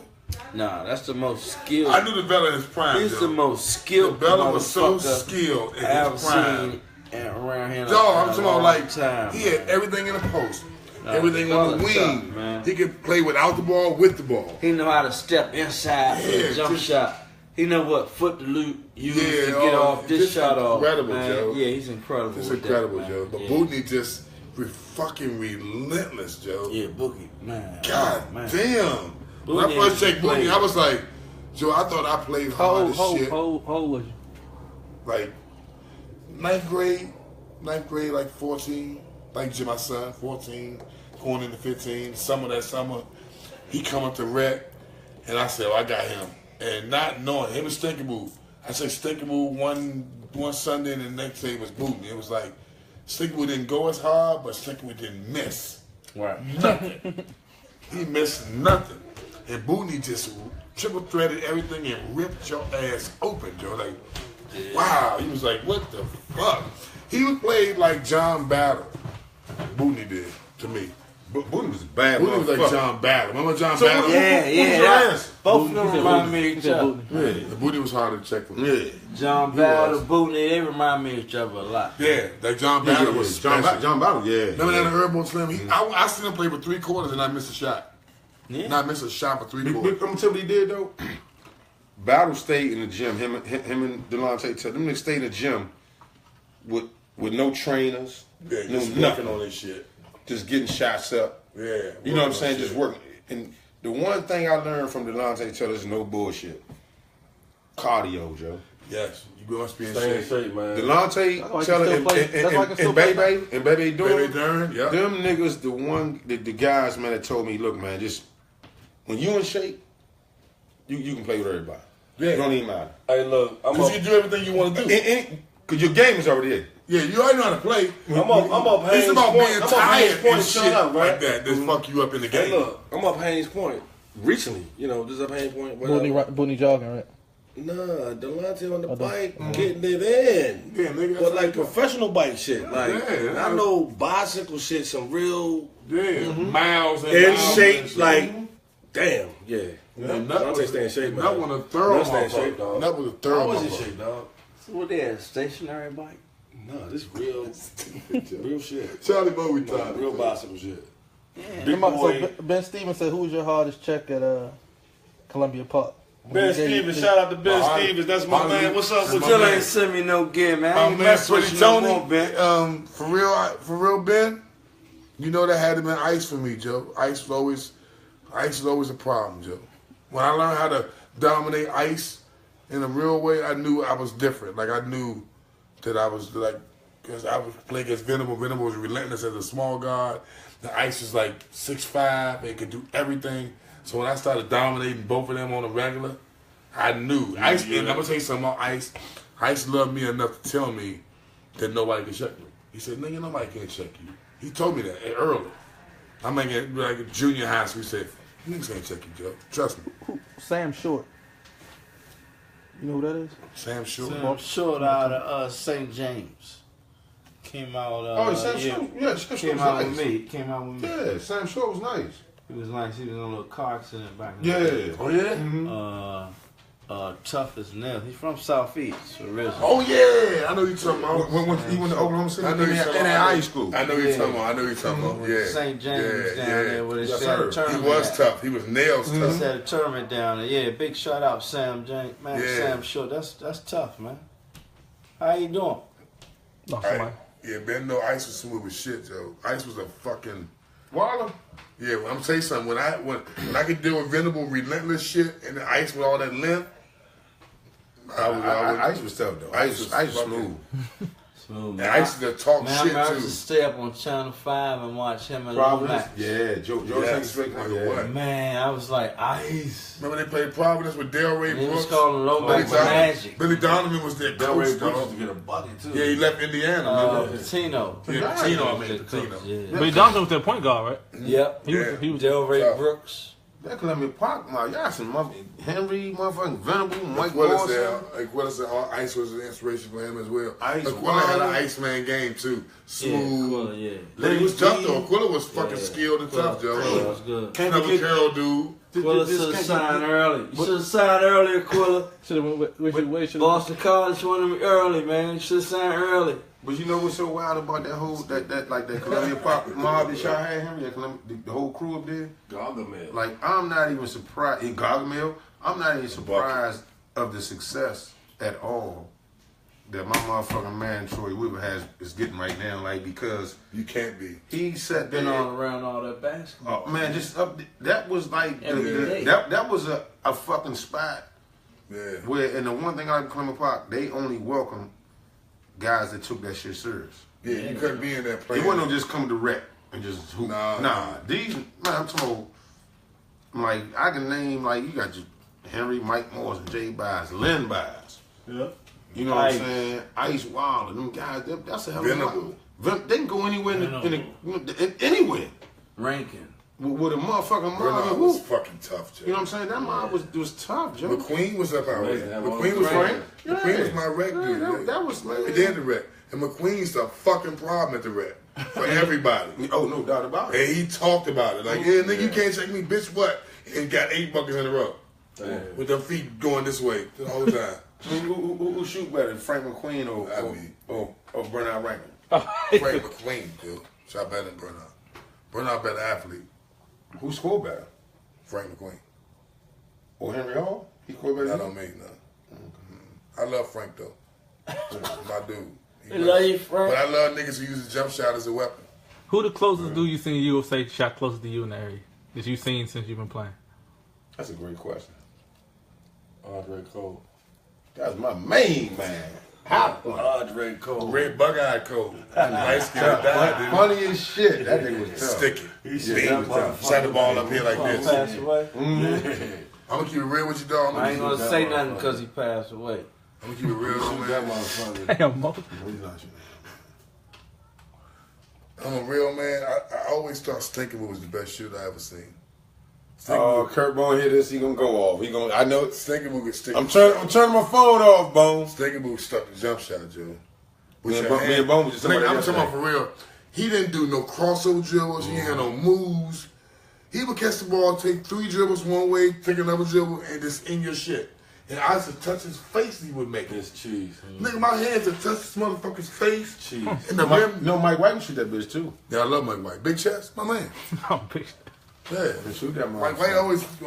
Nah, that's the most skilled. I knew the Bella in his prime. He's Joe. the most skilled. The Bella was so motherfucker skilled in I ever his prime. seen around here. Dog, I'm talking about like time, he had everything in the post, Nah, everything on the Bella wing. tough, man. He could play without the ball, with the ball. He know how to step inside for Yeah, a jump just- shot. He know what foot to use Yeah, to get off this just shot off. incredible, Man. Joe. Yeah, he's incredible. It's with incredible, that, Joe. man. But yeah. Bootney just fucking relentless, Joe. Yeah, Boogie, man. God man. damn. When I Bootney first checked played. Bootney, I was like, Joe, I thought I played hard as shit. How old was you? Like, ninth grade, like 14. Like my son, 14, going into 15. That summer, he come up to rec, and I said, I got him. And not knowing, him and Stinkaboo. I said Stinkaboo one Sunday, and the next day was Bootney. It was like, Stinkaboo didn't go as hard, but Stinkaboo didn't miss. Right. Nothing. He missed nothing. And Bootney just triple threaded everything and ripped your ass open, Joe. Like, wow. He was like, what the fuck? He was played like John Battle. Bootney did, to me. Bootney was a bad Bootney was like motherfucker. John Battle. Remember John So Battle? Yeah, Who's yeah. your that- ass? both of them remind me of each other. Yeah. The Bootney was hard to check for me. Yeah. John Battle, Bootney, they remind me of each other a lot. Yeah, that John Battle was John, special. John Battle, yeah. Remember that in Herbal Slim? I seen him play for 3 quarters and I missed a shot. Yeah. Not miss a shot for 3 I'm quarters. gonna tell you what he did though. Battle stayed in the gym. Him and Delonte, them niggas stayed in the gym with no trainers, Yeah, no just nothing, working on this shit. just getting shots up. Yeah. You know what I'm saying? shit. Just working. And the one thing I learned from Delonte Taylor is no bullshit. Cardio, Joe. Yes, you must be in Stay in shape. shape, man. Delonte why he Taylor still and, play- and, that's why he and, still and play Bebe and Bebe Durham, Baby Dern, yeah. them niggas, the guys, man, that told me, look, man, just when you in shape, you can play with everybody. Yeah. It don't even matter. Hey, look, I'm Because up. you do everything you want to do. Because your game is already there. Yeah, you already know how to play. I'm up It's Haynes about Point. being I'm up tired Haynes Point and shut shit up, right? like that. That fuck you up in the Hey, game. look, I'm up Haynes Point recently. You know, just up Haynes Point. whatever. Bootney jogging, right? Nah, Delonte on the bike, Mm-hmm. getting it in. Yeah, nigga. But like professional bike shit. Like, Yeah, I know bicycle shit, some real Yeah, miles and in miles shape, and like, damn, yeah. Delonte stay in shape, man. That one a thorough Delonte stay in shape, motherfucker. dog. That was a I thorough was in motherfucker. shape, dog. So what they had, a stationary bike? Nah, this real shit. Charlie Bowie time. Real bicycle shit. Yeah. Big So boy. Ben Stevens said, "Who was your hardest check at Columbia Park?" Ben Stevens, shout out to Ben Stevens. That's my man. What's up with Still you? ain't send me no gear, man. I My ain't man, mess with Pretty you no Tony. more, Ben. For real, Ben. You know that had to been ice for me, Joe. Ice was always a problem, Joe. When I learned how to dominate ice in a real way, I knew I was different. Like I knew that I was like, because I was playing against Venable. Venable was relentless as a small guard. The ice was like 6'5", and could do everything. So when I started dominating both of them on a regular, I knew. Ice, and I'm gonna tell you something about Ice. Ice loved me enough to tell me that nobody could check me. He said, "Nigga, nobody can check you." He told me that early. I'm like in junior high school. He said, "Niggas can't check you, Joe. Trust me." Sam Short. You know who that is? Sam Short. Sam Short out of St. James. Came out. Sam yeah, Short. Yeah, Sam Short came was out nice. with me. Came out with me. Yeah, Sam Short was nice. He was nice. He was in a little car accident back in Yeah. the day. Oh yeah. Tough as nails. He's from Southeast originally. Oh yeah. I know you talking about. When he went to Oklahoma City, I know you in talking that about. high school. I know you talking about. I know you talking about. Yeah. St. James down there with his Yes, had a sir. He tournament. was tough. He was nails He tough. had a tournament down there. Yeah, big shout out Sam James. Man, Yeah. Sam Short. That's tough, man. How you doing? No, Right. somebody. Yeah, Ben, no, Ice was smooth as shit, Joe. Ice was a fucking. Waller. Yeah, I'm gonna tell you something. When I could deal with Venable, relentless shit, and the Ice with all that length, Ice was tough though. Ice was fucking- smooth. Smooth, and Ice used to talk Man, I shit remember I too. used to stay up on Channel 5 and watch him and Lil Providence. Max. Yeah, Joe Yes, St. nigga, Yeah. what? Man, I was like, Ice. Remember they played Providence with Delray He was Brooks? calling Lil Billy Max Donovan- Magic. Billy Donovan was their Delray coach, Brooks used dog. to get a bucket, too. Yeah, he left Indiana, remember? Tino. Yeah, Tino, I mean, Tino. Yeah. But Johnson was their point guard, right? Yep. Yeah. He was Delray Tough. Brooks. That Columbia Park, y'all some Henry, motherfucking Venable, Mike Aquila Morrison. said Ice was an inspiration for him as well. Ice Aquila had an Wilder. Iceman game too. Yeah, Smooth. Aquila, yeah. But he was tough though. Lenny Aquila was fucking Yeah. skilled and tough, Aquila Joe. was good. Can't Another forget Carroll dude. Aquila should have signed early. You should have signed early, Aquila. Should have went. Boston College wanted me early, man. You should have signed early. But you know what's so wild about that whole that Columbia Park mob that y'all had, Henry, the whole crew up there? Gargamel. Like, I'm not even surprised in Gargamel. I'm not even surprised of the success at all that my motherfucking man Troy Weaver is getting right now. Like, because You can't be. he sat Been there. all around all that basketball. Oh man, just up. That was like Every day. that was a fucking spot Yeah. where. And the one thing I like Columbia Park, they only welcome guys that took that shit serious. Yeah, you couldn't be in that They place. wasn't just come to rep and just hoop. Nah. These man, I'm talking. Like I can name like you got your Henry, Mike Morrison, Jay Byers, Lynn Byers. Yeah. You know what Ice. I'm saying? Ice Wilder, them guys. That's a hell of a Venable. They can go anywhere anywhere Ranking. with a motherfucking mob Bernard and was hoop. fucking tough, Joe. You know what I'm saying? That mob was tough, Joe. McQueen was up our way. Amazing. McQueen was Right. right. McQueen was my rec Yeah, dude. that was man. He did the rec. And McQueen's the fucking problem at the rec. For everybody. Oh, no doubt about it. And he talked about it. Like, yeah, nigga, you can't check me, bitch, what? And got 8 buckets in a row. With them feet going this way the whole time. I mean, who shoot better, Frank McQueen or Bernard Rankin? Frank McQueen, dude. Shot better than Bernard. Bernard better athlete. Who scored better? Frank McQueen. Or Henry Hall? He scored better That than don't mean nothing. I love Frank, though. My dude. He Love you, But Frank. I love niggas who use the jump shot as a weapon. Who the closest dude you seen you will say shot closest to you in the area that you seen since you've been playing? That's a great question. Andre Cole. That's my main man. Hot one. Andre Cole. Red bug-eyed cold. Light skin died, didn't Funny as shit. That nigga was he? tough. Sticky. Yeah, tough. Shot the ball up here like this. Passed away. I'm gonna keep it real with you, dog. I ain't gonna say nothing because he passed away. I'm gonna keep it real, Shoot that man. motherfucker. Damn, Mo. He's not shooting. I'm a real man. I always thought Stinkerwood was the best shooter I ever seen. Oh, Curt Bone hear this, he gonna go off. I know it's. Stinkerwood could stick. I'm turning my phone off, Bones. Stinkerwood stuck the jump shot, Joe. Me and Bone was just talking I'm about talking that about for real. He didn't do no crossover dribbles. He had no moves. He would catch the ball, take 3 dribbles one way, take another dribble, and just in your shit. And I used to touch his face. He would make it. It's cheese. Nigga, my hands would touch this motherfucker's face. Cheese. And the Mike, rim. no, Mike White can shoot that bitch too. Yeah, I love Mike White. Big chest, my man. Oh, bitch. Yeah. Can shoot that Mike motherfucker. White always look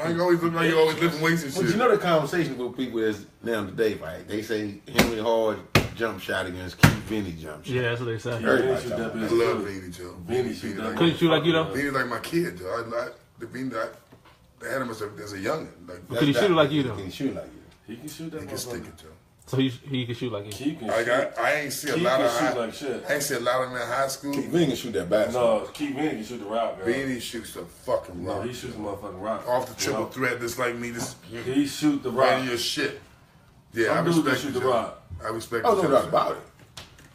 like he always lifting weights and But shit. you know the conversation with people is now today, right? They say Henry Hard jump shot against Keith Vinny jump shot. Yeah, that's what they say. Everybody shoot talking that about I bitch. love Vinny, Joe. Vinny shoot that. Could he shoot like you though? Vinny like my kid, Joe. They had him as a youngin. Like, Could he shoot it like you though? Can he shoot like you? He can shoot that he can stick motherfucker. it, Joe. So he can shoot like you. Keith can Like shoot. I ain't see a Keith lot can of shoot high, like shit. I ain't see a lot of them in high school. Keith Vinny can shoot that basketball. No, Keith Vinny can shoot the rock, girl. Vinny shoots the fucking No, rock. he shoots the motherfucking rock. Off the triple threat, just like me. This He shoot the rock. right in your shit. Yeah, Some I dudes respect shoot you, the Joe. rock. I respect Oh, you, no Joe. doubt about it.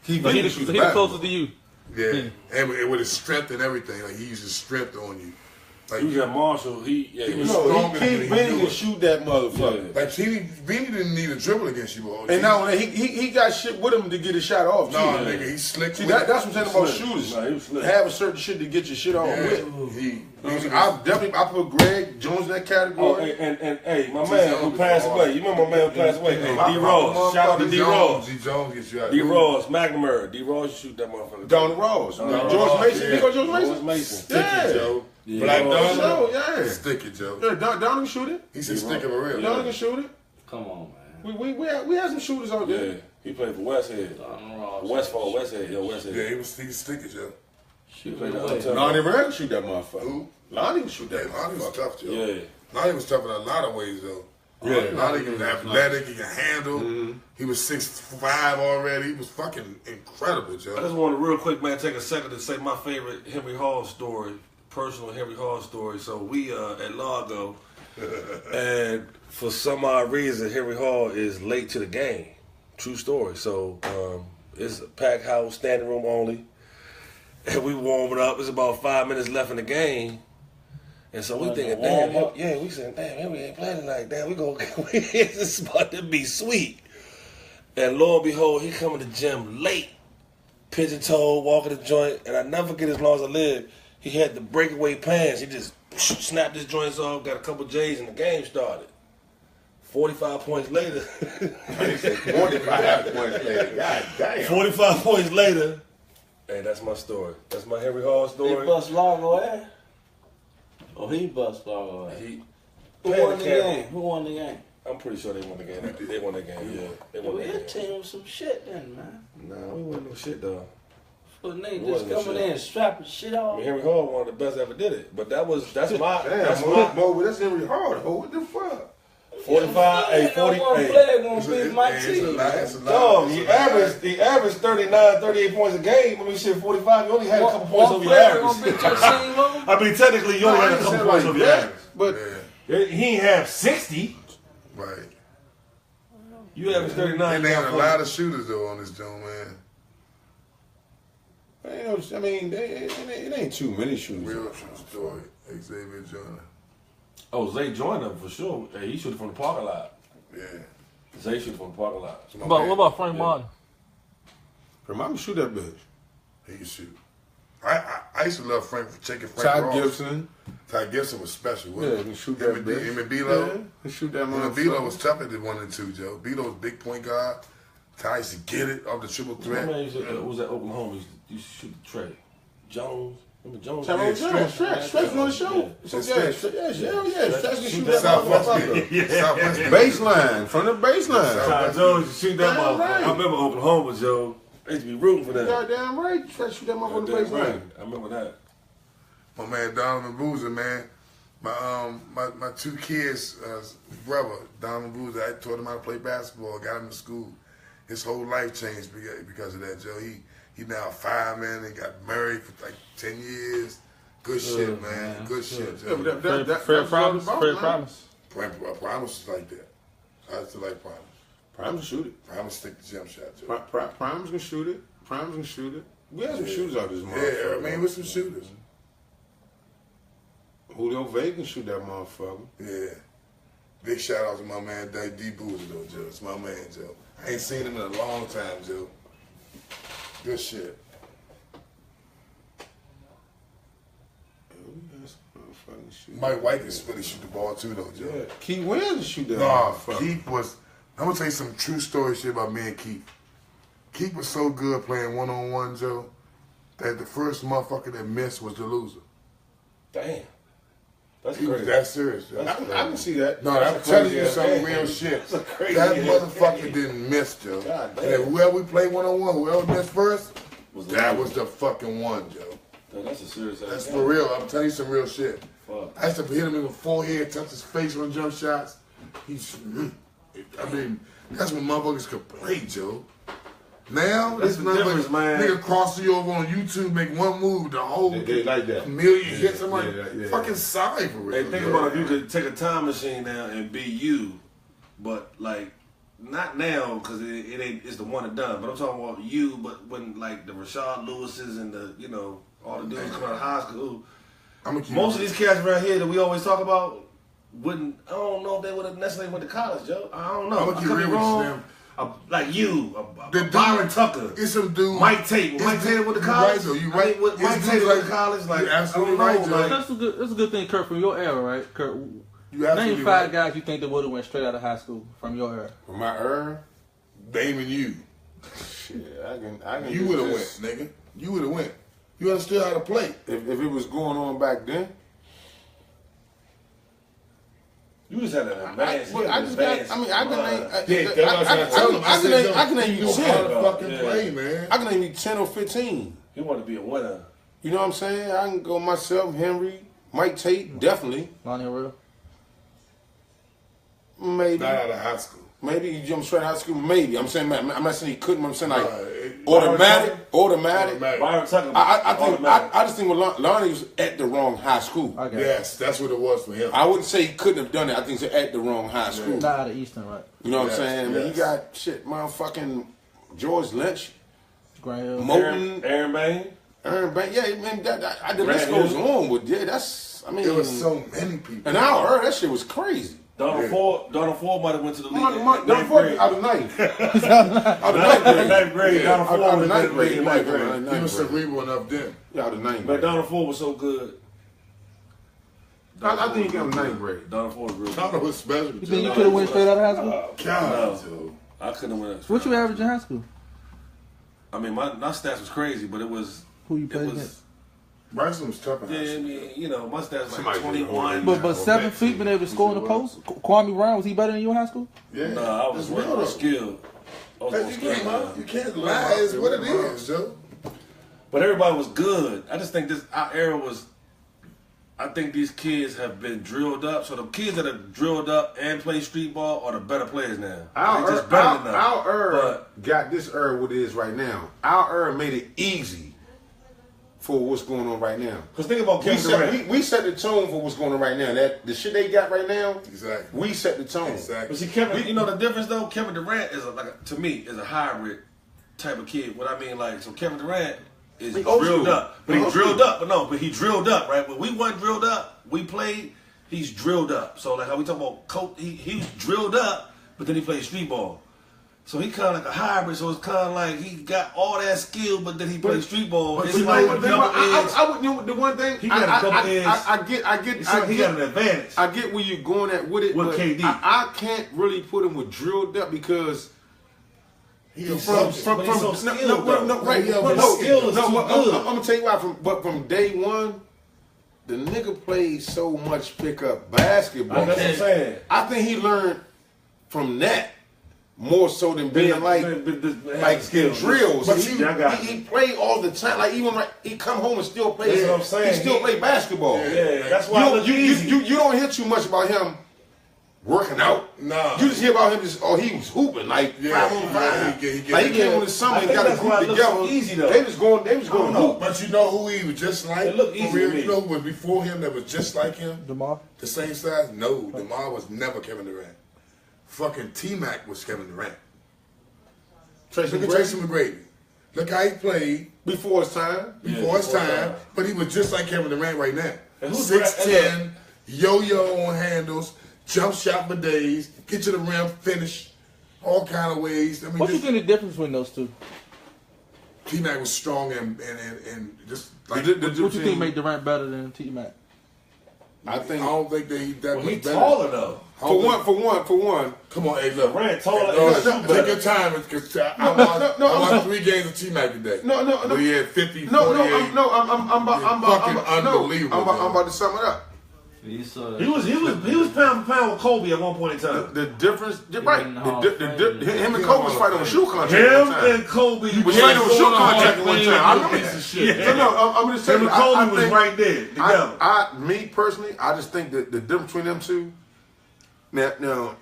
Keith So Vinny he can shoot the the basketball. closest to you. Yeah, and with his strength and everything, like he uses strength on you. Like, He was at Marshall. He was No, stronger than Keith he Vinny knew can it. shoot that motherfucker. like Vinny didn't need a dribble against you, boy. And now he got shit with him to get his shot off. no, too. nigga, he slick. See, with it. that's what I'm saying about Slick. shooters. Nah, he was slick. Have a certain shit to get your shit off Yeah, with. I put Greg Jones in that Oh, category. and hey, my man who passed away. You remember my man who passed away? Hey, D. Ross. Shout out to D. Ross. D. Jones gets you out. D. Ross, McNamara. D. Ross, you shoot that motherfucker. Donald Ross. Donald George Ross, Mason. yeah. You go George George Mason? Mason. Stick Yeah. it, Joe. Yeah. Black Ross. Donald. Yeah. Stick it, Joe. Yeah, Donald can shoot it. He said stick it for real. Donald can shoot it. Come on, man. We had some shooters out Yeah, there. he played for Westhead. Westfall, Westhead. Yeah, Westhead. Yeah, he was stick it, Joe. He played the uptown. Lonnie Rivera can shoot that motherfucker. Who? Lonnie can shoot Yeah, that Lonnie was motherfucker. tough, Joe. Yeah. Lonnie was tough in a lot of ways, though. Yeah. Lonnie was athletic, he could handle. He was 6'5" already. He was fucking incredible, I Joe. just want to real quick, man, take a second to say my favorite Henry Hall story, personal Henry Hall story. So we at Largo, and for some odd reason, Henry Hall is late to the game. True story. So it's a packed house, standing room only, and we warming up. It's about 5 minutes left in the game, And so we Was thinking, it damn, warm up? yeah, we saying, damn, we ain't playing tonight. Damn, we gonna this is about to be sweet. And lo and behold, he come to the gym late, pigeon toe, walking the joint, and I never forget as long as I live. He had the breakaway pants. He just snapped his joints off, got a couple J's, and the game started. 45 points later. 45 points later. God damn. 45 points later. Hey, that's my story. That's my Henry Hall They story. bust Largo ass? Oh, he bust Largo ass. Who Playing won the camera. game? Who won the game? I'm pretty sure they won the game. They won the game, yeah. They won Well, the your game. team was some shit then, man. Nah, we wasn't no shit, though. So they It just wasn't no coming shit. in and strapping shit I off. mean, Henry Hall one of the best ever did it. But that's my, Damn, that's my Mo, that's Henry Hard. Oh, what the fuck? 45, hey, 40, One hey. player gonna beat my team. Dog, he averaged 39, 38 points a game. I mean, shit, 45, you only had a couple points One over your player gonna beat average. your team over? I mean, technically, you only had a I couple said points like over your that, average. but He ain't have 60. Right. You averaged 39. And they had a lot of shooters though on this joint, man. I mean, it ain't too many shooters. Real true story. Xavier Joyner. Oh, Zay joined them for sure. Hey, he shooted from the parking lot. Yeah. Zay shooted from the parking lot. What about Frank Martin? Remind me to shoot that bitch. He can shoot. I used to love Frank for checking Frank Ty Ross. Gibson. Ty Gibson was special. Yeah, Wasn't he can shoot Him that and bitch. Him and B-Lo. Yeah, he shoot that Him and motherfucker. B-Lo was tougher than 1 and 2, Joe. B-Lo was big point guard. Ty used to get it off the triple My threat. man was at Oklahoma. He used to shoot the tray. Jones. Remember Jones? Tyrone Jones, Stretch on the show. Yeah, Yeah, Stretch can shoot that Southwest motherfucker. League. Southwest League. Baseline, from the baseline. Ty Jones used to shoot that Damn motherfucker. right. I remember Oklahoma, Joe. I used to be rooting for them. Goddamn right, Stretch shoot that motherfucker from the Damn right. baseline. I remember that. My man Donovan Boozer, man. My 2 kids, brother, Donovan Boozer, I taught him how to play basketball, got him to school. His whole life changed because of that, Joe. He now a fireman and got married for like 10 years. Good shit, man. Good shit, Joe. Fred Promise. Fred Promise. Promise is like that. I used to like Promise. Prime's can shoot it. Promise stick the jump shot, Joe. Prime's can shoot it. Prime's can shoot it. We had some shooters out this Yeah, motherfucker. I mean, with some shooters. Julio Vega can shoot that motherfucker. Yeah. Big shout out to my man D. Boozer, though, Joe. It's my man, Joe. I ain't seen him in a long time, Joe. Good shit. Mike White can really shoot the ball too, though, Joe. Yeah. Keith Williams can shoot that Nah, motherfucker. Keith was. I'm gonna tell you some true story shit about me and Keith. Keith was so good playing 1-on-1, Joe, that the first motherfucker that missed was the loser. Damn. That's He was crazy. that serious, Joe. I can see that. No, I'm telling you some real shit. That motherfucker didn't miss, Joe. God damn. And if whoever we played 1-on-1, whoever missed first, that was the fucking one, Joe. That's a serious ass That's game. for real. I'm telling you some real shit. Fuck. I used to hit him in the forehead, touch his face on jump shots. I mean, that's when motherfuckers could play, Joe. Now, That's this the difference, motherfucker, man. nigga cross you over on YouTube, make one move, the whole They like that. million hits. I'm like, yeah. fucking sorry for real. Hey, think Joe. about if you could take a time machine now and be you, but like not now because it ain't. It's the one and done. But I'm talking about you. But when like the Rashard Lewises and the all the dudes coming out of high school, I'm gonna keep most of these cats around here that we always talk about wouldn't. I don't know if they would have necessarily went to college, Joe. I don't know. I'm gonna I keep could be real with you, wrong. Sam. Like you, The dude- Byron Tucker, It's some dude. Mike Tate. Mike Tate went to college. You I right. mean, what Mike It's Tate dudes went to college. Like you absolutely I don't right, know, Joe. like, That's a good thing, Kurt, from your era, right? Kurt, You absolutely name 5 right. guys you think that would have went straight out of high school from your era. For my era, Naming you. shit, I can You do would have this. went, nigga. You would have went. You understood how to play. If it was going on back then, you just had an advanced. I just got. I mean, I can name. Yeah, that's what I was trying to tell him. I can name you you know how to 10. fucking Yeah. play, man. I can name you 10 or 15. He wanted to be a winner. You know what I'm saying? I can go myself, Henry, Mike Tate, definitely. Lonnie Real. Maybe. Not out of high school. Maybe you jump straight out of school. Maybe. I'm saying, I'm not saying he couldn't. I'm saying like Automatic. automatic. Byron Tucker. I just think Lonnie was at the wrong high school. Okay. Yes, that's what it was for him. I wouldn't say he couldn't have done it. I think he's at the wrong high school. Not out of Eastern, right? You know what Yes, I'm saying? I mean, yes. you got shit, motherfucking George Lynch, Grant Hill. Moten, Aaron Bain. Aaron Banks, yeah, man, the list goes on, but yeah, that's, I mean. There was so many people. And I heard that shit was crazy. Donald Ford might have went to the league. Donald Ford out of ninth. Out of ninth grade. Donald Ford Out of was ninth grade. He was cerebral enough then. Yeah, out of ninth But grade. Donald Ford was so good. I think he got ninth grade. Donald Ford was real Donald good. was special. You think you could have went straight out of high school? God, dude. I couldn't win. What you average in high school? I mean, my stats was crazy, but it was. Who you It played was. against? Bryson was tough in Yeah, high I school. mean, you know, my stats was Somebody like did 21. But 7 feet, been able to score in the post. Kwame Brown, was he better than you in high school? Yeah. Nah, I was It's real, more though. skilled. I was more You skilled. can't, you can't lie. It's what it is, Joe. But everybody was good. I just think our era was. I think these kids have been drilled up. So the kids that are drilled up and play street ball are the better players now. They're just better than us. Our era But got this era what it is right now. Our era made it easy for what's going on right now. because think about Kevin Durant. We set the tone for what's going on right now. That the shit they got right now, Exactly. we set the tone. Exactly. But see, Kevin, you know the difference though. Kevin Durant is to me is a hybrid type of kid. What I mean, like, so Kevin Durant is He old drilled school. up, but he Old drilled school. up. But he drilled up, right? When we weren't drilled up, we played. He's drilled up. So like how we talk about coach, he was drilled up, but then he played street ball. So he kind of like a hybrid. So it's kind of like he got all that skill, but then he played street ball. But It's you know like what? a double edge. I would know the one thing. He got a double edge. I He got an advantage. I get where you're going at with it. With but KD. I can't really put him with drilled up because He's so skilled, though. right. Yeah, but but no, skill is no, too but good. I'm gonna tell you why. From day one, the nigga played so much pickup basketball. That's what I'm saying. I think he learned from that more so than being like skills. drills. But He played all the time. Like even he come home and still play. That's what I'm saying. He still play basketball. Yeah, that's why You don't hear too much about him working out. Nah. You just hear about him he was hooping like 5 on 5. he get- Like he came on the summer I and think got a that's why group it looks so together. easy, though. They was going to hoop. But you know who he was just like? It looked easy For real, to me. you know who was before him that was just like him? DeMar. The same size? No, DeMar was never Kevin Durant. Fucking T-Mac was Kevin Durant. Tracy Look at McGrady Tracy McGrady. Look how he played before his time. before his time, but he was just like Kevin Durant right now. And who's 6'10", yo-yo on handles, jump shot for days, get to the rim, finish, all kind of ways. I mean, What do you just, think the difference between those two? T-Mac was strong and just like, What you think made Durant better than T-Mac? I think I don't think that Well, was he better. taller though. for one. Come on, hey, look. Durant taller. No, and shoot take better. your time, because I no, watched 3 games of T-Mac today. No. Where he had 50, 48. I'm Unbelievable, I'm about to sum it up. You saw He was pound for pound with Kobe at one point in time. The difference, right? in the Hall of Fame. Him and Kobe was fighting on a shoe contract. Him one time. and Kobe was yeah, fighting on a shoe going contract on one time. I remember that. shit. So no, I'm just saying. Him and Kobe was right there together. Me personally, I just think that the difference between them two. Now,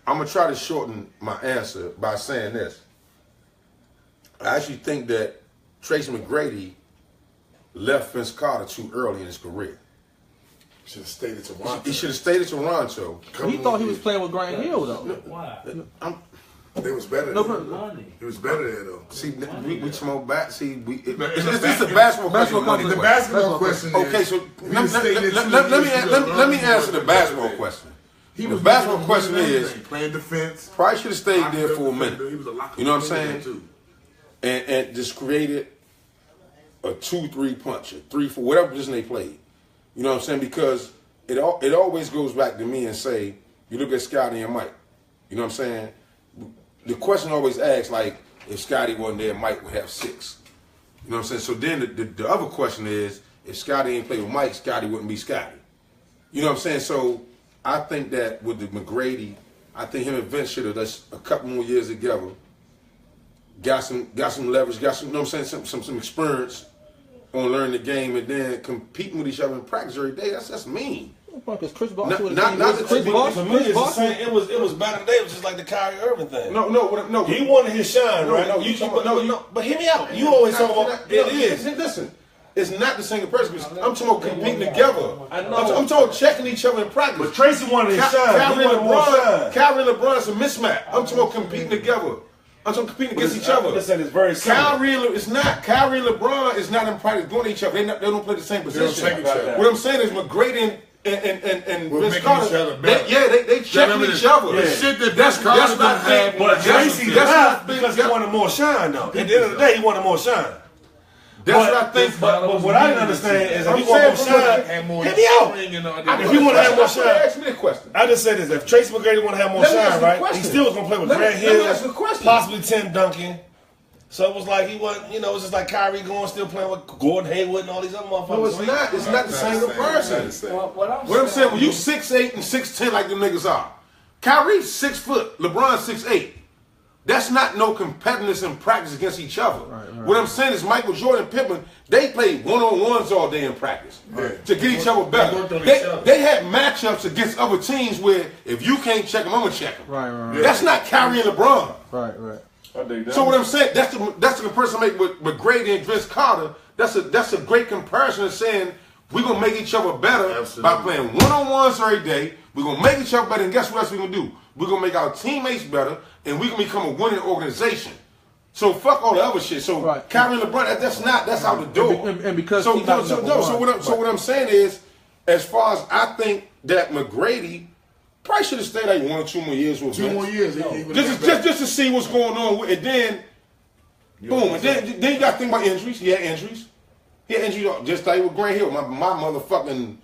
I'm gonna try to shorten my answer by saying this. I actually think that Tracy McGrady left Vince Carter too early in his career. Should have stayed at Toronto. He should have stayed at Toronto. He thought he was playing with Grant Hill, though. Why? They was better. No, there. but- Money. It was better there though. See, we smoke back. See, it's it's a basketball question. The basketball question is, Okay, so he let was staying there too me long. let me answer the basketball question. He The was basketball making question everything. is, playing defense. Probably should have stayed there for a minute. He was a locker You know what I'm player saying? too. And just created a 2-3 punch, a 3-4, whatever position they played. You know what I'm saying? Because it always goes back to me and say, you look at Scotty and Mike. You know what I'm saying? The question always asks, like, if Scotty wasn't there, Mike would have 6. You know what I'm saying? So then the other question is, if Scotty ain't played with Mike, Scotty wouldn't be Scotty. You know what I'm saying? So I think that with the McGrady, I think him and Vince should have just a couple more years together. Got some leverage, got some, you know what I'm saying, some experience on learning the game, and then competing with each other in practice every day. That's mean. Because Chris Bosh Not- would not have that- Chris Bosh. To me, it's the Bosh. same. It was back in the day. It was just like the Kyrie Irving thing. No. He wanted his shine, right? No, you talking about- But hear me out. You always talk about it is. Listen, it's not the same person. I'm talking about competing together. I know. I'm talking about checking each other in practice. But Tracy wanted his shine. He Kyrie wanted more shine. and LeBron's a mismatch. I'm talking about competing together. I'm talking competing against each other. I said it's very similar. Kyrie and LeBron is not in practice going to each other. They don't play the same position. take each other. What I'm saying is McGrady and We're Vince making Carter, each other better. they checking each other. The shit that Vince Carter That's what I think. But Tracy left because he wanted more shine, though. At the end of the day, he wanted more shine. That's what I think. But what I didn't understand is if I'm he wanted more saying shine, and more hit me out. If he want to have more shine, Ask me that question. I just said this: if Tracy McGrady want to have more Let me ask shine, you a right? question. He still was gonna play with Let me Grant Hill, ask you a question. possibly Tim Duncan. So it was like he wasn't, you know, it's just like Kyrie going still playing with Gordon Hayward and all these other motherfuckers. No, it's not. It's not the same comparison. What I'm saying, when you 6'8" and 6'10" like them niggas are, Kyrie's 6 foot, LeBron's 6'8". That's not no competitiveness in practice against each other. Right. What I'm saying is Michael Jordan and Pippen, they played one-on-ones all day in practice to get each other better. They had matchups against other teams where if you can't check them, I'm going to check them. Right. That's not Kyrie and LeBron. Right. So what I'm saying, that's the comparison I make with McGrady and Vince Carter. That's a great comparison of saying we're going to make each other better by playing one-on-ones every day. We're going to make each other better, and guess what else we're going to do? We're going to make our teammates better, and we can become a winning organization. So fuck all the other shit. So Kyrie and LeBron, that's out the door. And because so what I'm saying is, as far as I think that McGrady probably should have stayed like 1 or 2 more years with Vince. 2 more years. Just to see what's going on, and then boom, and then you got to think about injuries. He had injuries. Just like with Grant Hill, my motherfucking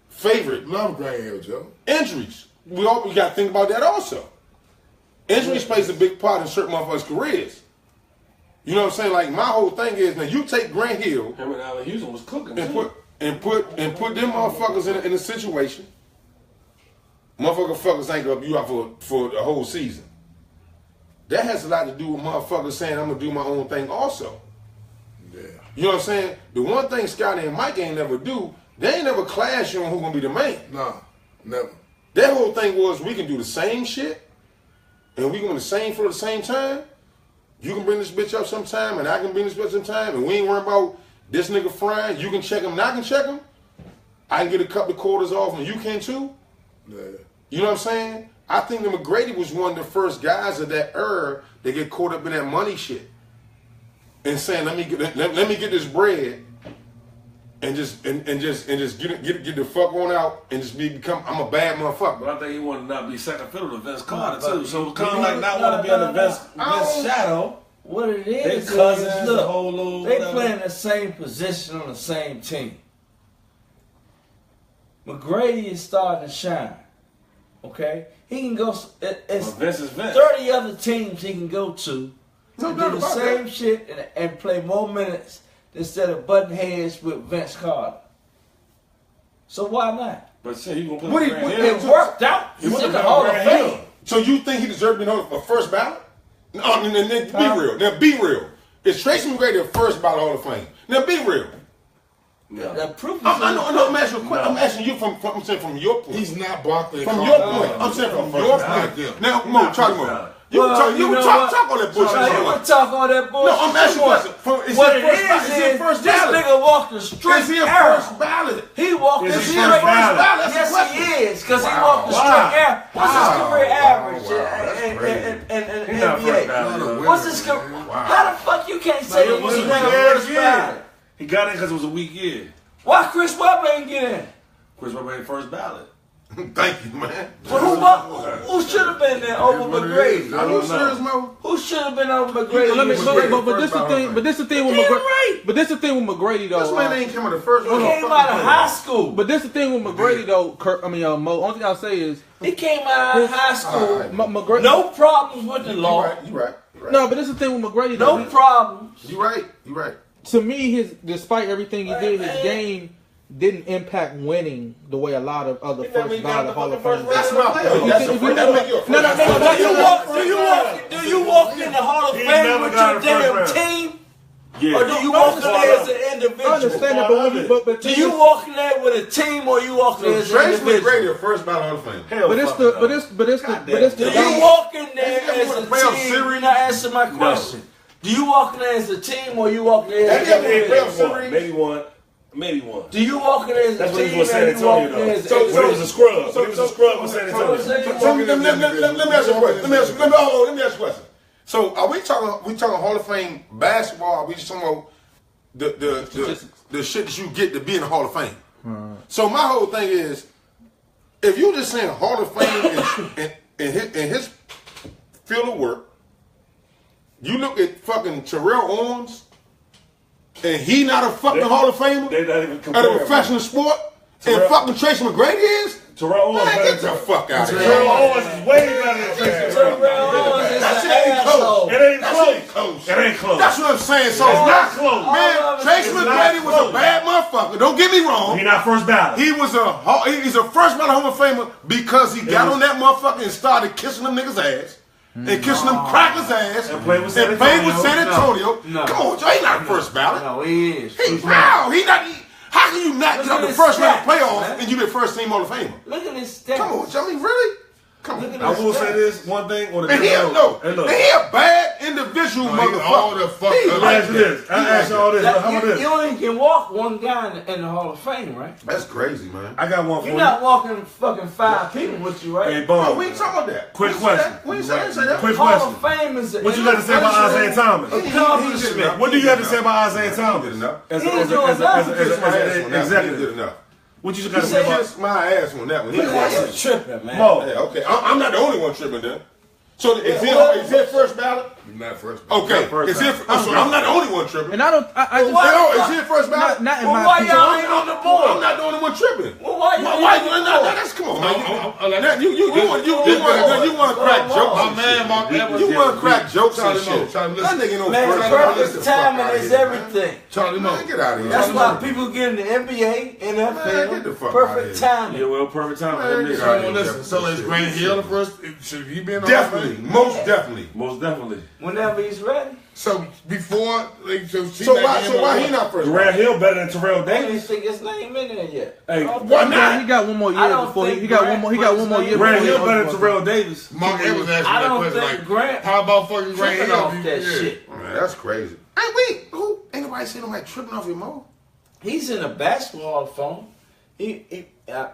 favorite. Love Grant Hill, Joe. Injuries. We got to think about that also. Injuries plays a big part in certain motherfuckers' careers. You know what I'm saying? Like my whole thing is now you take Grant Hill Him and Allen Houston was cooking. and put them motherfuckers in a situation. Motherfuckers ain't gonna be out for the whole season. That has a lot to do with motherfuckers saying I'm gonna do my own thing also. Yeah. You know what I'm saying? The one thing Scotty and Mike ain't never do, they ain't never clash you on who's gonna be the man. No, never. Their whole thing was we can do the same shit and we can win the same for the same time. You can bring this bitch up sometime and I can bring this bitch sometime and we ain't worrying about this nigga frying. You can check him and I can check him. I can get a couple of quarters off and you can too. Yeah. You know what I'm saying? I think that McGrady was one of the first guys of that era that get caught up in that money shit and saying, let me get this bread and just get the fuck on out and just become I'm a bad motherfucker. But I think he wanted to not be second fiddle to Vince Carter too. So it's kind of like not want to be under Vince shadow. What it is, They cousins, is the look, whole little they whatever. play in the same position on the same team. McGrady is starting to shine. Okay, he can go. It's Vince is Vince. 30 other teams he can go to No and doubt do the about same that. shit and play more minutes instead of butting heads with Vince Carter. So why not? But shit, he gonna play What with he- Grant what- Hill. It worked out. He's went in the to Hall of Grant Hill. Fame. So you think he deserved to be on a first ballot? No, then be real. Now be real. Is Tracy McGrady the first ballot Hall of Fame? Now be real. The proof is I know. I'm asking you a question. I'm asking you from your point. He's not Barkley. From your point. I'm saying from your point. Now, Mo, Charlie Mo. You Well, talk you know talk what? on that bullshit. Now, you want to talk all that bullshit? No, I'm asking you a question. What it is first this ballot? nigga walked the straight Is he a arrow. first ballot? He walked the Is he straight first ballot? arrow. That's the Yes, question. he is, because he walked the straight arrow. What's his career average in He's not first NBA? ballot. What's his career? How the fuck you can't say It was a he's weak not ass first year. ballot? He got in because it was a weak year. Why Chris Webber ain't get in? Chris Webber ain't first ballot. Thank you, man. Well, who should have been there over McGrady? Are you serious, Mo? Who should have been over McGrady? But this the thing. But this the thing with Damn McGrady. right. But this the thing with McGrady though. This man ain't coming the first He one. came out of high school. But this the thing with McGrady though. Kurt, Mo. Only thing I'll say is He came out of high school. McGrady. No problems with the You law. right. No, but this is the thing with McGrady. No though. problems. You right. To me, despite everything he did, his game didn't impact winning the way a lot of other first ballot Hall of Famers. That's my point. That's the first. That make you a first. Do you walk in the Hall of He Fame never with got your a first damn round. team? Yeah. Or do you walk in there as an I individual? understand that, but when you, but Do you walk in there with a team or you walk in there as an Tracy individual? McGrady, the first ballot Hall of Fame. Hell but it's fuck the no. but it's Do you walk in there Has he as ever a played on team? Siri? Now answer my question. Do you walk in there as a team or you walk in there as Have an you ever played on individual? Siri? Maybe one. Do you walk in there as a That's when he team was San and you walk Antonio in there though. as an So individual? he was a scrub. He was a scrub with San Antonio. Let me ask you a question. Let me ask you a question. So are we talking Hall of Fame basketball? Are we just talking about the shit that you get to be in the Hall of Fame? So my whole thing is, if you just saying Hall of Fame in his field of work, you look at fucking Terrell Owens, and he not a fucking Hall of Famer They not even at comparing. a professional sport, and fucking Tracy McGrady is. Terrell Owens Man, better get the than fuck out of here. Terrell Owens is way better than Tracy McGrady. Terrell Owens is That an shit ain't asshole. It ain't That close. shit ain't close. It ain't close. That's what I'm saying. So It's not close. Man, All of it Tracy is McGrady not was a close. bad motherfucker. Don't get me wrong. He not first ballot. He's a first ballot Hall of Famer because he got on that motherfucker and started kissing them niggas' ass. And kissing them crackers' ass. And played with San Antonio. No. Come on, Joe. He not the first ballot. No, he is. How can you not get Look out at the his first round of stats, playoffs man. and you the first team Hall of Famer? Look at his stats. Come on, Joey, really? Come on. Look at I will say this one thing on the And he a bad individual motherfucker. all the fuck He up. like Ask this. I ask you all this. That- How about this? you only can walk one guy in the Hall of Fame, right? That's crazy, man. I got one for You're you. not walking fucking 5 people with you, right? Hey, Oh, Bone. we ain't talking about that. Quick question. We ain't saying that. Quick Hall question. of Fame is What you got to say about Isaiah Thomas? accomplishment. What do you have to say about Isaiah Good Thomas? enough. As He ain't doing nothing. an Good executive. enough. What you got He to say said about Kiss my ass on that one. That's tripping, man. Mo? Yeah, okay. I'm not the only one tripping then. So is it first ballot? Not first. Okay. first Is it? So I'm not the only one tripping. And I just Is it first ballot? not in Well, my why opinion. y'all ain't on the I'm board? not the only one tripping. Well, why you Why ain't you on the not? board? That's come on, man. You want to crack jokes? My man, Mark Evans. You want to crack jokes and Charlie Mo, shit? Charlie, That listen. nigga no Man, first ballot. Get the perfect fuck timing outta is here, man. everything. Charlie Mo. Man, get out of here. That's Man, why people get in the NBA, Man, get the NFL. fuck Perfect outta timing. Yeah, well, perfect time for Man, that get nigga. out of Well, here. listen. So is Grant Hill the first? Should he be in the Definitely, most definitely. Most definitely. Whenever he's ready. So before, So why he not first? Grant Hill better than Terrell I didn't Davis. think his name in there yet. Hey, Why not? He got one more I year don't before think he got Grant one more year. Grant before Hill he better than goes Terrell Davis. Mark Evans asked me I that don't question think like, Grant how about fucking Grant tripping Hill? off that shit. Man, that's crazy. Hey, wait, who? Ain't nobody say nobody tripping off your mo? He's in the basketball Hall of Fame.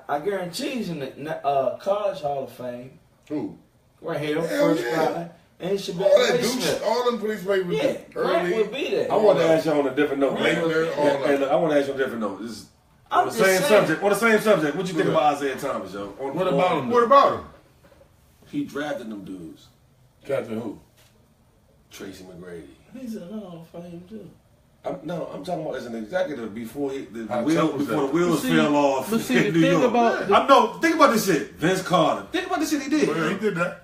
I guarantee he's in the college Hall of Fame. Who? Right here, Hell first yeah. guy. And he should be All that Smith. douche, all them police papers Yeah, Grant early. would be there. I want to ask you on a different note. Grant would be Later, there. all Hey, look, I want to ask you on a different note. This is I'm on the just same saying. subject. On the same subject, what you think about Isaiah Thomas, yo? What about him? What about him? He drafted them dudes. Captain who? Tracy McGrady. He's in the Hall of Fame too. I'm talking about as an executive before the How wheels tough was before the that? wheels But see- fell off but see, in the New thing York. about- Think about this shit. Vince Carter. Think about the shit he did. Well, he did that.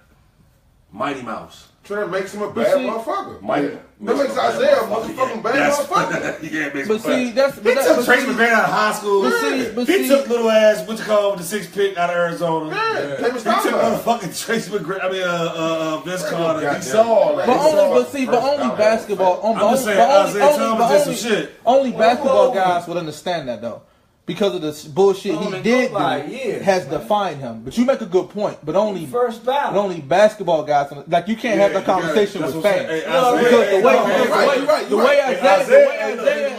Mighty Mouse. Trying to make him a bad see- motherfucker. Mighty. That makes Isaiah a motherfucking bad motherfucker. You can't make But see, that's He took Tracy McGrady out of high school. but He see- took little ass, what you call with the 6th pick out of Arizona. Yeah, play with He took Starbucks. motherfucking Tracy McGrady. Vince Carter. Goddamn. He saw all that. But only basketball. I'm just saying, Isaiah Thomas did some shit. Only basketball guys would understand that though, because of the bullshit he Only did go by do years, has man. defined him. But you make a good point. But only First ballot. basketball guys, like you can't have that conversation That's with what I'm fans. saying. No, Because the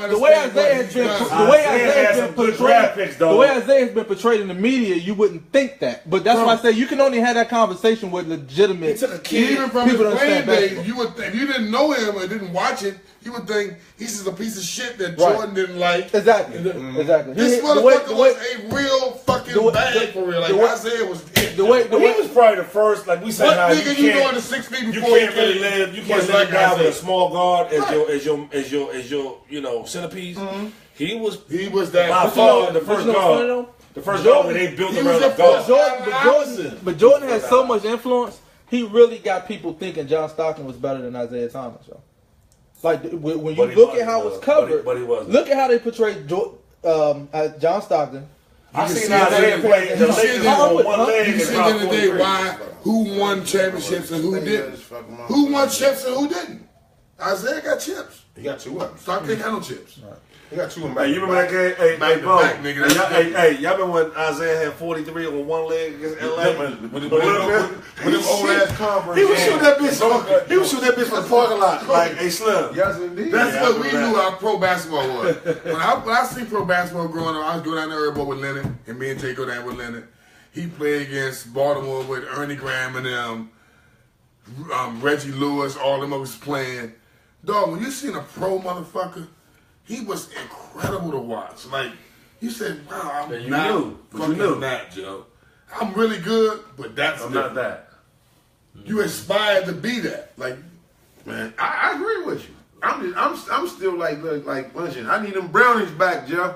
way Isaiah has been portrayed, the way Isaiah has been portrayed in the media, you wouldn't think that. But that's why I say you can only have that conversation with legitimate He took a kid. Even from his people that playing understand days, basketball. you would if you didn't know him or didn't watch it, you would think he's just a piece of shit that Right. Jordan didn't like. Exactly. Exactly. This motherfucker was a real fucking the way- bag for real. Like the way- Isaiah was it. The way Well, he was probably the first, like we said, What how nigga you know in the 6 feet you before can't really live. You can't was live like down with a Isaiah. small guard as your centerpiece. He was He was that. by far the first guard. The first guard where they built He around was a the guard. first But Jordan has so much influence. He really got people thinking John Stockton was better than Isaiah Thomas. Yo. Like when you But he look at wasn't, how though. it's covered, But he wasn't. look at how they portrayed John Stockton. I You seen see Isaiah that- play the you see Lakers that- on one leg You and see drop the other day 43. why who won championships and who didn't. Who won chips and who didn't. Isaiah got chips. He got 2 of them. Stockton got no chips. He got 2 of them. Hey, you remember that game? Hey, Back to Bo. back, nigga. Y'all remember when Isaiah had 43 on one leg against LA? With them old ass Converse. He was shooting that bitch. He was shooting that bitch from the parking lot like a Slim. Yes, indeed. That's Yeah, I what we remember knew that. our pro basketball was. when I see pro basketball growing up, I was going down there with Leonard, and me and Jay go down with Leonard. He played against Baltimore with Ernie Graham and them. Reggie Lewis, all them was playing. Dog, when you seen a pro motherfucker, he was incredible to watch. Like, you said, wow, I'm you not knew, but fucking you knew. that, Joe. I'm really good, but that's I'm different. not that. You aspired to be that. Like, Man, I agree with you. I'm still like punching. I need them brownies back, Jeff.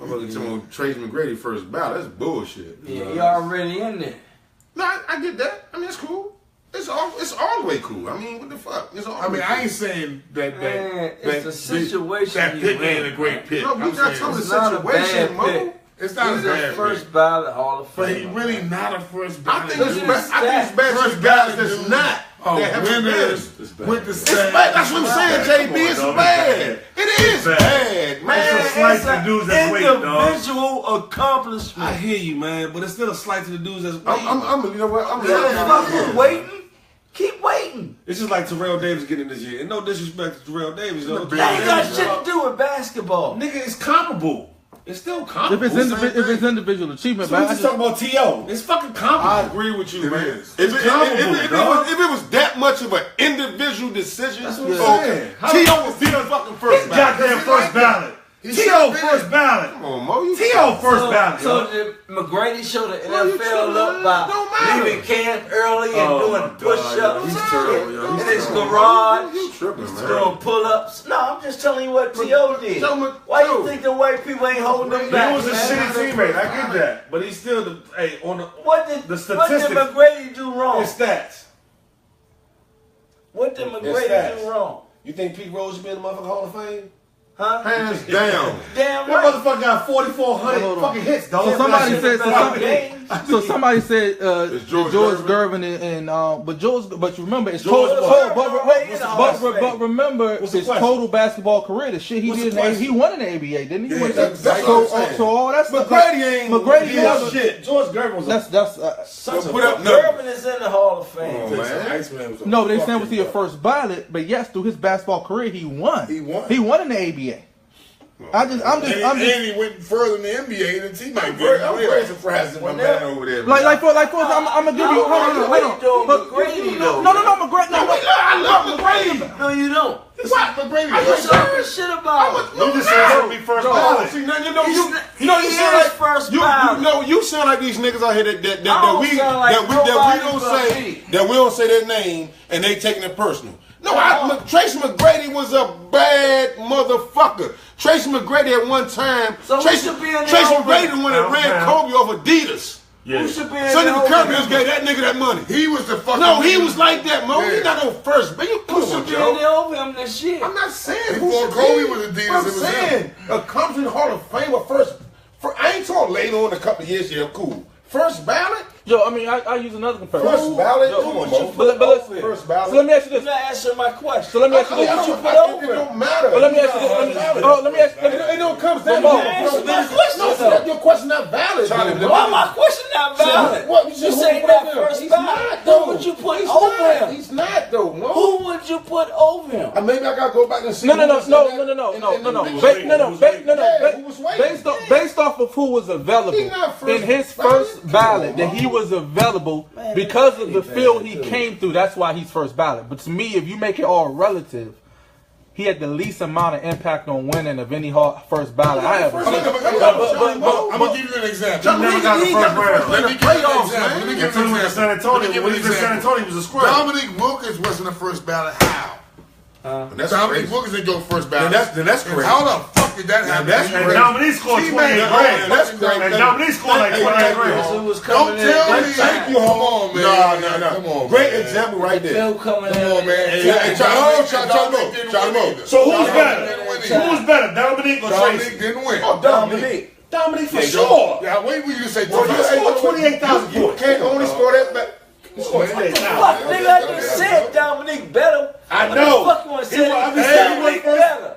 I'm looking to Trace McGrady first ballot. That's bullshit. Yeah, you already in there. No, I get that. I mean, it's cool. It's all the way cool. I mean, what the fuck? It's all. I mean, cool. I ain't saying that. Man, it's a situation That you pick in. ain't a great pick. No, we I'm not saying talking It's not a situation, bad Mo. pick. it's not He's a a bad first pick. ballot Hall of But Famer. he really not a first I ballot. think it's dude. best. I think it's best First for guys ballot that's dude. not. Oh, that have winners been. with the It's same. bad. That's what I'm saying, JB. It's bad. It is bad, man. It's a slight to the dudes that's waiting, dog. individual accomplishment. I hear you, man, but it's still a slight to the dudes that's waiting. You know what? I'm Motherfuckers waiting. Keep waiting. It's just like Terrell Davis getting this year. And no disrespect to Terrell Davis, though. That ain't got shit to do with basketball. Nigga, it's comparable. It's still If comparable. it's individual achievement, So we but I just just, talking about T.O. It's fucking comparable. I agree with you, It man. is. If comparable, it was that much of an individual decision, That's what I'm saying. T.O. would be the fucking first ballot. Goddamn first ballot. T.O. first ballot. Come on, Mo. You T.O. first ballot. So did McGrady show the you NFL tripping, up man. by Don't matter. leaving camp early and Oh, doing my God, push-ups he's terrible, yo. in He's his terrible. garage, You tripping, man. doing pull-ups? No, I'm just telling you what T.O. did. Why you think the white people ain't holding them He back? was a man? shitty teammate. I get that. But he's still the, hey, on the What did statistics. McGrady do wrong? his stats. What did stats. McGrady do wrong? You think Pete Rose should be in the motherfucking Hall of Fame? Huh? Hands down. Damn That right. motherfucker got 4,400 Hold on. fucking hits, dog. So somebody Should've said- been so out some- games. so somebody said It's George George Gervin. Gervin but you remember it's George total. Gervin But remember What's the his question? total basketball career. The shit he What's the did, question? he won in the ABA, didn't he? Yeah, He won that's so, what I'm saying. so all that stuff. McGrady ain't. McGrady Yeah, never- Shit, George Gervin was That's such a put up fucking- Gervin is in the Hall of Fame. Oh, man. Iceman was a no. They saying was fucking he a dog. first ballot, but yes, through his basketball career, he won. He won. He won in the ABA. I'm just. And he went further in the NBA than he might I'm get. very surprised that my man over there. like for I'm gonna give you. Hold on. But- McGrady though. No, McGrady. No, I love McGrady. No, you don't. What? McGrady? You talking shit about him. You just said he'll be first ballot. See, now, you He sound is like first you ballot. you sound like these niggas out here that don't we sound like that we nobody don't but say me. that we don't say their name and they taking it personal. No, Tracy McGrady was a bad motherfucker. Tracy McGrady at one time. So who Tracy should be in the McGrady open? the one that ran Kobe off Adidas. Who should be in Sonny the McCurry open? just gave that nigga that money. He was the fucking. No, he was like that, Mo. Yeah. He not on first, man. You Who come on, should be in Joe. the open this shit? I'm not saying Before who should Kobe be. was Adidas, I'm it was saying a Compton Hall of Famer first. I ain't talking later on a couple of years. Yeah, cool. First ballot. Yo, I mean, I use another comparison. First ballot. Yo, Come on, but- Mo. but let's- First ballot. So let me ask you You're this. not answering my question. So let me ask you this. What you put It over him? don't matter. But let me ask you this. Let me ask you It don't come down. Mo, answer my question, No, though. your question not valid. Mo. Why my question not valid? What? You who say put that over him? first He's ballot. not, Who though. would you put He's over not. him? He's not though, Mo. Who would you put over him? Maybe I gotta go back and see. No. who was in that- in the big- Based off of who was available He not first in his ballot. first ballot, that he was available because of the field he came through. That's why he's first ballot. But to me, if you make it all relative, he had the least amount of impact on winning of any first ballot I ever I'm seen. gonna give you an example. He never got the first round. Let me give you an example. Let me give Until you he an was in San example. Let me Antonio. give When you he an was in San example. Antonio, he was a scrub. Dominique Wilkins wasn't the first ballot. How? That's Dominique crazy. Wilkins didn't go first ballot. Then that's crazy. How the fuck did that happen? that's And crazy. Dominique scored He 28 made- grand. That's crazy. And Dominique scored like 28 grand. Who was Don't coming tell in? me. Thank you. Come on, man. No. Come on, Great man. example right there. Phil coming Come in. on, man. Hey, try him out. So who's Dominique better? didn't win Who either. was better, Dominique or Dominique Tracy? didn't win. Oh, Dominique. Dominique for Yeah, sure. Yeah, wait for you to say Well, you Dominique. scored 28,000 You points. can't only score that back. Fuck, nigga, I just said Dominique better. I What know. the fuck you want to He say? won- I'm just Dominique saying he went first. better.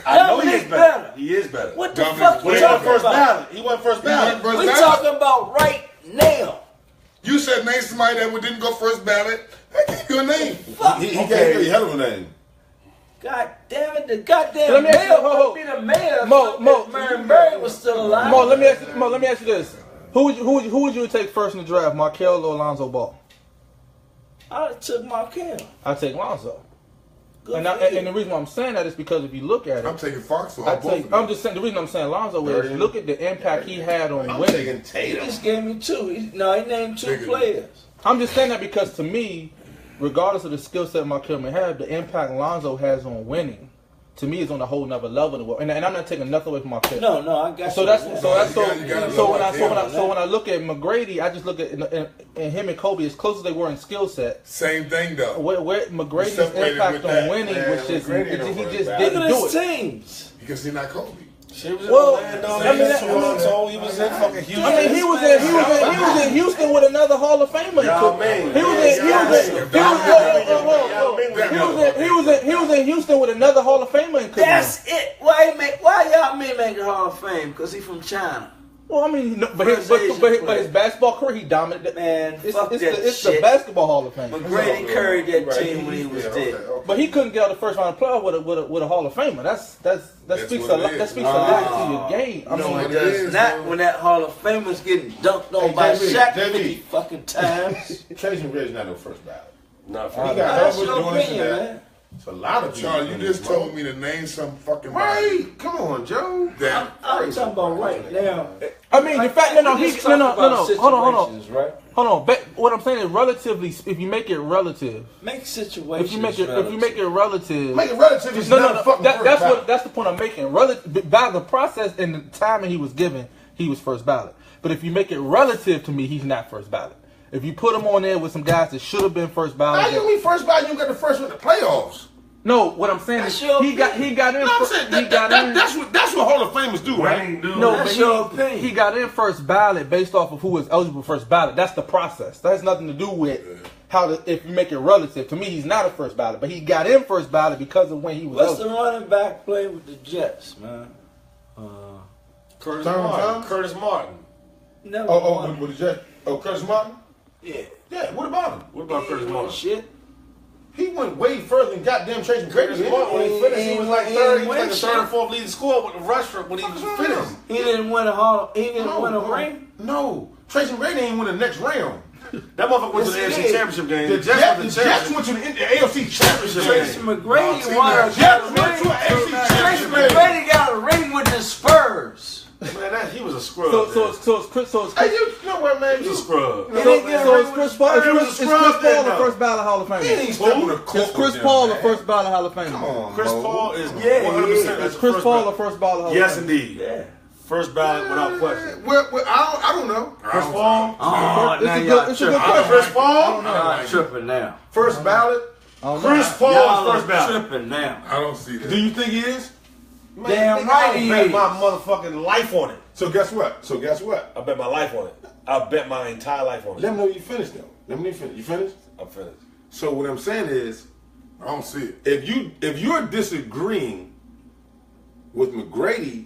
I know he is Dominique better. better. He is better. What the Dominique- fuck But you he won talking first about? ballot. He won first ballot. We talking about right now. You said name somebody that didn't go first ballot. I gave you a name. Fuck. He gave you a hell of a name. God damn it, the goddamn Let me ask you- mayor hold- would be the mayor Mo, if Marion Barry was still alive. Mo, let me ask you this: who would you take first in the draft, Markel or Alonzo Ball? I took Markel. I take Lonzo. Good And, for you. and the reason why I'm saying that is because if you look at it, I'm taking Fox for I both of take, them. I'm just saying the reason I'm saying Lonzo is look at the impact he had on I'm winning. taking He Tatum. just gave me two. He named two Bigger. players. I'm just saying that because to me, regardless of the skill set Markel may have, the impact Lonzo has on winning, to me, is on a whole nother level in the world. And I'm not taking nothing away from Markel. No, I got So you. that's Yeah. so when I look at McGrady, I just look at and him and Kobe as close as they were in skill set. Same thing though. Where McGrady's separated impact with on that. winning, Man, which is McGrady he don't just worry didn't about Look at do his it. teams. Because he's not Kobe. He was in Well, Orlando. I mean, that- Toronto. He was in fucking Houston. I mean, he was in Houston with another Hall of Famer. Y'all mean. He was in Houston with another Hall of Famer. And That's it. Why y'all make the Hall of Fame? Because he from China. Well, I mean, but his basketball career, he dominated. Man, It's fuck that the shit. basketball Hall of Fame. McGrady carried that team when he was there. But he couldn't get out the first round of playoff with a Hall of Famer. That speaks what a it lot. is. That speaks a lot to your game. I No, mean, it it does is, not man. when that Hall of Famer's getting dunked on by JB, Shaq JB. 50 fucking times. Tracy McGrady's not no first ballot. Not He for got That's Herbert your doing this and opinion, that. man. It's a lot of people. Charlie, you in just this told mode. me to name some fucking body. Right? Come on, Joe. That I'm talking about right now. I mean, in fact, no. We just talk about Hold on. situations, right? Hold on. What I'm saying is relatively. If you make it relative, Make situations. if you make it relative, Make it relative. It's not a fucking first ballot. That's the point I'm making. By the process and the timing he was given, he was first ballot. But if you make it relative to me, he's not first ballot. If you put him on there with some guys that should have been first ballot, How you mean first ballot? You got the first one in the playoffs. no. What I'm saying That's is your he got in. No, I'm saying He got in. that's what Hall of Famers do, right? No, That's but your opinion. he got in first ballot based off of who was eligible for first ballot. That's the process. That has nothing to do with if you make it relative. To me, he's not a first ballot, but he got in first ballot because of when he was What's the eligible. running back play with the Jets, man? Curtis Tom Martin. Tom? Curtis Martin. Never Oh, won. with the Jets. Oh, Curtis Martin. Yeah. Yeah. What about him? What about Curtis He Martin? won shit. He went way further than goddamn Tracy Curtis McGrady. Martin, when he finished, he was like third. He was like the Win third or shit. fourth leading scorer with the rush when he was finished. He didn't win He didn't win a ring. No, Tracy McGrady ain't win the next round. That motherfucker went to the Yes, he AFC did. Championship game. The The Jets went to the Jets championship. went to the AFC Championship. Tracy game. McGrady No, won a Jets Jets went to an AFC Tracy Championship. game. McGrady got a ring with the Spurs. Man, he was a scrub. So it's Chris. Hey, you know what, man? he was a scrub. He didn't get a So ring it's with Chris the Paul. Spurs. Is Chris Paul the first ballot Hall of He Famer? ain't stepping on a court Is Chris with Paul them, the man. first ballot Hall of Famer? Come on, Chris Mo. Paul is Yeah, 100% Is Chris Paul the first ballot Hall of Famer? Yes, indeed. Yeah. First ballot without question. Well, I don't know. Chris Paul. Oh, It's now a y'all good- it's a good tripping. question. Chris Paul. Y'all tripping now. First ballot. Chris Paul Y'all is first ballot. tripping now. I don't see that. Do you think he is? Damn right he I bet is. my motherfucking life on it. So guess what? I bet my life on it. I bet my entire life on it. Let me know you finished though. Let me finish. You finished? I'm finished. So what I'm saying is, I don't see it. if you're disagreeing with McGrady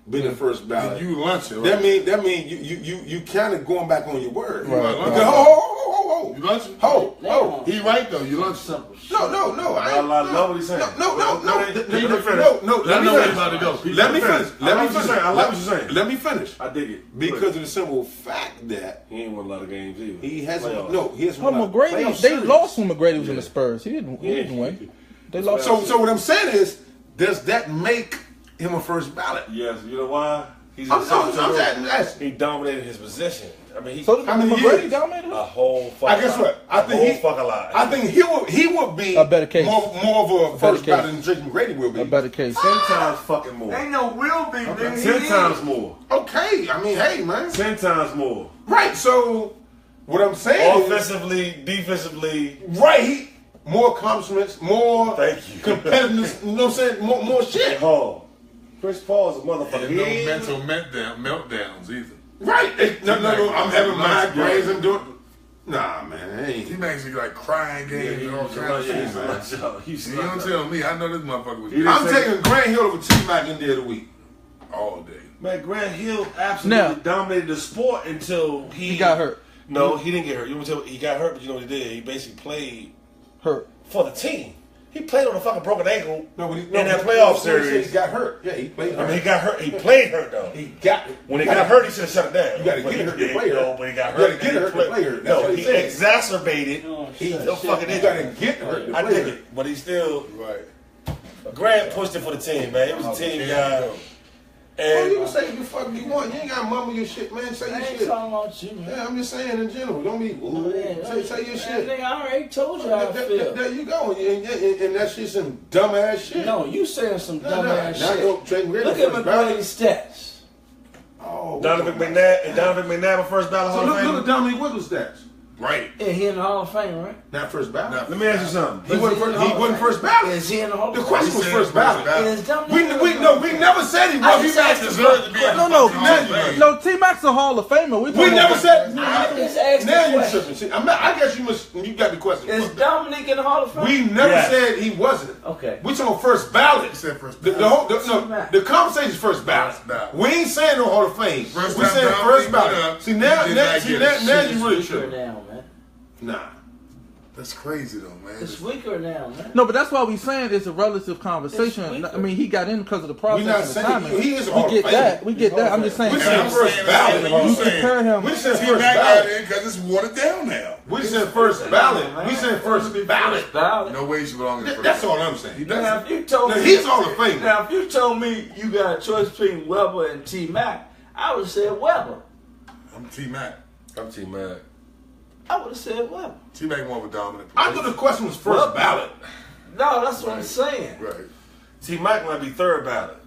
being the first ballot, You lunching, right? that mean you kind of going back on your word. Right. Because, ho, You lunching? ho. He right though. You lunching. Simple shit. No. I love what he's saying. No. Let me finish. No. Let me finish. Let me finish. I like what you're saying. I like what you're saying. Let me finish. I dig it. Because of the simple fact that He ain't won a lot of games either. he hasn't. Playoffs. No, he hasn't. Well, won a McGrady, playoff they series. lost when McGrady was in the Spurs. He didn't win. They lost. So what I'm saying is, does that make him a first ballot? Yes, you know why? He's I'm a asking. He dominated his position. I mean, he So did How many McGrady years? dominated him? a whole fucking I guess lot. what? I think a he whole fucking lot. I think he would be A better case. more of a first case. ballot than Tracy McGrady will be. A better case. 10 times fucking more. Ain't no will be, nigga. 10 times more. Okay, I mean, hey man, 10 times more. right? So what I'm saying Offensively, defensively. is, right? He more accomplishments, more Thank you. competitiveness. You know what I'm saying? More shit. Hall. Chris Paul is a motherfucker. And no mental meltdowns either. Right? No. I'm having migraines. I'm doing. Nah, man, He ain't. makes me like crying games and all kinds of shit, man. He's You don't tell me. I know this motherfucker was I'm taking Grant Hill over T-Mac in day of the week. all day. Man, Grant Hill absolutely Now- dominated the sport until He got hurt. No, he didn't get hurt. You want to tell me he got hurt, but you know what he did? He basically played Hurt. for the team. He played on a fucking broken ankle in that playoff series. He got hurt. Yeah, he played hurt. I mean, he got hurt. He played hurt though. He got it. When he got hurt, he should have shut it down. You got to get hurt to play hurt. When he got You hurt, got to get hurt to play hurt. No, he exacerbated. He's no fucking You got injury. to get hurt to I play dig hurt. it, but he still. Right. Grant pushed it for the team, man. He was a team guy. Oh, you And can say you fuck you want. You ain't got to mumble your shit, man. Say I your ain't shit. talking about you, man. Yeah, I'm just saying in general. Don't be. Say your shit. Nigga, I already told you how I feel. There you go. And that shit's some dumbass shit. No, you saying some dumbass Now shit. Trey Look at McGrady's stats. Oh, Donovan McNabb, first ballot so Hall of Fame. look at Dominique Wilkins' stats. Right. Yeah, he in the Hall of Fame, right? Not first ballot. Let me ask you something. He wasn't first ballot. Is he in the Hall of The Fame? question was first ballot. Is Dominic We never said he was. He just deserved to be. No, T-Mac's a Hall of Famer. We never said. I just asked Now the you question. tripping. See, I guess you got the question. Is Dominic in the Hall of Fame? We never Yes. said he wasn't. Okay. We talking first ballot. Said first The conversation is first ballot. First ballot. We ain't saying no Hall of Fame. First We time saying Dominic first went ballot. up, See now he did not get you it. really Weaker tripping. now, man. Nah. That's crazy though, man. It's weaker now, man. No, but that's why we saying it's a relative conversation. It's I mean, he got in because of the We not process and the saying timing. he is a We Hall get of that. Fame. We get that. I'm just saying. We said first ballot. You compare him. We said T first Mac got ballot. in because it's watered down now. We said first ballot. We said first ballot. Ballot. No way he should belong in the first. That's all I'm saying. Now, if you told Now, me, he's Hall of Fame. Now, if you told me you got a choice between Weber and T Mac, I would have said Weber. I'm T Mac. I'm T Mac. I would have said Weber. T Mac won with dominant. I thought the question was first ballot. No, that's what I'm saying. Right. T Mac might be third ballot.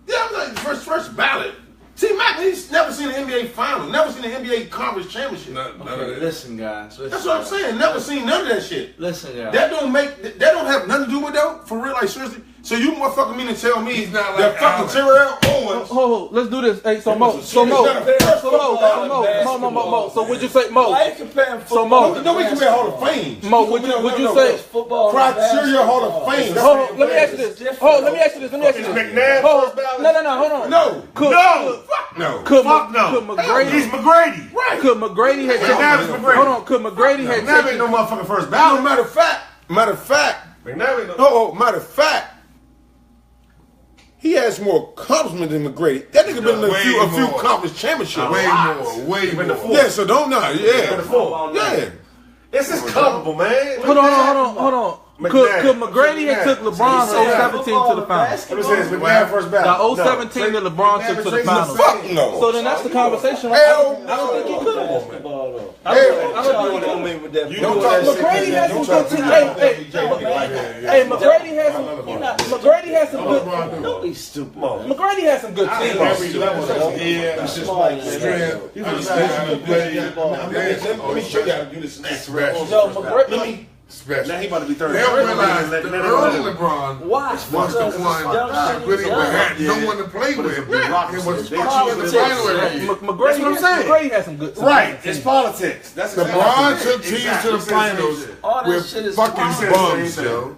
Yeah, I'm like first ballot. T Mac, he's never seen an NBA final, never seen an NBA conference championship. None of Okay, that. listen, guys. Listen, That's what I'm saying. Never seen none of that shit. Listen, guys. That don't have nothing to do with that. For real, like seriously. So you motherfucker mean to tell me He's not that like fucking Terrell Owens? Hold, let's do this. Hey, so Mo. So Mo. So would you say Mo? Why are you comparing So football? Mo, No, we can be a Hall of Fame. Mo, would you say? Football? Criteria Hall of Fame. Hold, let me ask you this. Hold, let me ask you this. Is McNabb Hold, first ballot? no, hold on. No. Fuck No. Could Fuck no. McGrady? He's McGrady. Could McGrady have McNabb is taken? McGrady. Hold on. Could McGrady have McNabb ain't taken? no motherfucking first No, ballot. matter of fact. McNabb ain't no. Matter of fact. He has more accomplishments than McGrady. That nigga been in a Way few more. conference championships. Way more. Yeah, so don't know. Yeah. Four. Yeah. This is comparable, man. Hold on. Could McGrady have took LeBron in 017 to the finals? Let me say this. McNabb first ballot. The 017 that LeBron took to the finals. Fuck no. So then that's the conversation. Right? Hell I don't think he could have. Hell. McGrady has some good teams. Hey, McGrady has some good. Don't be stupid. McGrady has some good teams. Yeah, it's just like strength. Let me show you how to do this next. Yo, McGrady. Special. Now he about to be third. They don't realize that early LeBron Why? was the one really had no one to play with. It was They fucking in the choose final to every year. McGrady has some good teams. Right. It's politics. That's LeBron took teams to the finals All that shit with is fucking politics. bums, yo.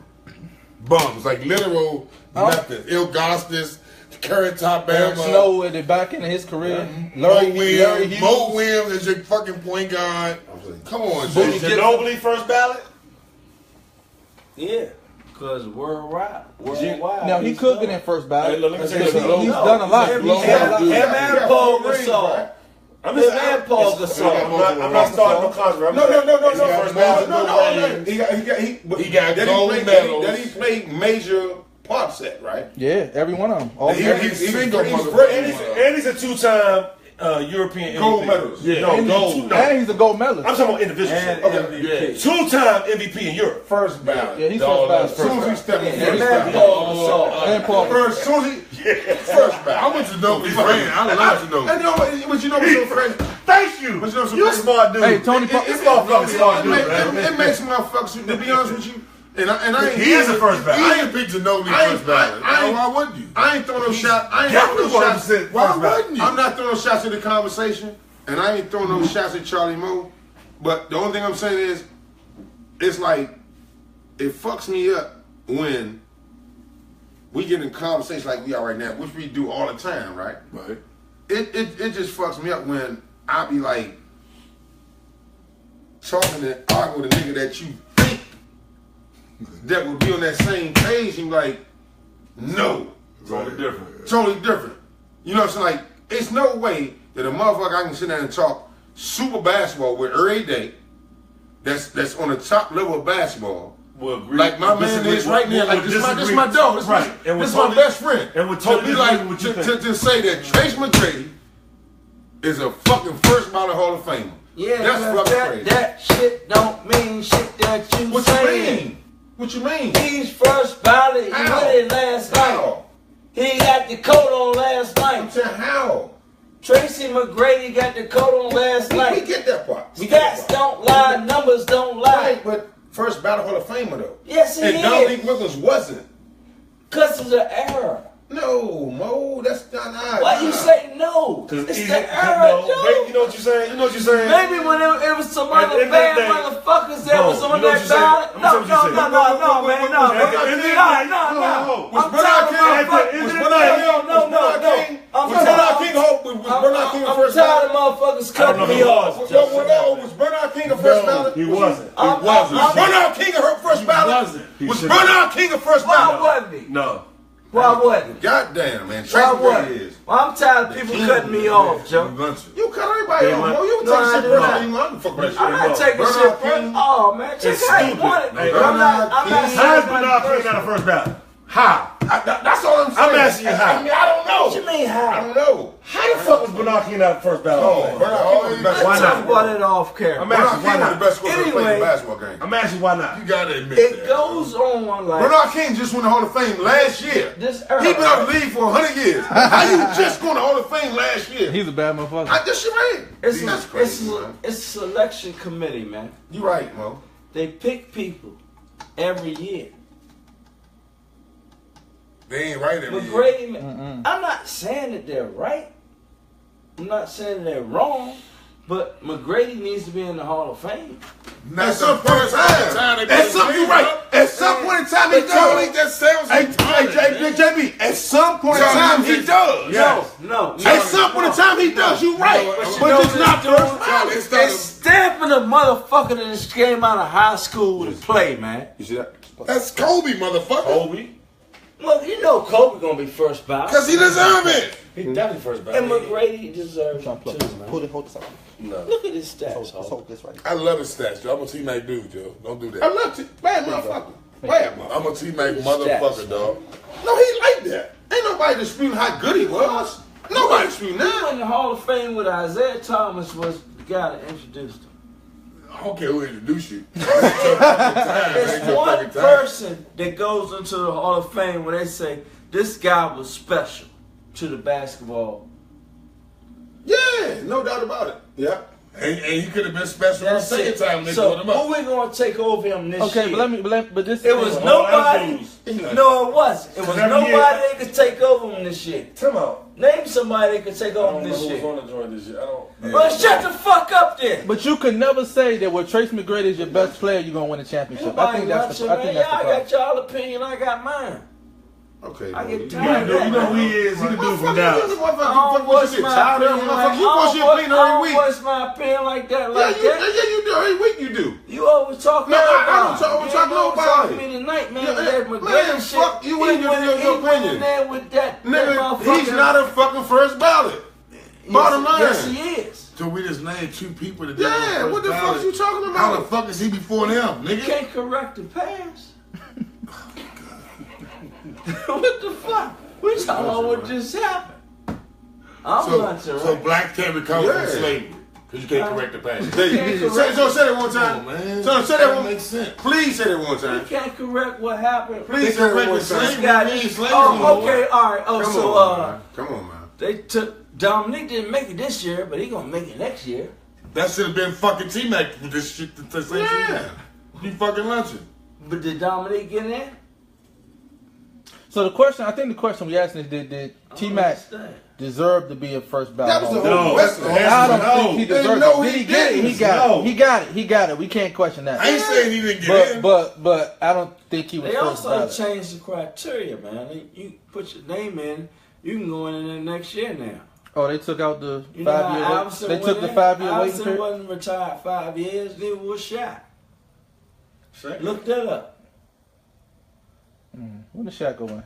Bums, like literal nothing. Ilgostis, Curt, Top Eric Bama, Snow at the back end of his career. Mo Larry Hughes. Williams is your fucking point guard. Come on, Boogie Jay. Ginobili first ballot? Yeah, because worldwide. Now he could get in first ballot. Let me tell you He's something. done a lot. Him and Paul Gasol. I'm Him and Paul Gasol. I'm not starting no controversy. No. He got gold medals. That he played major parts at, right? Yeah, every one of them. All He's single And he's a two-time European Gold MVP. medals. Yeah, no, gold. No. And he's a gold medalist. I'm talking about individuals. MVP. Two-time MVP in Europe. First ballot. Yeah, he's first ballot. As soon as he stepped in, Him first and ballot. Paul Gasol. And Paul. First, as soon as he, first ballot. I went to know he's fan. I love to know. And you know what? But you know what's so crazy? Thank you. But you know what's so You're a crazy? smart dude. Hey, Tony Parker. This motherfucker's smart dude, man. It makes motherfuckers, to be honest with you, and I ain't. He is the first ballot. I ain't picked Ginobili first ballot. Why wouldn't you? I ain't throwing no shot. I ain't throwing no shots. Why wouldn't you? I'm not throwing no shots at the conversation, and I ain't throwing no shots at Charlie Moe. But the only thing I'm saying is, it's like, it fucks me up when we get in conversations like we are right now, which we do all the time, right? Right. It just fucks me up when I be like talking and arguing with a nigga that you think that would be on that same page and be like, no. Totally different. Totally different. You know what I'm saying? Like, it's no way that a motherfucker I can sit down and talk super basketball with every day that's on the top level of basketball. Will agree. Like my man is right now. Like this is my dog. This is my best friend. And we're totally to say that Trace McGrady is a fucking first ballot Hall of Famer. Yeah, that's fucking crazy. That shit don't mean shit that you What saying. you mean? What you mean? He's first ballot. He How? won it last night. How? He got the coat on last I'm night. saying how? Tracy McGrady got the coat on last We night. get that part. Stats don't lie. Numbers don't lie. Right, but first ballot Hall of Famer though. Yes, he and is. Dominique Wilkins wasn't. Cause it's an error. No, Mo, that's not. Why you say no? It's the error, Joe. You know what you're saying? You know what you're saying? Maybe when it was some At the other end of the bad day- motherfuckers that No, was on you know what that you're saying? ballot. I'm No, saying what you're no, man, no. Was I'm tired of motherfuckers. Was No, Bernard King the I'm first tired of ballot? motherfuckers I don't know cutting who me it off. Was Bernard King the first ballot? He wasn't. Was Bernard King a first ballot? He Was should've- Bernard King a first Why ballot? wasn't he? No. Why wasn't he? Goddamn, man. Why Tracy wasn't McGrady he? is. Well, I'm tired of people cutting me off, Joe. You cut everybody off, Mo. You No, I take shit do personally. not. I don't fuck that shit. I'm not taking Bernard shit King. from. Oh man, check It's how you stupid. want it. Hey, I'm not Bernard saying How's nothing Bernard King personal. not a first ballot? How? That's all I'm saying. I'm asking you how. I mean, I don't know. What you mean I how? don't know. How the fuck was Bernard King not the first ballot? Oh, Bernard King was the best. Why Let's not? talk about it off camera. I'm Bernard asking King why was the not. best scorer to play Anyway. the basketball game. I'm asking why not. You gotta admit It that. goes on like Bernard King just won the Hall of Fame last year. this He era. been out of the league for 100 years. How you just going to Hall of Fame last year? He's a bad motherfucker. I just you right. That's crazy, man. It's a selection committee, man. You right, Mo. They pick people every year. They ain't right every year. McGrady, I'm not saying that they're right. I'm not saying they're wrong. But McGrady needs to be in the Hall of Fame. At some point in time. At some, you right. At some point in time, he does. That sounds Hey, JB. At some point in time, he does. No. At some point in time, he does. You right. But it's not first. It's stamping a motherfucker that just came out of high school to play, man. You see that? That's Kobe, motherfucker. Kobe? Look, you know Kobe gonna be first ballot. Because he deserve it. He definitely first ballot. And McGrady deserves it too, man. Hold this up. No. Look at his stats, Let's Hov. hold this right. I love his stats, Joe. I'm a teammate dude, Joe. Don't do I that. love you. Bad motherfucker. Bad motherfucker. I'm a teammate His motherfucker, stats. dog. No, he like that. Ain't nobody disputing how good he was. Nobody disputing He went that. in the Hall of Fame with Isaiah Thomas was the guy that introduced him. I don't care who introduced you. There's one person that goes into the Hall of Fame where they say this guy was special to the basketball. Yeah, no doubt about it. Yeah. And he could have been special the That's second it. time they So put him up. who we gonna take over him this Okay, year? but this It was Hold on, nobody. let's No, it wasn't. It was Every nobody year- that could take over him this year. Come on. Name somebody that could take I over don't him know this who was year. on the joint this year. I don't. Well, shut the fuck up then. But you could never say that when Trace McGrady is your best player, you're gonna win a championship. I think that's the man. problem. Y'all got y'all opinion. I got mine. Okay. I bro. get You tired You of that. know who he is. He the dude from Motherfucker, Dallas. you I don't motherfucker, voice you get my tired of opinion him, like motherfucker. You voice your opinion I every don't week. voice my opinion like that. Yeah, Like you, that. yeah, you do. Every week you do. You always talk No, I about don't talk- You talk ain't gonna nobody. talk to me tonight, man. Yeah, with that man, McGrady shit. fuck you and He your went opinion. in there with that Nigga, motherfucker. he's not a fucking first ballot. Bottom line. Yes, he is. So we just named two people that Yeah, what the fuck you talking about? How the fuck is he before them, You nigga? can't correct the past. What the fuck? We talking about what just happened. I'm not So black can't recover Yeah. from slavery because you can't correct the past. Say that one time. Come on, man. So say that That one. makes sense. Please say that one You time. can't correct what happened. Please say that one This time. guy. Oh, okay, all right. Oh, Come so on, man. Come on, man. they took Dominique didn't make it this year, but he gonna make it next year. That should have been fucking T-Mac with this shit. The same Yeah. shit. You fucking lunching. But did Dominique get in there? So I think the question we asking is, did T-Mac deserve to be a first ballot? That was the Hall? whole No, West. that's I don't No. think he deserved No, it. he Did he get it? He didn't. got No. it. He got it. He got it. We can't question that. I ain't saying he didn't get in. But I don't think he was They first also ballot. changed the criteria, man. You put your name in, you can go in there next year now. Oh, they took out the You know how 5-year. Iverson They went took the in? 5-year waiting Iverson period. wasn't retired 5 years, neither was Shaq. Look that up. When did Shaq go in?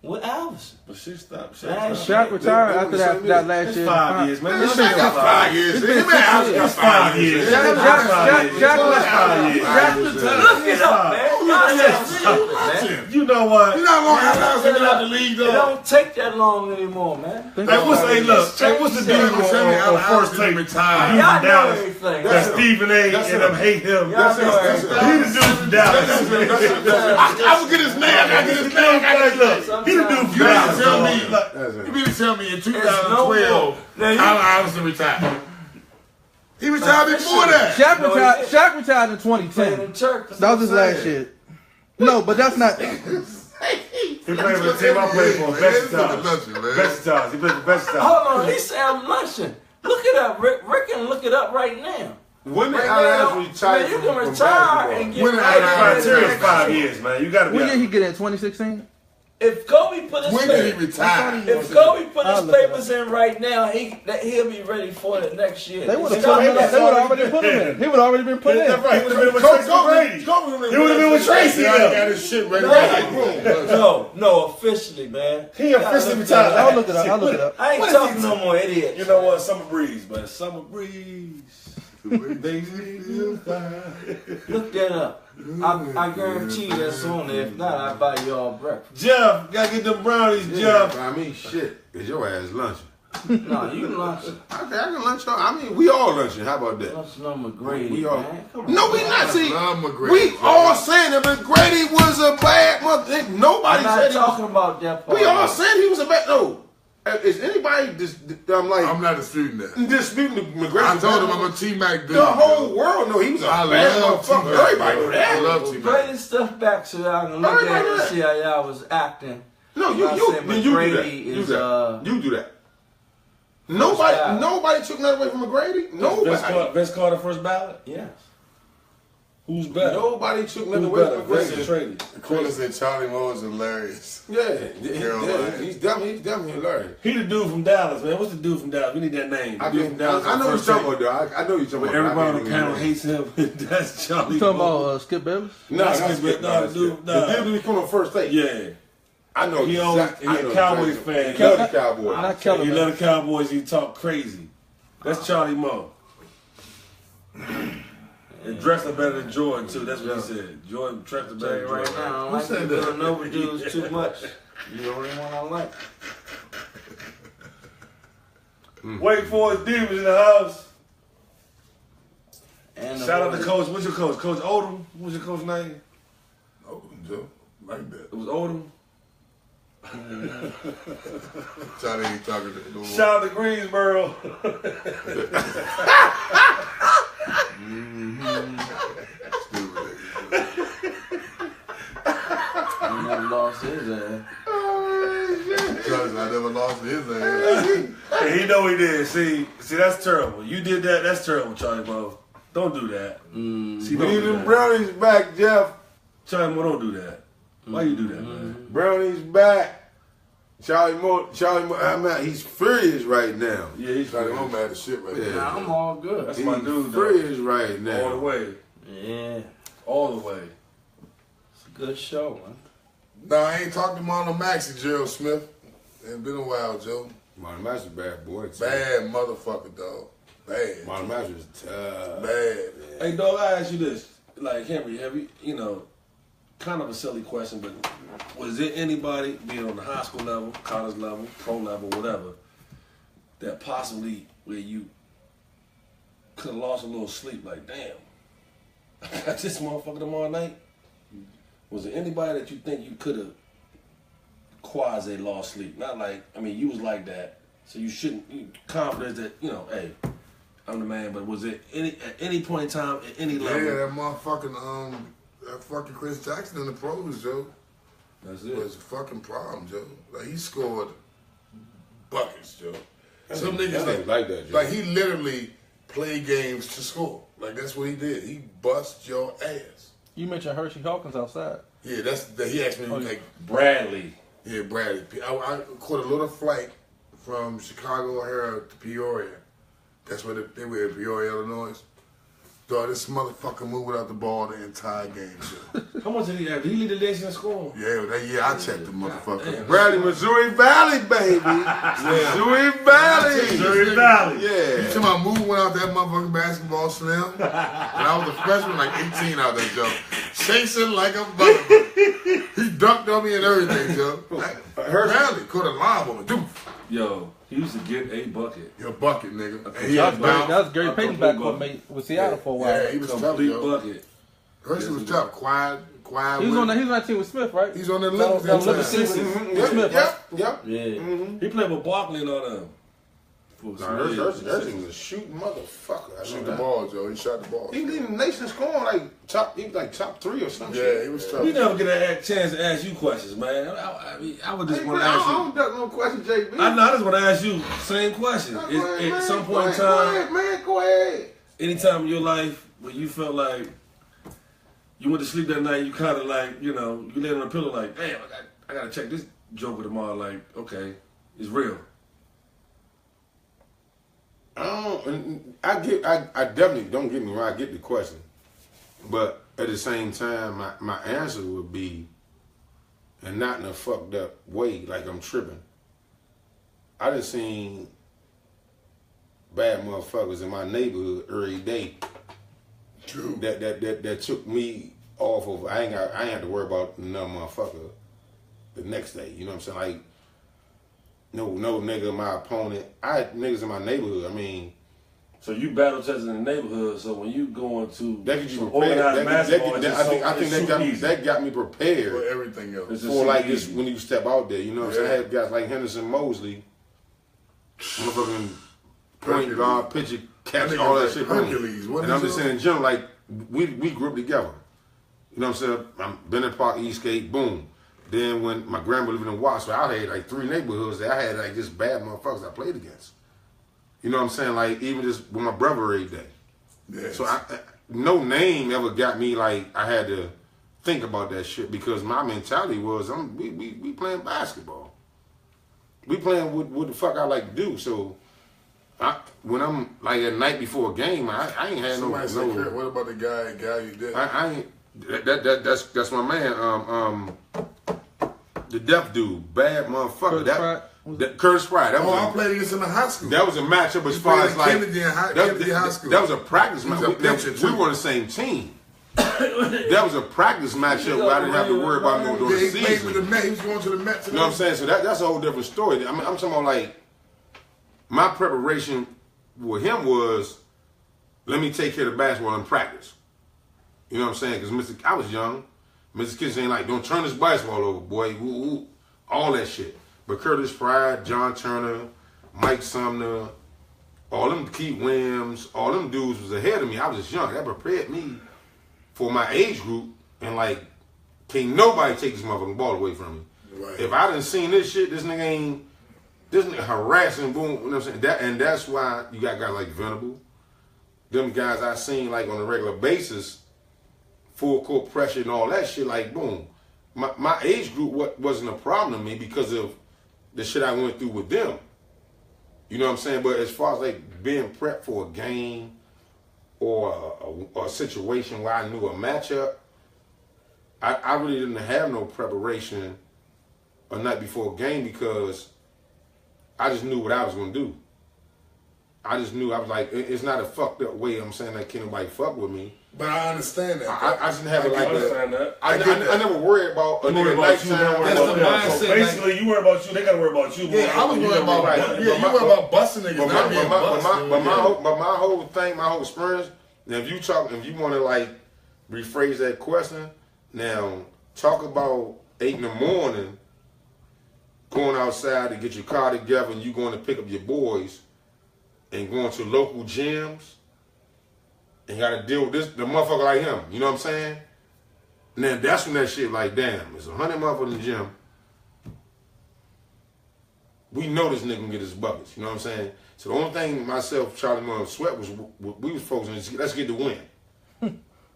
With Alvis. But shit stopped. Man, Shaq retired after that last It's year. 5 years, man. Shaq got 5 years. It's 5 years. Shaq Look it up, man. You know what? You know how long Alvis been out the league, It though? don't take that long anymore, man. Hey, what's the dude on first take retired? Y'all From know Dallas. everything. That Stephen A. and them hate him. Y'all know everything. He the dude from Dallas. I will get his name. I get his name. He the dude from You mean Dallas. to tell me? You mean to tell me in It's no 2012, more. Now, Allen Iverson retired? He retired before that. Shaq retired in playing 2010. in church. That was his last year. No, but that's not. He played for the team I played for, Versatiles. He played for Versatiles. Hold on, he said I'm lunching. Look it up, Rick. Rick can look it up right now. When did Right Allen now, Iverson retire? man, you can from retire basketball? and get When did right Allen in Iverson there. Criteria is 5 years, man. You gotta be When did out. he get in? 2016? If Kobe put his When did he papers, retire? if Kobe put I'll his look it papers in right now, he'll be ready for it next year. They would have Stop put him. that. They would already put him in. He would already been put in. That's right. He would have been with Tracy McGrady. He would have been with Tracy. He got his shit ready. No, officially, man. He officially retired. I'll look it up. I'll look it up. I ain't talking no more idiot. You know what? Summer breeze, man. Summer breeze. They feel fine. Look that up. I guarantee you that's on there. If not, I'll buy you all breakfast. Jeff, gotta get them brownies, Yeah, Jeff. I mean, shit. Cause your ass lunching. No, you lunch. Okay, I can lunch on. I mean, we all lunching. How about that? Lunch number Grady, We all. man. Come on. No, we not. See, Love McGrady. we all saying that McGrady was a bad mother. Nobody I'm not said he talking was. about that part. We all said he was a bad. No, is anybody I'm not disputing that. disputing the McGrady? I told him I'm a T-Mac dude. The whole world know he was a I bad love motherfucker. T-Mac. Everybody know I that. love T-Mac. Play this stuff back so y'all can look Everybody at it know and that. see how y'all was acting. No, I said then you do that. McGrady You is, do that. You do that. Nobody took nothing away from McGrady. Nobody. Vince Carter first ballot? Yes. Who's better? Nobody took nothing Who's away better? from Vince or McGrady. Trady? Quilla said Charlie Moore is hilarious. Yeah, he's definitely hilarious. He the dude from Dallas, man. What's the dude from Dallas? We need that name. The I dude from Dallas. know you're first talking take. about, though. I know you're talking But about. everybody on I the can't panel even hates him. That's Charlie. You talking Moore. about Skip Bayless? No, That's that's good. Nah, good. dude, The nah. dude who come on first take. Yeah. I know. He exactly. he I know a Cowboys exactly. fan. He love the Cowboys. Not He Kellerman. love the Cowboys. He talk crazy. That's Charlie Moore. And dressed up better than Jordan too. That's what he said. Jordan dressed up Tell better you than right Jordan. now, I don't like said you that? doing overdues too much. You the only one I like. Wake Forest Demons in the house. And the Shout out to boys- Coach. What's your coach? Coach Odom. What was your coach name? Oh, Joe. Like that. It was Odom. Charlie ain't talking to no Shout out to Greensboro. He never lost his ass. Charlie, I never lost to his ass. Hey, he know he did. See, that's terrible. You did that. That's terrible, Charlie Moore. Don't do that. See, don't Leave do them that. brownies back, Jeff. Charlie Moore, don't do that. Why you do that, man? Brownies back. Charlie Moore, he's furious right now. Yeah, he's Charlie, I'm mad as shit right Yeah. now. Nah, I'm all good. That's He's my dude, though. furious right All the now. way. Yeah, All the way. it's a good show, man. No, I ain't talked to Marlon Maxey, Gerald Smith. It's been a while, Joe. Marlon Master's a bad boy. Too. Bad motherfucker, dog. Bad. Marlon Master's tough. Bad. Hey, dog, I ask you this. Like, Henry, have you, kind of a silly question, but was there anybody, be it on the high school level, college level, pro level, whatever, that possibly where you could have lost a little sleep? Like, damn, I got this motherfucker tomorrow night. Was there anybody that you think you could have quasi lost sleep? Not like, you was like that, so you shouldn't, confidence that, hey, I'm the man, but was it at any point in time, at any level? Yeah, that motherfucking, that fucking Chris Jackson in the pros, Joe. That's It was a fucking problem, Joe. Like, he scored buckets, Joe. Some niggas like that, Joe. Like, he literally played games to score. Like, that's what he did. He bust your ass. You mentioned Hershey Hawkins outside. Yeah, he asked me, like, Bradley. yeah, Bradley. I caught a little flight from Chicago O'Hara to Peoria. That's where they were in Peoria, Illinois. Dog, this motherfucker moved without the ball the entire game, shit. How much did he have? Did he lead the nation in scoring? Yeah, that year I checked the motherfucker. Damn. Bradley, Missouri Valley, baby. Missouri Valley. Missouri Valley. You Yeah. talking about moving without that motherfucking basketball slim? And I was a freshman, like 18 out that joke. Chasing like a motherfucker. He dunked on me and everything, Joe. Bradley caught a lob on me. Dude, Yo, he used to get a bucket. you're a bucket, nigga. And he That had was bounce. Gary Payton's backcourt mate with Seattle for a while. Yeah, he was tough, Complete yo. bucket. Hershey was tough. Quiet. He was on that team with Smith, right? He's on the That Olympics. was Olympic that time. season with Smith, right? Yep. Yeah. He played with Barkley and all them. Hershey was a shooting motherfucker. I Shoot know the that. ball, Joe. He shot the ball. He leading the nation scoring like top. He was like top 3 or some Yeah, shit. he was tough. We never get a chance to ask you questions, man. I mean, I would just Hey, want man, to ask I you. don't duck no question, JB. I know. I just want to ask you same question. Go At ahead, some man. point in Go time, ahead, man. Go ahead. anytime in your life where you felt like you went to sleep that night, you kind of like, you know, you lay on the pillow like, damn, I gotta check this joker tomorrow. Like, okay, it's real. I definitely, don't get me wrong, I get the question. But at the same time, my answer would be, and not in a fucked up way, like I'm tripping. I done seen bad motherfuckers in my neighborhood every day. True. That took me off of, I ain't have to worry about no motherfucker the next day. You know what I'm saying? Like, no nigga, my opponent. I had niggas in my neighborhood. I mean, So you battle tested in the neighborhood. So when you go into that could you some prepared. organized basketball, I think that got me For prepared everything else. It's just for like easy. this when you step out there. You know what I'm saying? I Yeah. had guys like Henderson Mosley, motherfucking point guard, pitcher, catch, That nigga all that like shit. boom. Hercules. What And I'm is just it? saying in general, like we grew up together. You know what I'm saying? I'm Bennett Park, Eastgate, boom. Then when my grandma lived in Wattsville, I had like 3 neighborhoods that I had like just bad motherfuckers I played against. You know what I'm saying? Like even just with my brother every day. Yes. So no name ever got me like I had to think about that shit because my mentality was we playing basketball. We playing what the fuck I like to do. So when I'm like at night before a game, I ain't had Somebody said, Curt, no. what about the guy you did? I ain't. That's my man. The deaf dude, bad motherfucker. Curtis Pride. That I was played against him in high school. that was a matchup as He far played as at like Kennedy in high school. That was a practice He was match. a pitcher, We too. were on the same team. That was a practice matchup where I didn't have to worry about no during Yeah, the he played with the season. Mets. He was going to the Mets. You know what I'm saying? So that's a whole different story. I mean, I'm talking about like my preparation with him was let me take care of the basketball in practice. You know what I'm saying? Because I was young. Mr. Kitchen ain't like, don't turn this basketball over, boy. Woo, woo. All that shit. But Curtis Pride, John Turner, Mike Sumner, all them Keith Williams, all them dudes was ahead of me. I was just young. That prepared me for my age group. And like, can't nobody take this motherfucking ball away from me. Right. If I done seen this shit, this nigga harassing, boom. You know what I'm saying? That's why you got guys like Venable. Them guys I seen like on a regular basis, full court pressure and all that shit, like boom. My age group wasn't a problem to me because of the shit I went through with them. You know what I'm saying? But as far as like being prepped for a game or a situation where I knew a matchup, I really didn't have no preparation a night before a game because I just knew what I was going to do. I just knew, I was like, it's not a fucked up way I'm saying that can't nobody fuck with me. But I understand that. I just have it I like understand that. that. I never worry about a nigga nighttime. That's the mindset. So basically, you worry about you. They gotta worry about you. Yeah, I was worried about Right. yeah, you worry about busting niggas, not being busted. my whole thing, my whole experience. Now, if you want to like rephrase that question, now talk about 8 in the morning, going outside to get your car together, and you going to pick up your boys, and going to local gyms, and you got to deal with the motherfucker like him. You know what I'm saying? Now that's when that shit like, damn, it's 100 motherfuckers in the gym. We know this nigga can get his buckets. You know what I'm saying? So the only thing myself, Charlie Murray, Sweat was we was focusing on, let's get the win.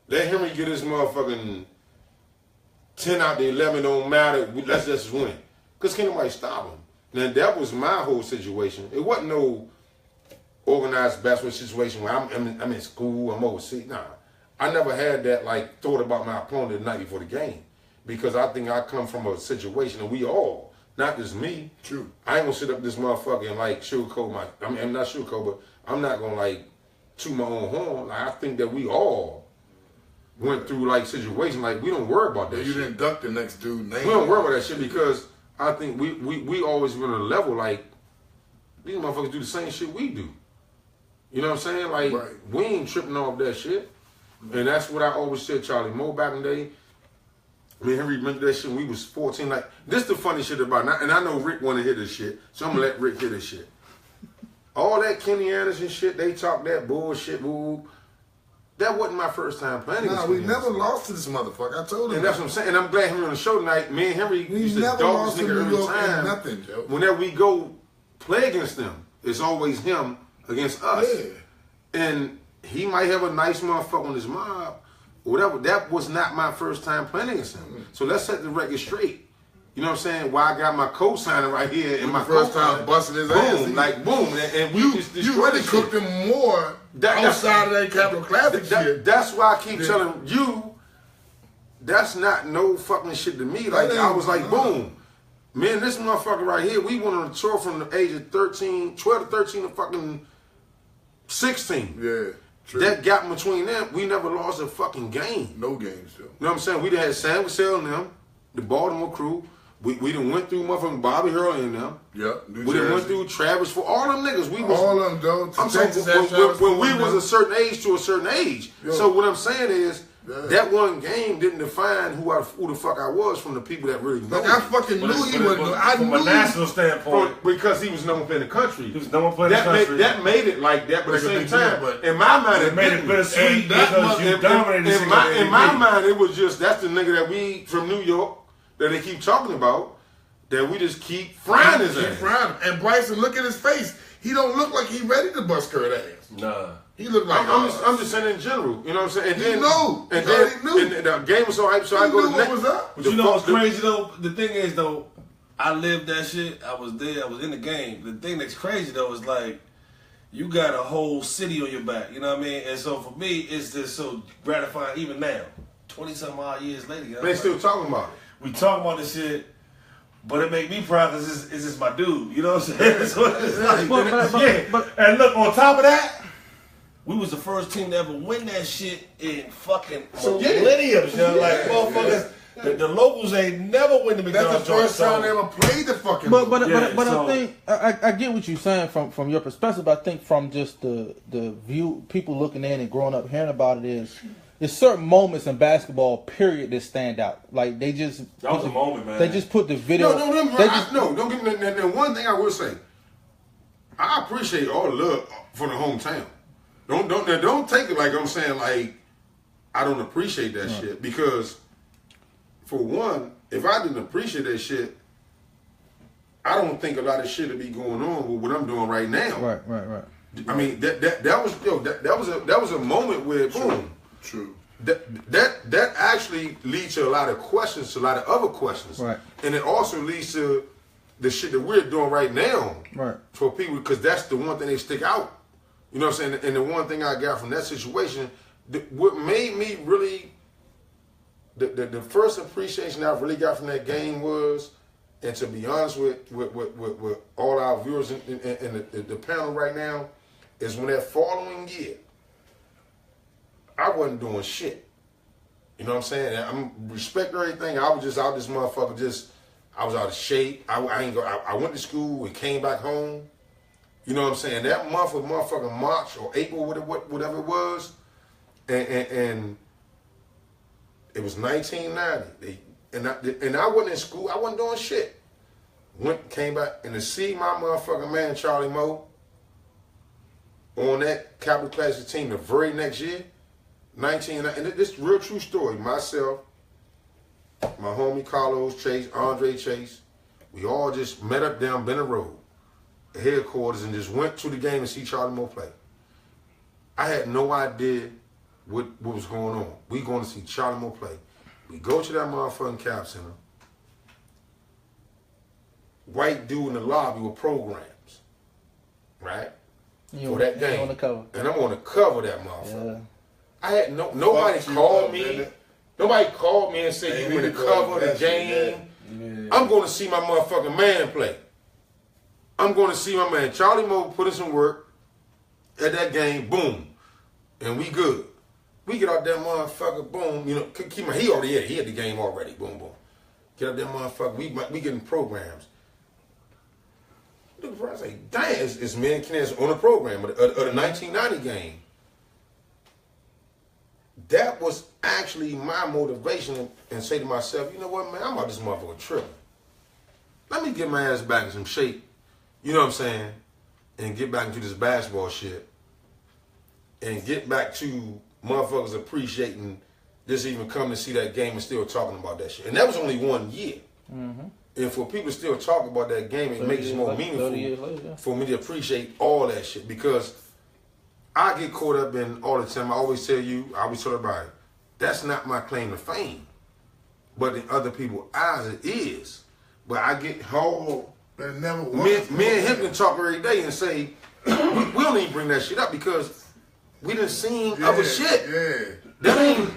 Let Henry get his motherfucking 10 out the 11, don't matter. Let's just win. Because can't nobody stop him. Now that was my whole situation. It wasn't no organized basketball situation where I'm in school, I'm overseas. Nah, I never had that like thought about my opponent the night before the game, because I think I come from a situation, and we all, not just me. True. I ain't gonna sit up this motherfucker and like sugarcoat my. I mean, I'm not sugarcoat, but I'm not gonna like toot my own horn. Like, I think that we all went through like situations like we don't worry about that. You shit. didn't duck the next dude name. We don't worry about that shit because I think we always been on a level like these motherfuckers do the same shit we do. You know what I'm saying? Like, right. We ain't tripping off that shit. And that's what I always said, Charlie Moe, back in the day. Me and Henry remember that shit when we was 14. Like, this the funny shit about it. And I know Rick want to hear this shit, so I'm going to let Rick hear this shit. All that Kenny Anderson shit, they talk that bullshit, boo. That wasn't my first time playing. Nah, we never lost to this motherfucker. I told him. And that's what I'm saying. And I'm glad Henry on the show tonight. Me and Henry used to dog this nigga every time. Nothing, Joe. Whenever we go play against them, it's always him against us. Yeah. And he might have a nice motherfucker on his mob, or whatever. That was not my first time playing against him. So let's set the record straight. You know what I'm saying? Why I got my co-signer right here and my first time busting his ass. Boom, like boom. And we just you really cooked him more outside of that Capital Classic shit. That's why I keep telling you, that's not no fucking shit to me. Like, I was like, boom. Man, this motherfucker right here, we went on a tour from the age of 12 to 13 to fucking 16. Yeah, true. That gap between them, we never lost a fucking game. No games, Joe. You know what I'm saying? We done had Sam Cassell and them, the Baltimore crew. We done went through motherfucking Bobby Hurley and them. Yep. We done went through Travis for all them niggas. We was all them, though. I'm saying when we was a certain age to a certain age. Yo. So what I'm saying is that one game didn't define who the fuck I was from the people that really know. Like, I fucking knew he wasn't. I from knew a national standpoint, because he was number one in the country. He was number one in the country. That made it like that, but at the same time, in my mind, it made it bittersweet because you dominated. In my mind, it was just that's the nigga that we from New York that they keep talking about. That we just keep frying his ass. And Bryson, look at his face. He don't look like he ready to bust Curt ass. Nah. He look like I'm just saying in general. You know what I'm saying? And then, knew. And the game was so hype, so I go to the next. What was up? But you know what's crazy though? The thing is though, I lived that shit. I was there. I was in the game. The thing that's crazy though is like, you got a whole city on your back. You know what I mean? And so for me, it's just so gratifying. Even now, 20-some odd years later, you know, they still talking about it. We talking about this shit. But it make me proud because it's just my dude. You know what I'm saying? So it's like, but, and look, on top of that, we was the first team to ever win that shit in fucking millenniums. You know, like motherfuckers, the locals ain't never win the McDonald's. That's the first time they ever played the fucking. But so, I think I get what you're saying from your perspective. I think from just the view, people looking in and growing up hearing about it is. There's certain moments in basketball, period, that stand out. Like they just that was a moment, man. They just put the video. No, don't give me that. One thing I will say, I appreciate all the love from the hometown. Don't take it like I'm saying like I don't appreciate that shit, because for one, if I didn't appreciate that shit, I don't think a lot of shit would be going on with what I'm doing right now. Right. I mean that was a moment where boom. True. That actually leads to a lot of questions, to a lot of other questions. Right. And it also leads to the shit that we're doing right now. Right. For people, because that's the one thing they stick out. You know what I'm saying? And the one thing I got from that situation, what made me really, the first appreciation I really got from that game was, and to be honest with all our viewers in the panel right now, is when that following year, I wasn't doing shit. You know what I'm saying? I'm respect everything. I was just out this motherfucker. I was out of shape. I went to school and came back home. You know what I'm saying? That month of motherfucking March or April, whatever it was, and it was 1990. And I wasn't in school. I wasn't doing shit. Came back, and to see my motherfucking man Charlie Moe on that Capital Classic team the very next year. And this is a real true story. Myself, my homie Carlos Chase, Andre Chase, we all just met up down Benner Road, the headquarters, and just went to the game and see Charlie Moe play. I had no idea what was going on. We going to see Charlie Moe play. We go to that motherfucking Cap Center. White dude in the lobby with programs, right? for that game. On the cover. And I'm on the cover of that motherfucker. Yeah. I had nobody called me. Nobody called me and said you in the cover of the game. Yeah. I'm going to see my motherfucking man play. I'm going to see my man Charlie Moe put in some work at that game. Boom, and we good. We get out that motherfucker. Boom, you know, he already had it. He had the game already. Boom, boom. Get out that motherfucker. We getting programs. Look for I say, damn, it's me and Kenneth on the program of the 1990 game. That was actually my motivation, and say to myself, you know what, man, I'm out this motherfucker tripping. Let me get my ass back in some shape, you know what I'm saying, and get back into this basketball shit, and get back to motherfuckers appreciating this even coming to see that game and still talking about that shit. And that was only 1 year. Mm-hmm. And for people to still talk about that game, it makes it more meaningful for me to appreciate all that shit, because I get caught up in all the time. I always tell you, I always tell everybody, that's not my claim to fame. But in other people's eyes, it is. But I get whole. Me and him can talk every day and say, we don't even bring that shit up because we done seen other shit. Yeah.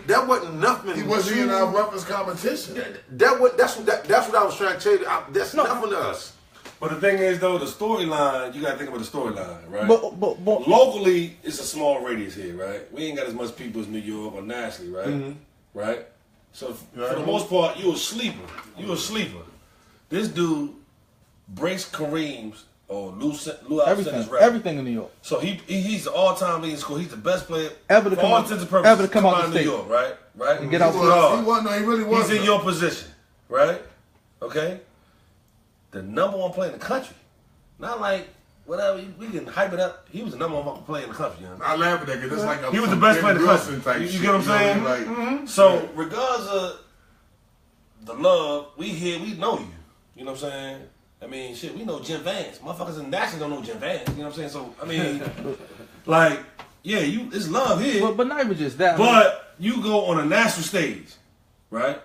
That wasn't nothing. He wasn't in our roughest competition. That's what I was trying to tell you. That's nothing to us. But the thing is, though, the storyline, you got to think about the storyline, right? But locally, it's a small radius here, right? We ain't got as much people as New York or nationally, right? Mm-hmm. Right? So, for the most part, you a sleeper. This dude breaks Kareem's or Lou Alcindor's record. Everything in New York. So, he's the all-time leading scorer. He's the best player ever to come out of New York, right? Right? And get out. He really was. He's in your position, right? Okay? The number one player in the country. Not like, whatever, we can hype it up. He was the number one fucking player in the country, you know? I laugh at that because it's like he was the best player in the country. You get what I'm saying? Like, mm-hmm. So, regardless of the love, we know you. You know what I'm saying? I mean, shit, we know Jim Vance. Motherfuckers in Nashville don't know Jim Vance. You know what I'm saying? So, I mean, like, yeah, it's love here. But not even just that. But you go on a national stage, right?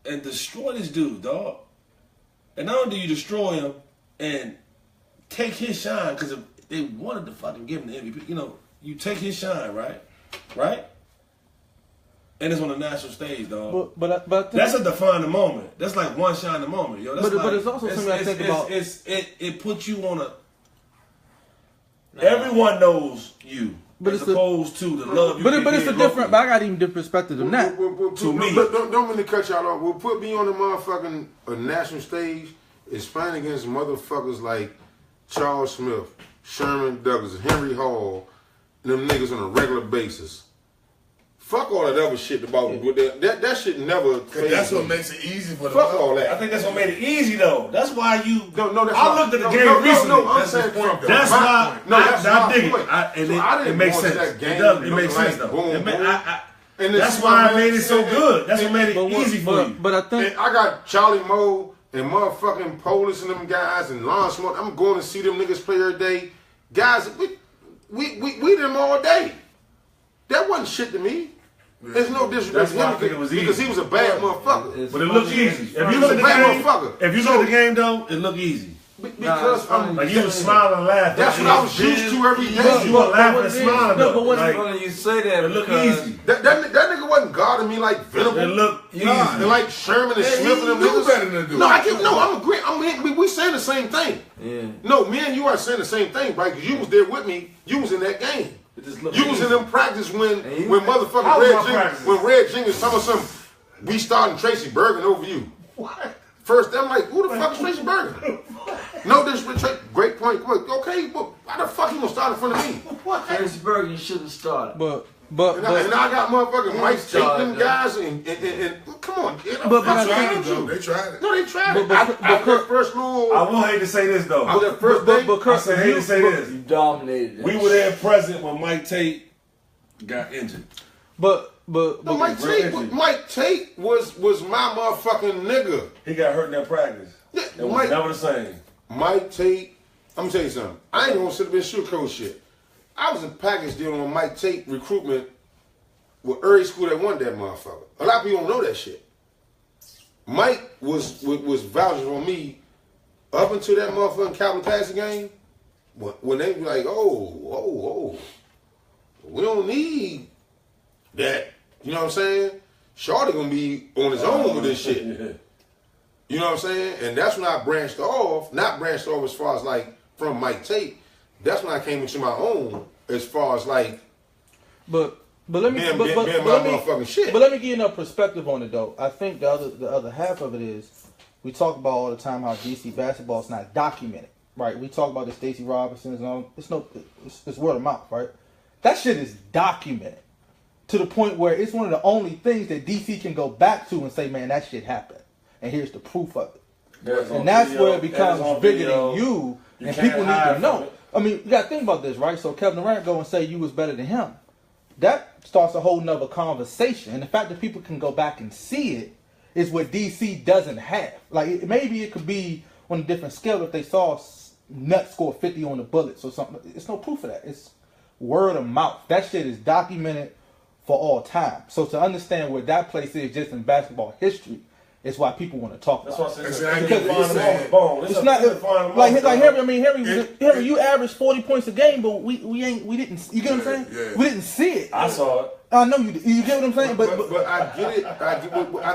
And destroy this dude, dog. And not only do you destroy him and take his shine, because they wanted to fucking give him the MVP, you know, you take his shine, right? Right? And it's on the national stage, dog. But that's a defining moment. That's like one shining moment, yo. That's but it's also something I think about. It puts you on a. Everyone knows you. But as opposed to the love you but it's a different. But I got even different perspective than that. To me, don't mean to cut y'all off. We'll put me on the motherfucking national stage is playing against motherfuckers like Charles Smith, Sherman Douglas, Henry Hall, them niggas on a regular basis. Fuck all that other shit about that shit never. That's what makes it easy for the fuck all that. I think that's what made it easy though. That's why you. No, that's I looked at the game recently. I'm saying that's why. No, I dig it. It makes sense. It makes sense though. That's why I made it so good. That's what made it easy for you. But I think I got Charlie Moe and motherfucking Polis and them guys and Lon Smoke. I'm going to see them niggas play every day. Guys, we them all day. That wasn't shit to me. There's no disrespect to him because he was a bad motherfucker. But it looked easy. If you look at the game, though, it looked easy. Because like you was smiling and laughing. That's what I was used to every day. You were laughing and smiling. No, but when you say that, it looked easy. That nigga wasn't guarding me like Venable. It looked easy. And like Sherman and Smith and them niggas. Better than do. No, I'm agreeing. We saying the same thing. Yeah. No, me and you are saying the same thing, right? Because you was there with me. You was in that game. You was in them practice when motherfucking Red Jenkins told us something. We starting Tracy Bergen over you. What? First, I'm like, who the fuck is Tracy Bergen? No disrespect. Great point. Okay, but why the fuck you gonna start in front of me? What? Tracy Bergen should have started. And I got motherfucking Mike Tate, them guys, and come on. They tried it. No, they tried it. But first rule. I will hate to say this though. I hate to say this. You dominated. We were there present when Mike Tate got injured. Mike Tate was my motherfucking nigga. He got hurt in that practice. It was never the same. Mike Tate, I'm gonna tell you something. I ain't gonna sit up and sugarcoat shit. I was in package dealing with Mike Tate recruitment with every school that wanted that motherfucker. A lot of people don't know that shit. Mike was vouching for me up until that motherfucking Capital Taxi game, when they be like, oh, we don't need that. You know what I'm saying? Shorty gonna be on his own with this shit. You know what I'm saying? And that's when I branched off. Not branched off as far as like from Mike Tate. That's when I came into my own as far as like. But let me motherfucking shit. But let me give you another perspective on it though. I think the other half of it is we talk about all the time how DC basketball is not documented, right? We talk about the Stacey Robinsons and all. It's word of mouth, right? That shit is documented to the point where it's one of the only things that DC can go back to and say, man, that shit happened, and here's the proof of it. And that's where it becomes bigger than you, and people need to know. I mean, you got to think about this, right? So Kevin Durant go and say you was better than him. That starts a whole nother conversation. And the fact that people can go back and see it is what DC doesn't have. Like, maybe it could be on a different scale if they saw Nuts score 50 on the Bullets or something. It's no proof of that. It's word of mouth. That shit is documented for all time. So to understand where that place is just in basketball history, it's why people want to talk about it. That's why it's not like Harry. I mean, Harry, you averaged 40 points a game, but we didn't. You get what I'm saying? Yeah. We didn't see it. I saw it. I know you did. You get what I'm saying? But I get it. I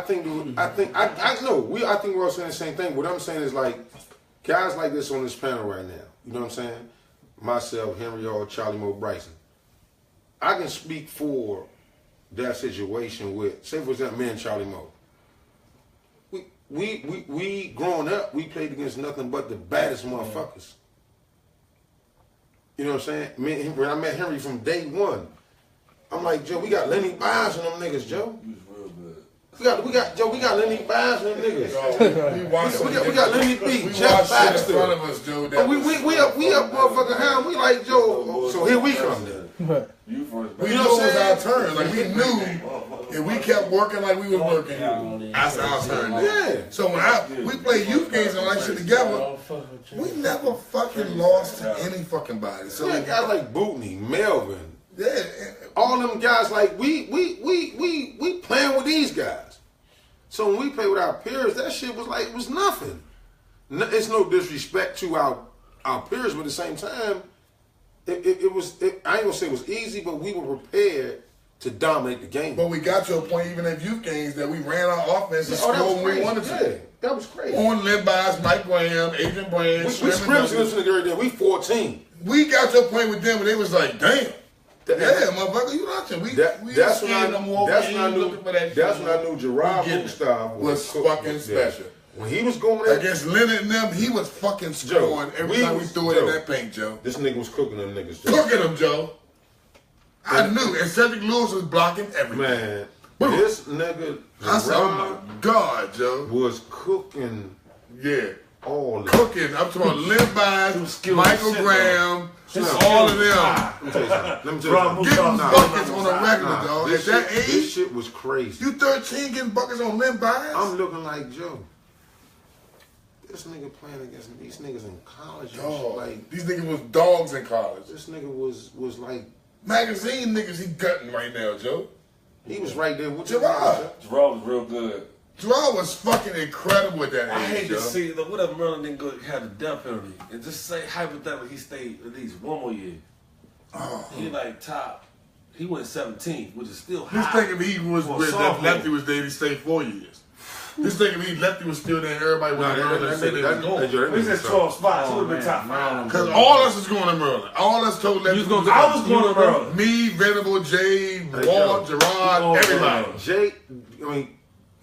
think we're all saying the same thing. What I'm saying is like guys like this on this panel right now. You know what I'm saying? Myself, Henry Hall, Charlie Moe, Bryson. I can speak for that situation with, say for example, me and Charlie Moe. We growing up, we played against nothing but the baddest motherfuckers. You know what I'm saying? When I met Henry from day one, I'm like, Joe, we got Lenny Bynes and them niggas, Joe. We got Lenny Bynes and them niggas. We got Lenny B, Jeff Baxter. In front of us, Joe. We up motherfucking hound. We like Joe. So here we come then. We knew it was our turn. Like we knew if we kept working like we was working, that's our turn. Yeah. So when we played youth games and all that shit together, we never fucking lost to any fucking body. So yeah, guys like Bootney, Melvin, yeah, all them guys like we playing with these guys. So when we play with our peers, that shit was like it was nothing. It's no disrespect to our peers, but at the same time. It was. I ain't gonna say it was easy, but we were prepared to dominate the game. But we got to a point, even in youth games, that we ran our offense and scored when we wanted to. Yeah, that was crazy. On led by Mike Graham, Adrian Brand, we scrimmaged this nigga right there. We 14. We got to a point with them where they was like, damn. Motherfucker, you nothing. That's when I knew Gerard Mustav was fucking special. When he was going there against Leonard and them, he was fucking scoring every time we threw it in that paint, Joe. This nigga was cooking them niggas, Joe. Cooking them, Joe. I knew. And Cedric Lewis was blocking everything. Man, this nigga, I said, oh my God, Joe. Was cooking. Yeah. All that. Cooking. I'm talking about Lynn Bynes, Michael Graham, all of them. Let me tell you something. Getting buckets on a regular, dog. At that age, this shit was crazy. You 13 getting buckets on Lynn Bynes? I'm looking like Joe. This nigga playing against these niggas in college. Like these niggas was dogs in college. This nigga was like magazine niggas. He gutting right now, Joe. He was right there with Gerard. Gerard was real good. Gerard was fucking incredible at that age. I hate Joe. to see what if Merlin didn't go have the death penalty and just say hypothetically he stayed at least one more year. Oh. He like top. He went 17th, which is still high. Just think if he was with that Lefty was there, he stayed 4 years. Just think if he Lefty was still there, everybody would have said they was going. He's at 12 spots. He would have been top 5. Because all us is going to Merlin. All us told Lefty. I was going to Merlin. Me, Venable, Jay, Walt, Gerard, everybody.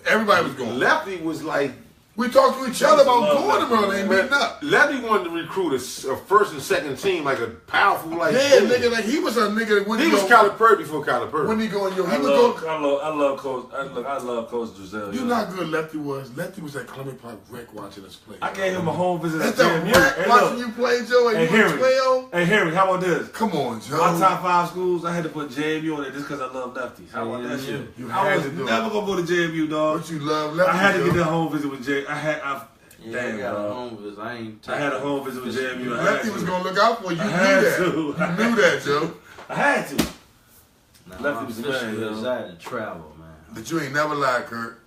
Everybody was going. Lefty was like. We talked to each other about going to Merlin, ain't meeting up. Lefty wanted to recruit a first and second team, like a powerful, like nigga, like he was a nigga that he was Calipari before Calipari. When he going, I love Coach. I love Coach Giselle. You know how good Lefty was. Lefty was at Columbia Park Rec watching us play. I gave him a home visit at JMU. Rec watching you play, Joe, and you were 12. Hey Henry, how about this? Come on, Joe. My top 5 schools, I had to put JMU on it just because I love lefties. How about that shit? I was never gonna go to JMU, dog. But you love Lefty. I had to get that home visit with Jay. Damn, I had a home visit. I had a home visit with JMU. Lefty was gonna look out for you. You knew that. You knew that, Joe. I had to. Lefty was the man, yo. I had to travel, man. But you ain't never lied, Curt.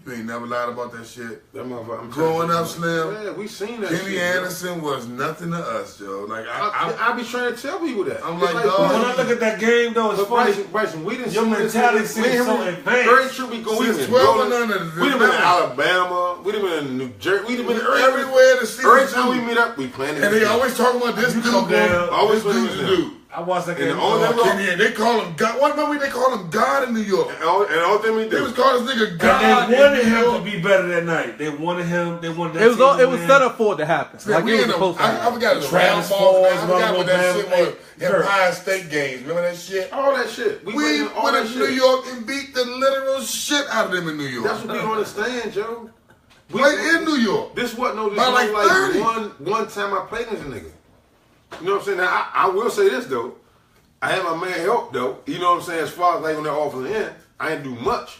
You ain't never lied about that shit. That motherfucker. I'm Growing up, telling you. Slim. Yeah, we seen that. Kenny shit, Anderson was nothing to us, Joe. Like I be trying to tell people that. I'm It's like, dog. When I look at that game, though, it's But funny. Bryson, we didn't Your see mentality this. seems so Very advanced. true. We go. We Since done 12 been and under, we done been in Alabama. We done been in New Jersey. We done been everywhere to see every this time we dude. meet up, we playing. And they always talking about this dude. come down. Always This dude's the dude. I watched that And game. the only Kenny, they call him God. What remember they call him God in New York? And all thing we They do. was calling this nigga God. And they wanted in New him to York. be better that night. They wanted him. They wanted that It was team all, to it was win. set up for it to happen. Like We it was in supposed to I happen. forgot the Travis round balls. Falls, I forgot what that Alabama, shit was. Curt. Empire State games. Remember that shit? All that shit. We went all went that to New shit. York and beat the literal shit out of them in New York. That's what we don't understand, Joe. We Right in New York. This wasn't no. This By was like 30. one time I played as a nigga. You know what I'm saying? Now I will say this though. I had my man help though. You know what I'm saying? As far as like on that offensive end, I didn't do much.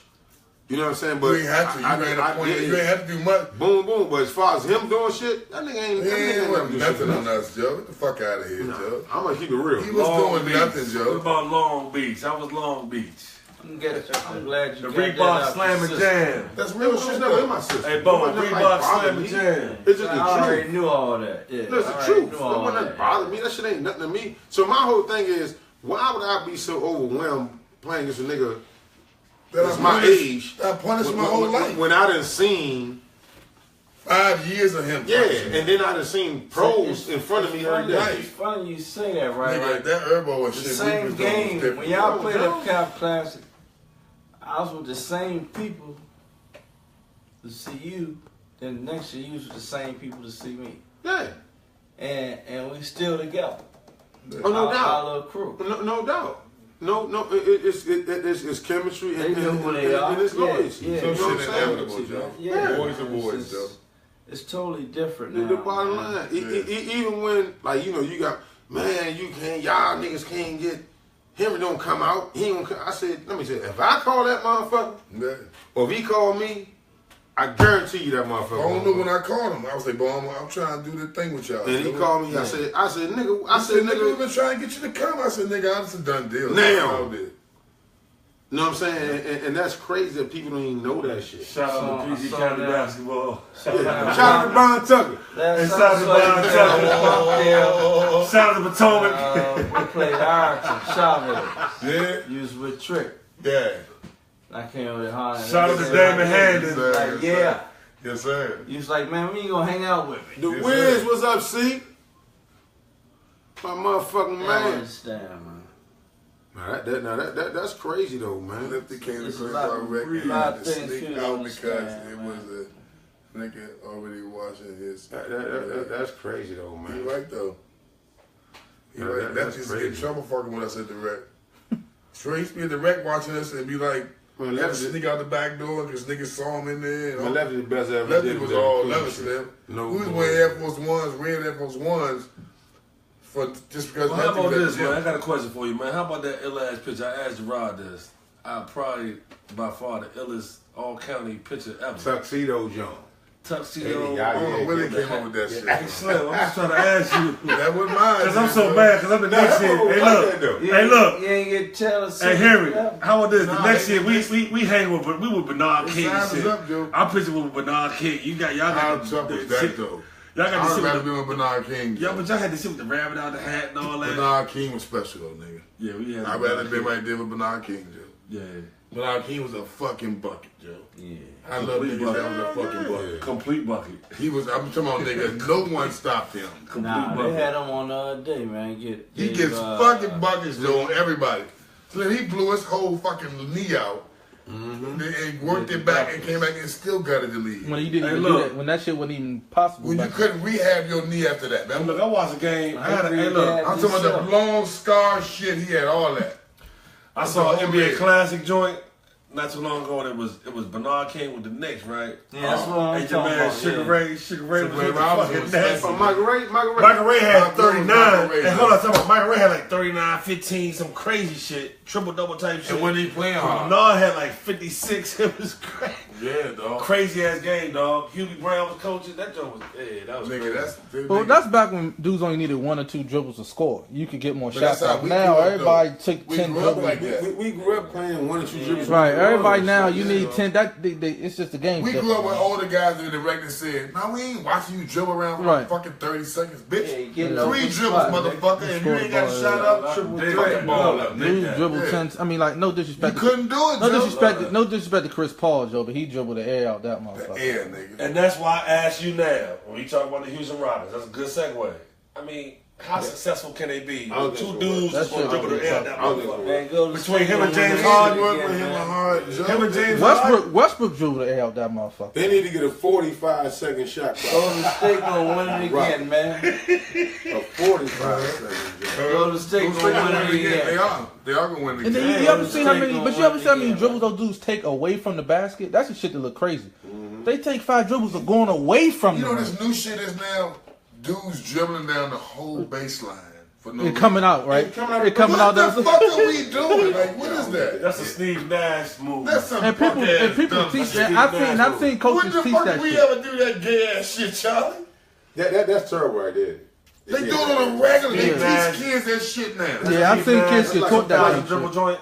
You know what I'm saying? But You ain't had to. You ain't had to point. You ain't had to do much. Boom, boom. But as far as him doing shit, that nigga ain't. He That nigga ain't ain't doing never do nothing shit. on us, Joe. Get the fuck out of here, Joe. I'm gonna keep it real. He was doing Beach. nothing, What Joe. about Long Beach? I was Long Beach. I'm glad you The got that Reebok out Slam your and system. Jam. That's It real was shit. just never in Though. my system. Hey, Bo, It wasn't Reebok bother Slam and me. Jam. It's just I the already truth. knew all that. Yeah, That's I the already truth. knew It all wasn't that. bother me. That shit ain't nothing to me. So my whole thing is, why would I be so overwhelmed playing against a nigga that's my age? I punished my whole life. When I done seen 5 years of him. and then I done seen pros in front of me every day. It's funny you say that, right? Nigga, Like, that Herbo and the shit. same we was doing game, was different. when y'all played the Cap Classic, I was with the same people to see you, then the next year you was with the same people to see me. Yeah. And we still together. Oh, no Our doubt. little crew. No doubt. No, it's chemistry and, They know who they are. and it's loyalty. Yeah, Some You know what shit I'm saying? inevitable, Joe. Yeah. Boys are boys, Joe. It's totally different The now. bottom man. line, even when, like, you know, you got, man, y'all niggas can't get, Henry don't come out. He don't come. I said, let me say, if I call that motherfucker, Yeah. or if he call me, I guarantee you that I motherfucker. don't know when I called him. I was like, "Boy, I'm trying to do the thing with y'all." And he called me. I said, nigga. I said, "Nigga, we've been trying to get you to come." I said, "Nigga, that's a done deal." Now. I did. You know what I'm saying? And that's crazy that people don't even know that shit. Shout out to PG County basketball. Shout out to Brian Tucker. That's shout out to Brian Tucker. Shout out to Potomac. We played Ireton, Chavez. Yeah. You was with Trick. Yeah. I came with Holland. Shout out to Damon Handon. Yes, sir. Like, yeah. Yes, sir. You was like, man, when you gonna hang out with me? The Yes, Wiz, sir. what's up, C? My motherfucking I man. understand, man. Now that's crazy though, man. Lifty came to It's a Chris lot- record a lot and of to things sneak people out don't because understand, it man. was a nigga already watching his. That's crazy though, man. You right though. You Yeah, right. that's That just get in crazy. trouble fucking with us at the rec. Trace be at the rec watching us and be like, Man, let Lefty- us sneak out the back door because niggas saw him in there. And Man, all. Lefty the best I ever Lefty did was with all that leather shit. slim. No We was bull. wearing Air Force Ones, red Air Force Ones, for just because. Well, how Lefty about was at this, the man? I gym. got a question for you, man. How about that ill ass picture? I asked Rod this. I probably by far the illest all county picture ever. Tuxedo John. Tuxedo. Yeah, I don't know yeah, where they yeah. came up with that shit. Hey, Slim, I'm just trying to ask you. That was mine. Because I'm so man. mad, because I'm the next year. Hey, look. You Hey, ain't- look. You ain't get jealous. Hey, Henry, how about this? Nah, The next they- year, we hang with Bernard The King and sign is shit. up, Joe. Our picture with Bernard King. Y'all I'm got tough the with that shit. though. Y'all got the I'd shit rather with be with Bernard King. yeah, but y'all had the shit with the rabbit out the hat and all that. Bernard King was special though, nigga. Yeah, we had. I'd rather been right there with Bernard King, Joe. Yeah, Bernard King was a fucking bucket, Joe. Yeah. I love Complete niggas that bucket. was a fucking bucket. complete bucket. He was. I'm talking about nigga. No one stopped him. Complete Nah, bucket. they had him on the other day, man. He gets fucking buckets though on everybody. So he blew his whole fucking knee out. And worked it back and came back and still gutted the lead. When you didn't Hey, even look. do that, when that shit wasn't even possible. When you back couldn't rehab your knee after that, man. Look, I watched a game. I had a, hey, Henry look, had- I'm talking about the long scar shit. He had all that. I saw an the whole NBA leg. Classic joint not too long ago, and it was Bernard King with the Knicks, right? Yeah, that's what I'm And your talking man about. Sugar yeah. Ray was Ray with the Robinson fucking was nasty. Oh, Michael Ray. Michael Ray had Michael 39. Ray, And hold on, talking about Michael Ray had like 39, 15, some crazy shit, triple double type shit. And when he playing hard. Bernard had like 56. It was crazy. Yeah, dog. Crazy ass game, dog. Hubie Brown was coaching. That joke was, that was Nigga, crazy. That's back when dudes only needed 1 or 2 dribbles to score. You could get more But shots that's how out. we Now grew up, everybody though. took We 10 grew up dribbles. like that. We grew up playing 1 or 2 dribbles. Right, everybody now you Yeah. need 10. It's just the game. We grew up with older guys in the regular said, "Nah, we ain't watching you dribble around for Right. fucking 30 seconds, bitch. Yeah, you getting 3 open dribbles, spot, motherfucker, and you ain't got a shot up. Triple Fucking threat. ball up, Dudes nigga. dribble Yeah. 10. I mean, like no You disrespect. couldn't do it, No Joe. disrespect. No disrespect to Chris Paul, Joe, but he dribbled the air out that motherfucker. The air, nigga. And that's why I ask you now, when you talk about the Houston Rockets, that's a good segue. I mean, how successful can they be? I don't With think two so. dudes That that's going to shit dribble the air out that I don't think so. motherfucker. Man, go to Between him and State James Line Harden, again, With him man. and Hard, Joe. Him and James Westbrook dribbled the air out that motherfucker. They need to get a 45-second shot clock. Golden State gonna win it again, man. A 45-second shot. Golden State Who's gonna gonna win win it again? again. They are gonna win And again. then you Yeah, ever seen how State many? gonna But you ever win seen how many again, dribbles those dudes take away from the basket? That's the shit that look crazy. They take 5 dribbles of going away from You know them. this new shit is now dudes dribbling down the whole baseline for no It coming out, right? It coming out- It coming out. What the fuck are we doing? Like, what is that? That's a Steve Nash move. That's some And people punk-ass dumb teach shit. that. I've seen When coaches the teach fuck that did we shit. ever do that gay ass shit, Charlie? That's terrible right there. They do it on a regular. They Yeah. teach kids that shit now. Yeah, I've seen kids get taught that. Like a kind of dribble shit. joint.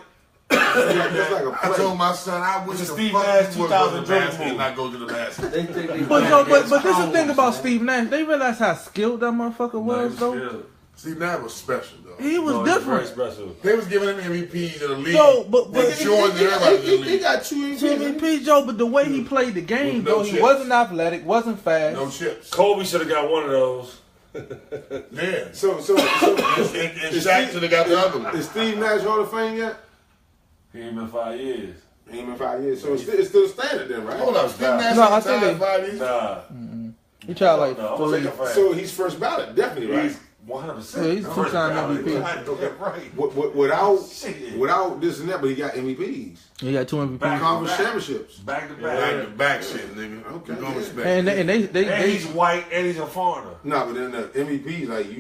It's like a I play. told my son I wish It's the a Steve fuck Nash you would go to 2000 the dribble basket move. and not go to the basket. They think they But playing yo, but against this is the thing Congress, about man. Steve Nash. They realized how skilled that motherfucker was, though. See, that was special though. He was different. special. They was giving him MVPs in the league. Yo, but Jordan and everybody in the He league. got 2 MVP Joe, but the way he played the game, With no though, he chips. wasn't athletic, wasn't fast. No chips. Kobe should have got one of those. Yeah. So And Shaq should have got the other one. is Steve Nash Hall of Fame yet? He ain't been 5 years. He ain't been 5 years, so it's still standard then, right? Hold up, Steve Nash No, I ain't think tied they- 5 years. Nah. He tried like No, I'm fully. taking five. So he's first ballot, definitely, right? He's 100%. Yeah, he's a two-time MVP. Without Shit. without this and that, but he got MVPs, He got 2 MVPs. Back- conference championships. Back to Back back. to back shit, nigga. Okay. You gonna respect. And it. And he's white and he's a foreigner. No, but then the MVPs like you.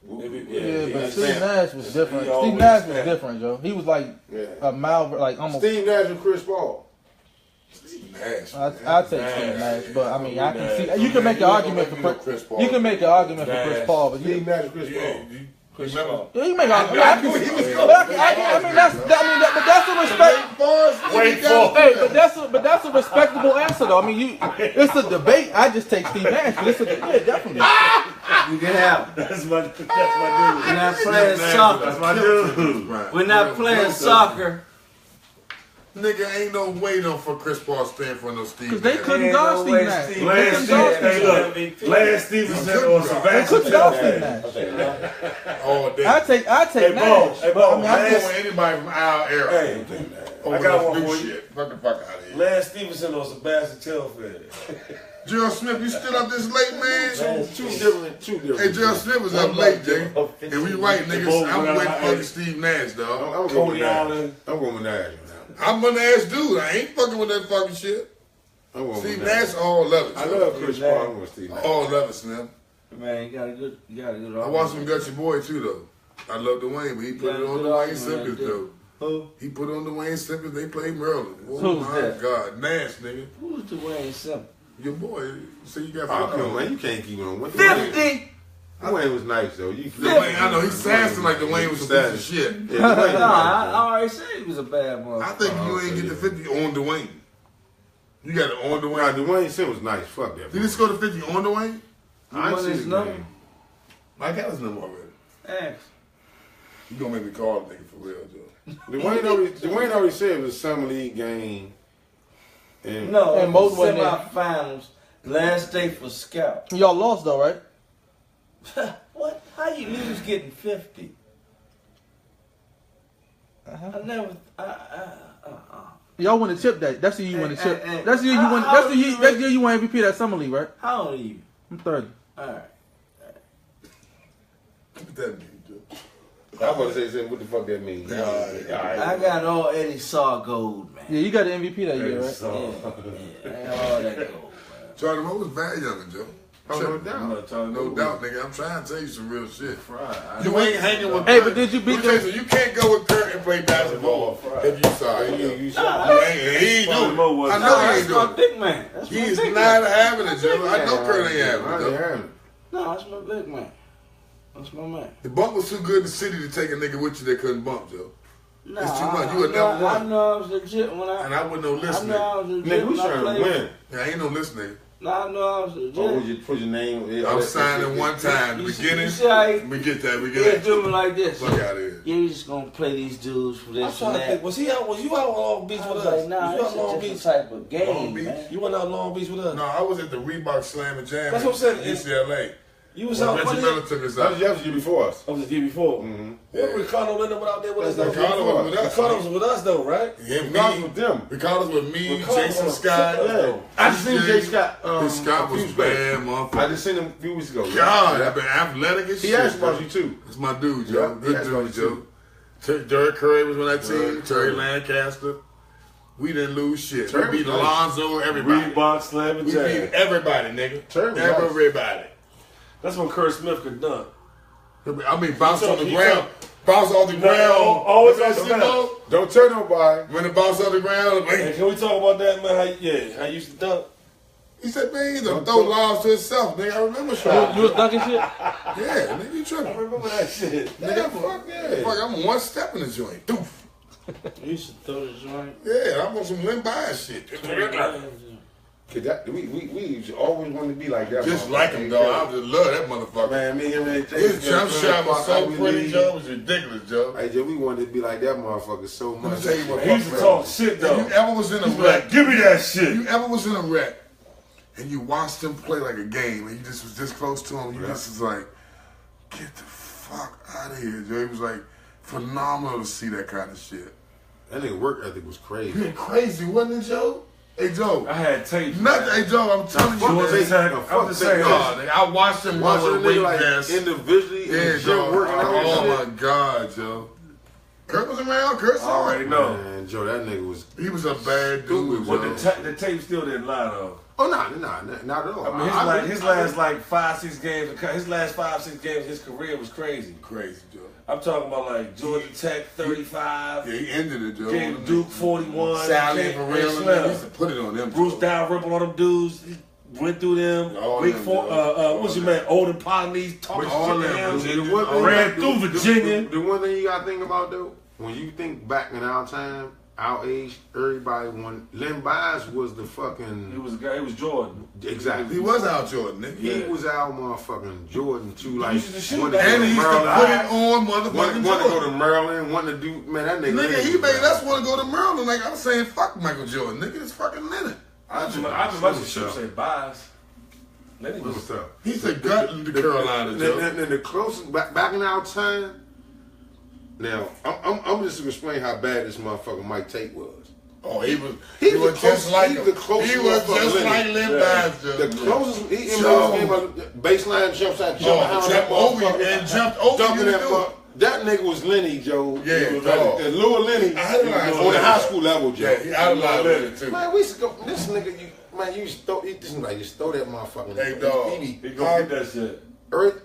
Yeah, but Yeah, Steve Nash was different. He Steve always Nash was stand. different, Joe. He was like Yeah. a Malvern, like almost. Steve Nash and Chris Paul. Nash. I take Steve Nash, but I mean, I can see you can make an argument for Chris Chris. Paul. You can make an argument for Chris Nash. Paul, but Steve you. Nash and Chris Yeah, Paul. you remember? Yeah, you make an argument. I can see. I mean, but that's a respect. But that's a respectable answer, though. I mean, it's a debate. I just take Steve Nash, but it's a definitely. You can have it. That's my dude. We're not playing soccer. That's my dude. We're not playing soccer. Nigga, ain't no way no for Chris Paul stand for no Steve. Because they Nash. couldn't Ain't guard no Steve way Nash. Steve They Lance couldn't guard Stevenson. Steve Hey, Nash. look. Lance Stevenson or They Sebastian couldn't guard Steve Telfair. Nash. All day. I take Hey, Bo. Nash. Hey, But, I Bo. mean, I'm I going just, with anybody from our era. Hey, Over I got this one new for you. shit. Fuck the fuck out of here. Lance Stevenson or Sebastian Telfair. Gerald Smith, you still up this late, man? Two different. Hey, Gerald Smith was up late, Jay. And we right, niggas. I'm with fucking Steve Nash, dog. I'm going Cody with Nash. Allen. I'm going with Nash. I'm an ass dude. I ain't fucking with that fucking shit. I'm going Steve with Nash, all love it. I love Chris Paul. I'm going with Steve Nash. All love it, Slim. Man, you got a good I watched him Got Your Boy, too, though. I love Dwayne, but he put it on Dwayne Simpkins, though. Who? He put on Dwayne Simpkins. They played Maryland. Oh, Who's my that? God. Nash, nigga. Who's Dwayne Simpson? Your boy. So you got Oh, 50 come on, on. man. You can't keep on. 50! Dwayne was nice, though. Dwayne, I know he's sassy like Dwayne was some piece of shit. Yeah, Dwayne No, was I nice, already said he was a bad I motherfucker. think you ain't get to 50 on Dwayne. You got it on though. Dwayne. Nah, Dwayne Sim was nice. Fuck that. Did he score to 50 on Dwayne? I ain't want seen his the number? game. I got his number already. Ask. You gonna make me call the nigga for real, Joe. Dwayne already said it was a summer league game. And No, And most wasn't there. semifinals. Last day for scout. y'all lost though, right? What? How you lose getting 50? I never. Y'all won the chip that. That's the year you won the chip. Hey, That's the year you won. how That's the old year. you That's the year you won MVP that summer league, right? How old are you? I'm 30. All right. What that mean, Joe? I was about to say, what the fuck that means? I got all Eddie Saw gold, man. Yeah, you got the MVP that year, right? Yeah, I got all that gold, man. Charlie Moore was bad younger, Joe. Oh, no doubt. No doubt, nigga. I'm trying to tell you some real shit. Fried. You ain't hanging with. Hey, but did you beat them? You can't go with Curt and play basketball if you sorry. You ain't. He ain't doing it. I know he ain't That's my doing it. big man. That's my He's big not man. having it, Joe. I know Curt ain't having it. though. No, that's my big man. That's my man. The bump was too good in the city to take a nigga with you that couldn't bump, Joe. Nah, It's too much. You would I never won. I know I was legit when I. And I wasn't no I listener. know I was legit Nigga, we when I trying to played. win. Yeah, I ain't no listener. No, I know I was legit. Oh, put your name. I'm signing one time. The You see- beginning. you see how he- We get that. We Yeah, get that. do me like this. Fuck out of here. Yeah, we just gonna play these dudes for I'm this and trying to that. think. Was you out on Long Beach I with was us? like, nah, Was you it's out a Long different Beach? type of game, Long Beach? man. You went out Long Beach with us? No, I was at the Reebok Slam and Jam. That's what I'm saying. in UCLA. You was When out. Reggie What Miller took us That out. was the year before us. was the year before. Mm-hmm. What Ricardo Linder went out there with us? though? Ricardo was with us. Ricardo was with us though, right? Yeah, Ricardo's me. with them. Ricardo's with me, Ricardo Jason was Scott. with us, though. I just seen Jay Scott. His Scott was a few days. bad, I motherfucker. just seen him a few weeks ago. God, I've been athletic as shit. He asked about bro. you too. That's my dude, Yeah, Joe. he Good asked about dude, you, Joe. Derek Curry was on that team. Derek Terry Curry. Lancaster. We didn't lose shit. Terry We beat was nice. Alonzo, everybody. Reebok Slam and We Jam. beat everybody, nigga. Terry was nice. Everybody. That's when Curt Smith could dunk. I mean, bounce on the He ground. Bounce off the ground. always Remember on that the shit, ground. Mo? Don't tell nobody. When the bounce off the ground, Hey, man, can we talk about that, man? How you used to dunk? he said, man, he don't throw lobs to himself, nigga. I remember You shit. was dunking shit? Yeah, nigga, you I tripping. remember that shit. Nigga, fuck yeah. Fuck, I'm one step in the joint. Doof. You used to throw the joint. Yeah, I'm on some limb by shit. Cause that, we always wanted to be like that. Just motherfucker. like him, though. I just love that motherfucker. Man, me and Ray His jump shot was so pretty, Joe. It was ridiculous, Joe. Hey, Joe, we wanted to be like that motherfucker so Let me much. tell you what, He used to talk shit If though. you ever was in a He's wreck, like, give me that shit. you ever was in a wreck, and you watched him play like a game, and you just was this close to him, you just was like, get the fuck out of here, Joe. It was like phenomenal to see that kind of shit. That nigga work ethic was crazy. You crazy, wasn't it, Joe? Hey, Joe. I had tape. Nothing, hey, Joe, I'm telling you, Jordan man. Tech. No, I'm just saying. God, nigga, I watched him Watching run a with a nigga weight like vest. individually Yeah, and shit Joe. working out and Oh, shit. my God, Joe. Kurt was around. Kurt I saw already it. know. Man, Joe, that nigga was. He was a bad dude, But Joe. the tape still didn't lie though. Oh, not at all. I mean, his last like 5-6 games. His last 5-6 games, his career was crazy. Crazy, Joe. I'm talking about like Georgia Tech 35, Yeah, he ended it, Joe. gave Duke 41, Sally gave- and gave Varela, Slim. he used to put it on them. Bruce Joe. Dalrymple, all them dudes. He went through them. All Big them, four, Joe. what's your man? Olden Ponley talking All shit to them, him. Joe. Ran through Virginia. The one thing you gotta think about though, when you think back in our time, our age, everybody when Len Bias was the It fucking was Jordan. exactly. He was out Jordan, nigga. He was our motherfucking Jordan too. Like used to shoot wanted that. to And go he to used to Maryland. put it on motherfucking Want to go Jordan. to Maryland, want to do man. That nigga, Nigga, he made us want to go to Maryland. Like, I'm saying, fuck Michael Jordan. Nigga, it's fucking Leonard. I remember the ship say bias. Then he was What's up? He's a gut in the Carolina, Joe. And the closest back in our time. Now I'm just gonna explain how bad this motherfucker Mike Tate was. Oh, he was the just like he him. the closest He was motherfucker just Leonard. like Lynn Bias, Joe. The closest he Joe. game of baseline jump shot, jump Oh, jumped over you and jumped over dunking you. that mother- That nigga was Lenny, Joe. Yeah, He was dog. like Lil Lenny idolized on the Lenny. high school level, Joe. Yeah, he idolized Leonard, too. Man, we used to go. This nigga, you used to throw. This nigga just throw that motherfucker. Hey, dog. he gonna get that shit.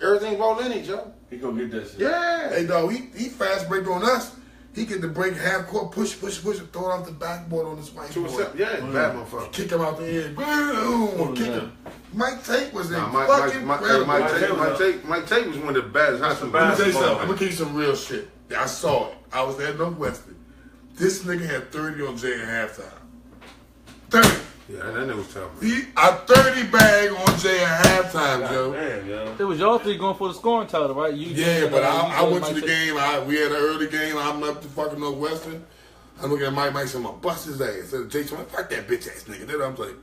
Everything about Lenny, Joe. He gonna get that shit. Yeah. Hey, dog, he fast break on us. He get the break half court, push, and throw it off the backboard on his white To board. himself. Yeah, bad motherfucker. Kick him out the head. Boom! Kick him. Mike Tate was Nah, fucking incredible. Mike Tate was one of the baddest high school. Let me tell you basketball something. I'm players. gonna give you some real shit. I saw it. I was at Northwestern. This nigga had 30 on Jay at halftime. 30. Yeah, that nigga was tough. He a 30 bag on Jay at halftime, Joe. Damn, yo. It was y'all three going for the scoring title, right? Yeah, but I went to the game. We had an early game. I'm up to fucking Northwestern. I'm looking at Mike said, I'm gonna bust his ass. So Jason went, fuck that bitch ass nigga. Then I'm like,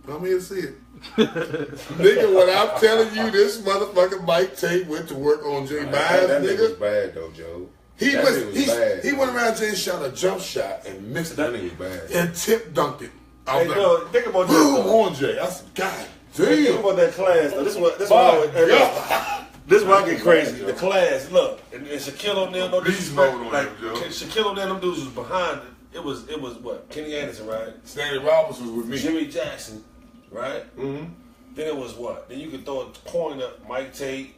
I'm here to see it. Nigga, when I'm telling you this motherfucker Mike Tate went to work on Jay Bias, That nigga was nigga. bad though, Joe. He That was, nigga was bad. he went around Jay and shot a jump shot and missed That it. nigga was bad. And tip dunked it. I Hey, was no, like, think about boom this. on Jay. I said, God Think damn. about that class. Though. This is what I get crazy. The class, look, and Shaquille O'Neal, no Beast disrespect, mode on like him, Joe. Shaquille O'Neal, them dudes was behind it. It was what? Kenny Anderson, right? Stanley Roberts was with me. Jimmy Jackson, right? Mm-hmm. Then it was what? Then you could throw a point up Mike Tate,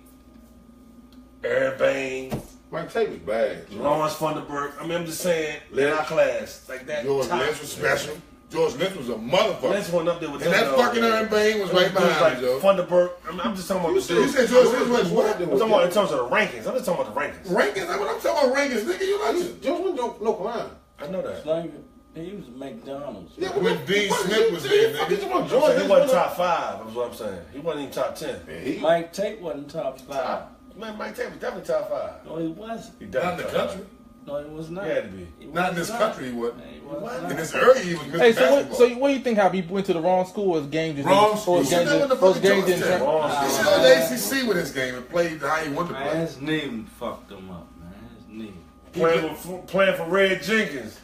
Aaron Bain, Mike Tate was bad. Lawrence Funderburg. I mean, I'm just saying, in our class, like that. George top- Lynch was special. George Lynch was a motherfucker. Lynch went up there with And that fucking Aaron Bain was right behind him, Joe. Funderburg. I'm just talking about the You dudes. said George Lynch was what? I'm talking about in terms of the rankings. I'm just talking about the rankings. Rankings? That's what I'm talking about, rankings, nigga. You like George Lynch no clown. I know that. Like, he was McDonald's. Yeah, when Dean Smith was there, nigga. So he wasn't top 5, is what I'm saying. He wasn't even top 10. Mike Tate wasn't top 5. Man, Mike Tate was definitely top 5. No, he wasn't. He Not in definitely the top country. No, he was not. He had to be. He Not in was this country, he wasn't. He was In not. this early, he was Mr. Hey, Basketball. what do you think? How he went to the wrong school? His game just Wrong or school. his You game should know what the or his fuck game George didn't said. turn- Wrong He school. should have the ACC with his game and played how he wanted to Man, play. his knee fucked him up, man. His knee. Playing for Red Jenkins.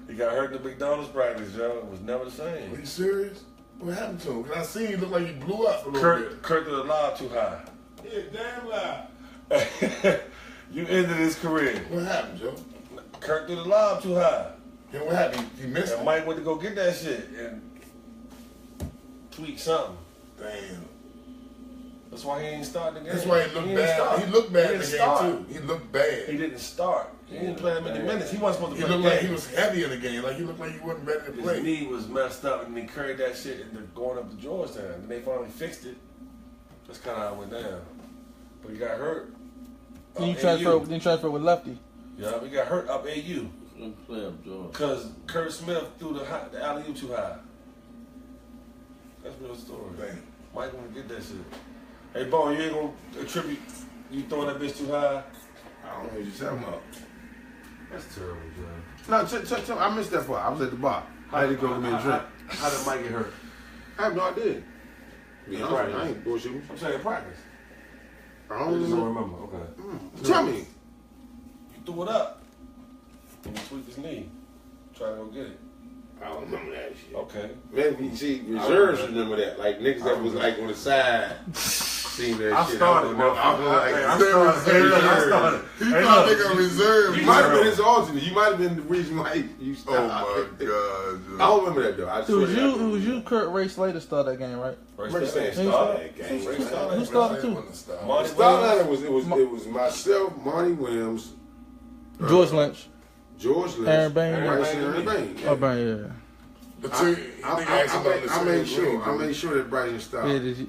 He got hurt in the McDonald's practice, Joe. It was never the Are same. you serious? What happened to him? Cause I seen he looked like he blew up a little bit. Kurt threw the lob too high. Yeah, damn loud. You ended his career. What happened, Joe? Kurt threw the lob too high. Yeah, what happened? He missed And it. Mike went to go get that shit and tweak something. Damn. That's why he ain't starting the game. That's why he looked didn't bad. start. He looked bad He in the didn't game start. too. He looked bad. He didn't start. He didn't play that many minutes. He wasn't supposed He to play looked the like game. he was heavy in the game. Like he looked like he wasn't ready to His play. knee was messed up, and he carried that shit into going up to Georgetown. And they finally fixed it. That's kind of how it went down. But he got hurt. Then you Up transfer. AU. Then transfer with lefty. Yeah, he got hurt up AU Don't play up, George. because Curt Smith threw the alley-oop too high. That's real story. Damn. Mike gonna get that shit. Hey, Bone, you ain't gonna attribute you throwing that bitch too high? I don't know what you're talking about. That's terrible, John. No, I missed that part. I was at the bar. I had to go get me a drink. How did Mike get hurt? I have no idea. To be honest with you, I Right. ain't bullshitting. I'm saying practice. I I don't just don't know. remember. Okay. Tell me. You threw it up. And he tweaked his knee. Try to go get it. I don't remember that shit. Okay. Maybe, see, reserves remember that. Like niggas that was like on the side. Seen that I shit. started, I don't know. I was like, I started. He Hey, thought look. they gonna reserve. you might have been his alternate. You might have been the reason why you Oh stopped. my god. I don't remember that though. I It swear was to you. God. It was you. Kurt Ray Slater started that game, right? Ray Slater Who started that game. Ray started. Who started too? Monty Starline Williams. it was myself, Monty Williams, George Lynch. George Lynch, Aaron Bain. Bryson, Aaron Bain. Oh, man, yeah. But I I made sure that Bryson stopped. Yeah, did you?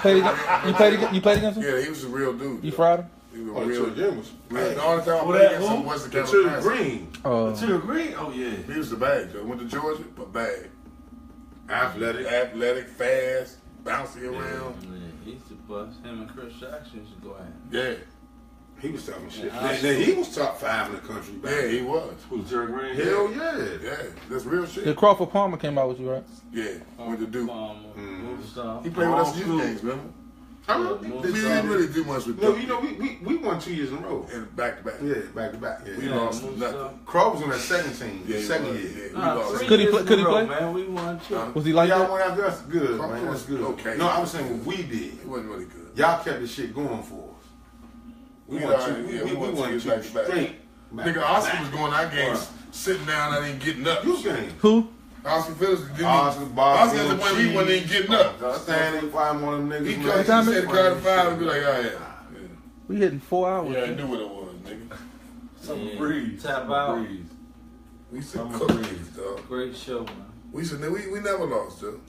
You played against him? Yeah, he was a real dude. You fried him? He was Oh, a real the dude. was The only time I Who played that? against him Who? was the the Kevin two green, Oh, To agree? Oh, yeah. He was the bag, Joe. Went to Georgia, but bag. athletic. Fast, bouncy around. Yeah, he used to bust. Him and Chris Jackson used to go at him. Yeah, He was talking shit. Yeah, Then he was top 5 in the country. Back yeah, then. he was. Who's Jerry Green? Hell yeah. Yeah, that's real shit. the Crawford Palmer came out with you, right? Yeah, went to Duke. Moonstar. He played with us in School. youth games, remember? I don't We know. didn't really do much with No, Duke. you know, we won 2 years in a row. And back to back. Yeah, back to back. We Yeah. lost nothing. Crow was on that second team, Yeah, he second was. year. Yeah, we Nah, lost. 3 Could he years play- could he in a row, play? Man, we won too. Was he like Y'all that? went after us. Good, Crow man. That's was good. okay. No, I was saying what we did. It wasn't really good. Y'all kept the shit going for us. We We won already- two. yeah, We we won won 2 two back to back. straight. Nigga, Oscar was going our games, sitting down, I ain't getting up. You game. Who? Oscar Phillips didn't Oscar, even. Bob, Oscar the one we wasn't even getting up. Standing, find one of them niggas. He man. come, he said the card 5 and be like, oh yeah. We hitting 4 hours. Yeah, I knew what it was, nigga. Summer breeze. Tap Summer out. breeze. We used to Summer cook breeze. these, dog. Great show, man. We never lost, though.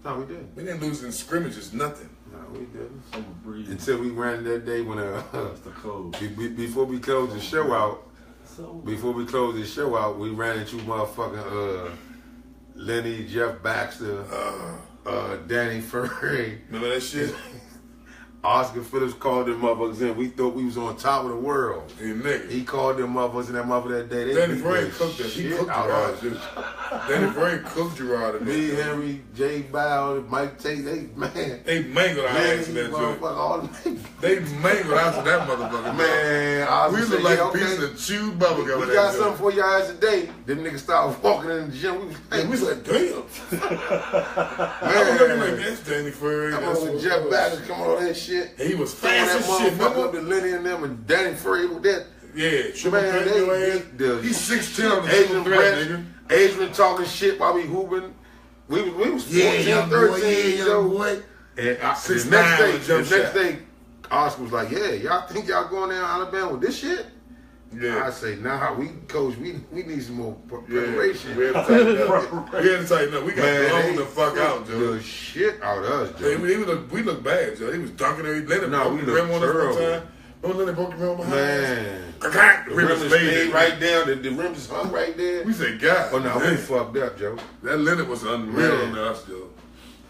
No, we did. We didn't lose in scrimmages, nothing. No, we didn't. Summer breeze. Until we ran that day when That's the code. before we closed the show out. So, Before we closed the show out, we ran into motherfucking Lenny, Jeff Baxter, Danny Furry. Remember that shit? Oscar Phillips called them motherfuckers in. We thought we was on top of the world. Hey, nigga. He called them motherfuckers in that motherfucker that day. They Danny beat Frey the cooked that. He shit cooked out Gerard, of too. us. Danny Frey cooked Gerard. and Me, them. Henry, Jay Bow, Mike Tate, They mangled our ass in that joint. motherfucker, all them They mangled out to that motherfucker. Man, I We was look saying, like yeah, a piece okay. of chewed bubble gum. We in that got joint. something for your ass today. Them niggas started walking in the gym. We was Hey, like, we said, damn. I was looking like, that's Danny Frey. That That's motherfucker what Jeff it was. Baxter coming on that shit. And he was Throwing fast that as shit, motherfucker up remember? to Lenny and them and Danny Frey with that. Yeah, triple Man, threat, they beat the He's 6'10" on the Adrian triple threat, Brett, nigga. Adrian talking shit while we hooping. We was 14, young boy, 13, young boy. And the 6'9" next day, Oscar was like, "Yeah, y'all think y'all going down Alabama with this shit?" Yeah. I say, "Nah, coach, we need some more preparation." We had to tighten up. We got blown the fuck out, Joe. The shit out of us, Joe. We look bad, Joe. He was dunking every day. No, we look terrible. Remember they broke the rim behind Man, us? the rim is made right down. The rim is hung right there. We said, God. Oh no, man. we fucked up, Joe. That Leonard was unreal Man. on us, Joe.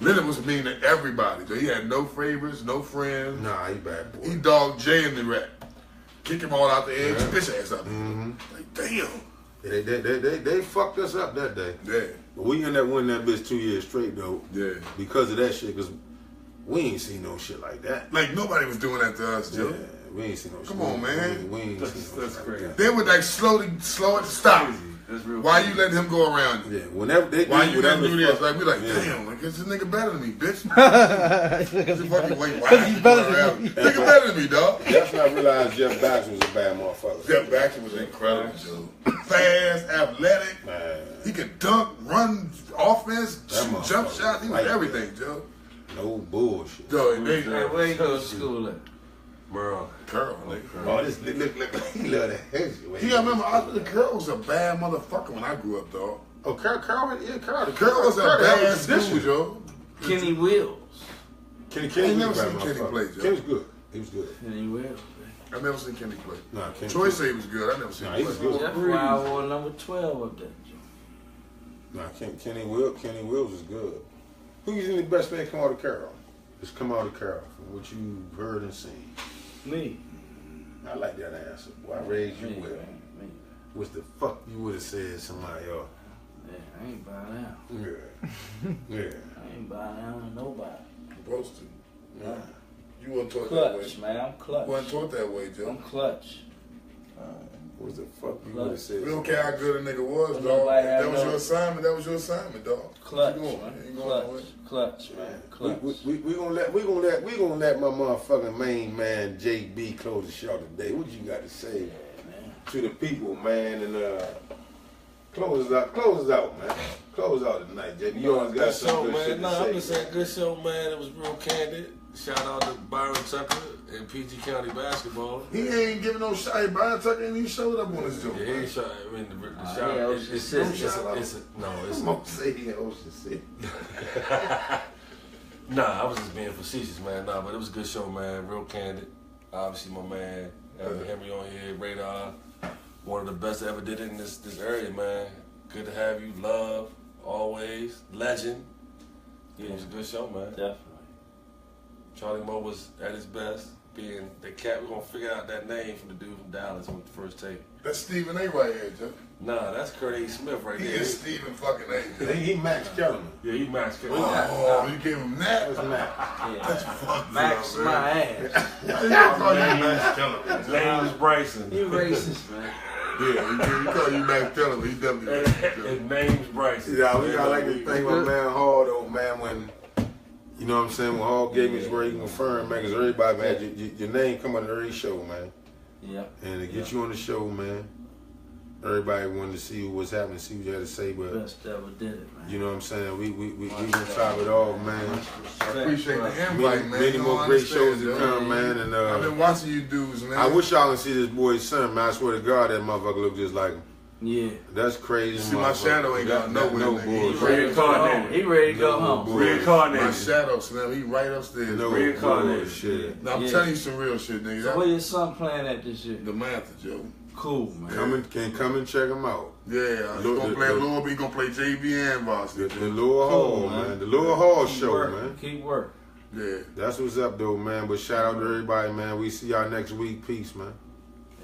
Leonard was mean to everybody, Joe. He had no favorites, no friends. Nah, he bad boy. He dogged Jay in the rap. Kick him all out the edge, bitch ass up. Mm-hmm. Like, damn. They fucked us up that day. Yeah. But we ended up winning that bitch 2 years straight though. Yeah. Because of that shit, because we ain't seen no shit like that. Like, nobody was doing that to us, Joe. Yeah, we ain't seen no shit. Come on, man. We ain't seen no shit like that. They would like slow it, stop. That's real. Why you letting him go around you? Yeah, whenever they Why you letting him do this? fuck- Like, we like, Yeah. damn, like, this nigga better than me, bitch. Because You fucking wait, why Because he's you better going than around? me. Nigga better than me, dog. That's when I realized Jeff Baxter was a bad motherfucker. Jeff Baxter was incredible, Joe. Fast, athletic. Man, He could dunk, run, offense, That shoot, motherfucker jump shot. He was like everything, Joe. no bullshit. Joe, and they, Hey, where you go to school at? Bro. Curl, nigga. Oh, this look, he love that head shit. Yeah, I remember the Curl was a bad motherfucker when I grew up, dog. Oh, Carl, yeah, Carl. The Curl was a bad school, Joe. Kenny Wills. Kenny I ain't never was a seen bad Kenny motherfucker. play, Joe. Kenny was good. He was good. Kenny Wills. I never seen Kenny play. Nah, Kenny. Troy said he was good. I never seen Nah, him he was play. good. That's why I wore number 12 up there. Nah, Kenny Wills was good. Who's in the best thing come out of Carroll? Just come out of Carroll from what you've heard and seen. Me. I like that answer. Well, I raised you Me, well. man. Me. What's the fuck you would have said somebody else? Yeah, I ain't buying out. Yeah. Yeah. I ain't buying out to nobody. Supposed to. Yeah. You wasn't taught that way. Clutch, man. I'm clutch. You wasn't taught that way, I'm Joe. clutch. What's the fuck you would have said? We don't care how good a nigga was, Don't dog. nobody That have was no- your assignment. That was your assignment, dog. Clutch, Keep going. man. You ain't going Clutch. nowhere. Clutch, man. Clutch. We gonna let my motherfucking main man JB close the show today. What you got to say man. to the people, man, and close us out, man. Close out tonight, JB. You always got Good show, some good man. shit No, to I'm say. just saying, good show, man. It was real candid. Shout out to Byron Tucker and PG County Basketball. He ain't giving no shot. Brian Tucker ain't even showed up on his joke. Yeah, he ain't shot. I mean, the yeah, shot. Ocean It's City. I'm gonna say he in Ocean City. Nah, I was just being facetious, man. Nah, but it was a good show, man. Real candid. Obviously, my man Henry on here, Radar. One of the best that ever did it in this area, man. Good to have you. Love, always. Legend. Yeah, it was a good show, man. Definitely. Charlie Moe was at his best. Being the cat, we're gonna figure out that name from the dude from Dallas with the first tape. That's Stephen A. right here, Joe. Nah, that's Curt A. Smith right He there. is Stephen fucking A. Joe. He Max Kellerman. Yeah, you Max. Oh, you gave him that? That's Max. Yeah. Max my ass. How you gonna call you Max Kellerman? His name is Bryson. You racist, man. Yeah, he call you Max Kellerman. He definitely racist, His Joe. name's Bryson. Yeah, we got like to thank my man Hall though, man, when you know what I'm saying, when Hall gave me his word, he confirmed, man, because everybody, man, your name come on every show, man. Yeah. And to get you on the show, man, everybody wanted to see what's happening, see what you had to say, but Best ever did it, man. you know what I'm saying, we gonna top it off, man. I appreciate the invite, Many, man. many You more don't great understand, shows to Joe. come, man, and I've been watching you dudes, man. I wish y'all could see this boy's son, man. I swear to God, that motherfucker look just like him. Yeah. That's crazy. See, my motherfucker. shadow ain't got nowhere, no nigga. He bullshit. ready to go home. He ready to go home. bull. My Reincarnated. shadow, Slim, he right upstairs. No Reincarnated. bullshit. Now, I'm Yeah. telling you some real shit, nigga. So where your son playing at this year? The Mantha, Joe. Cool, man. Come and check him out. Yeah, he's gonna play a little bit. He's gonna play JB and varsity. The Lower Cool, Hall, man. man. The Lower Hall Keep show, working. man. Keep working. Yeah. That's what's up, though, man. But shout out to everybody, man. We see y'all next week. Peace, man.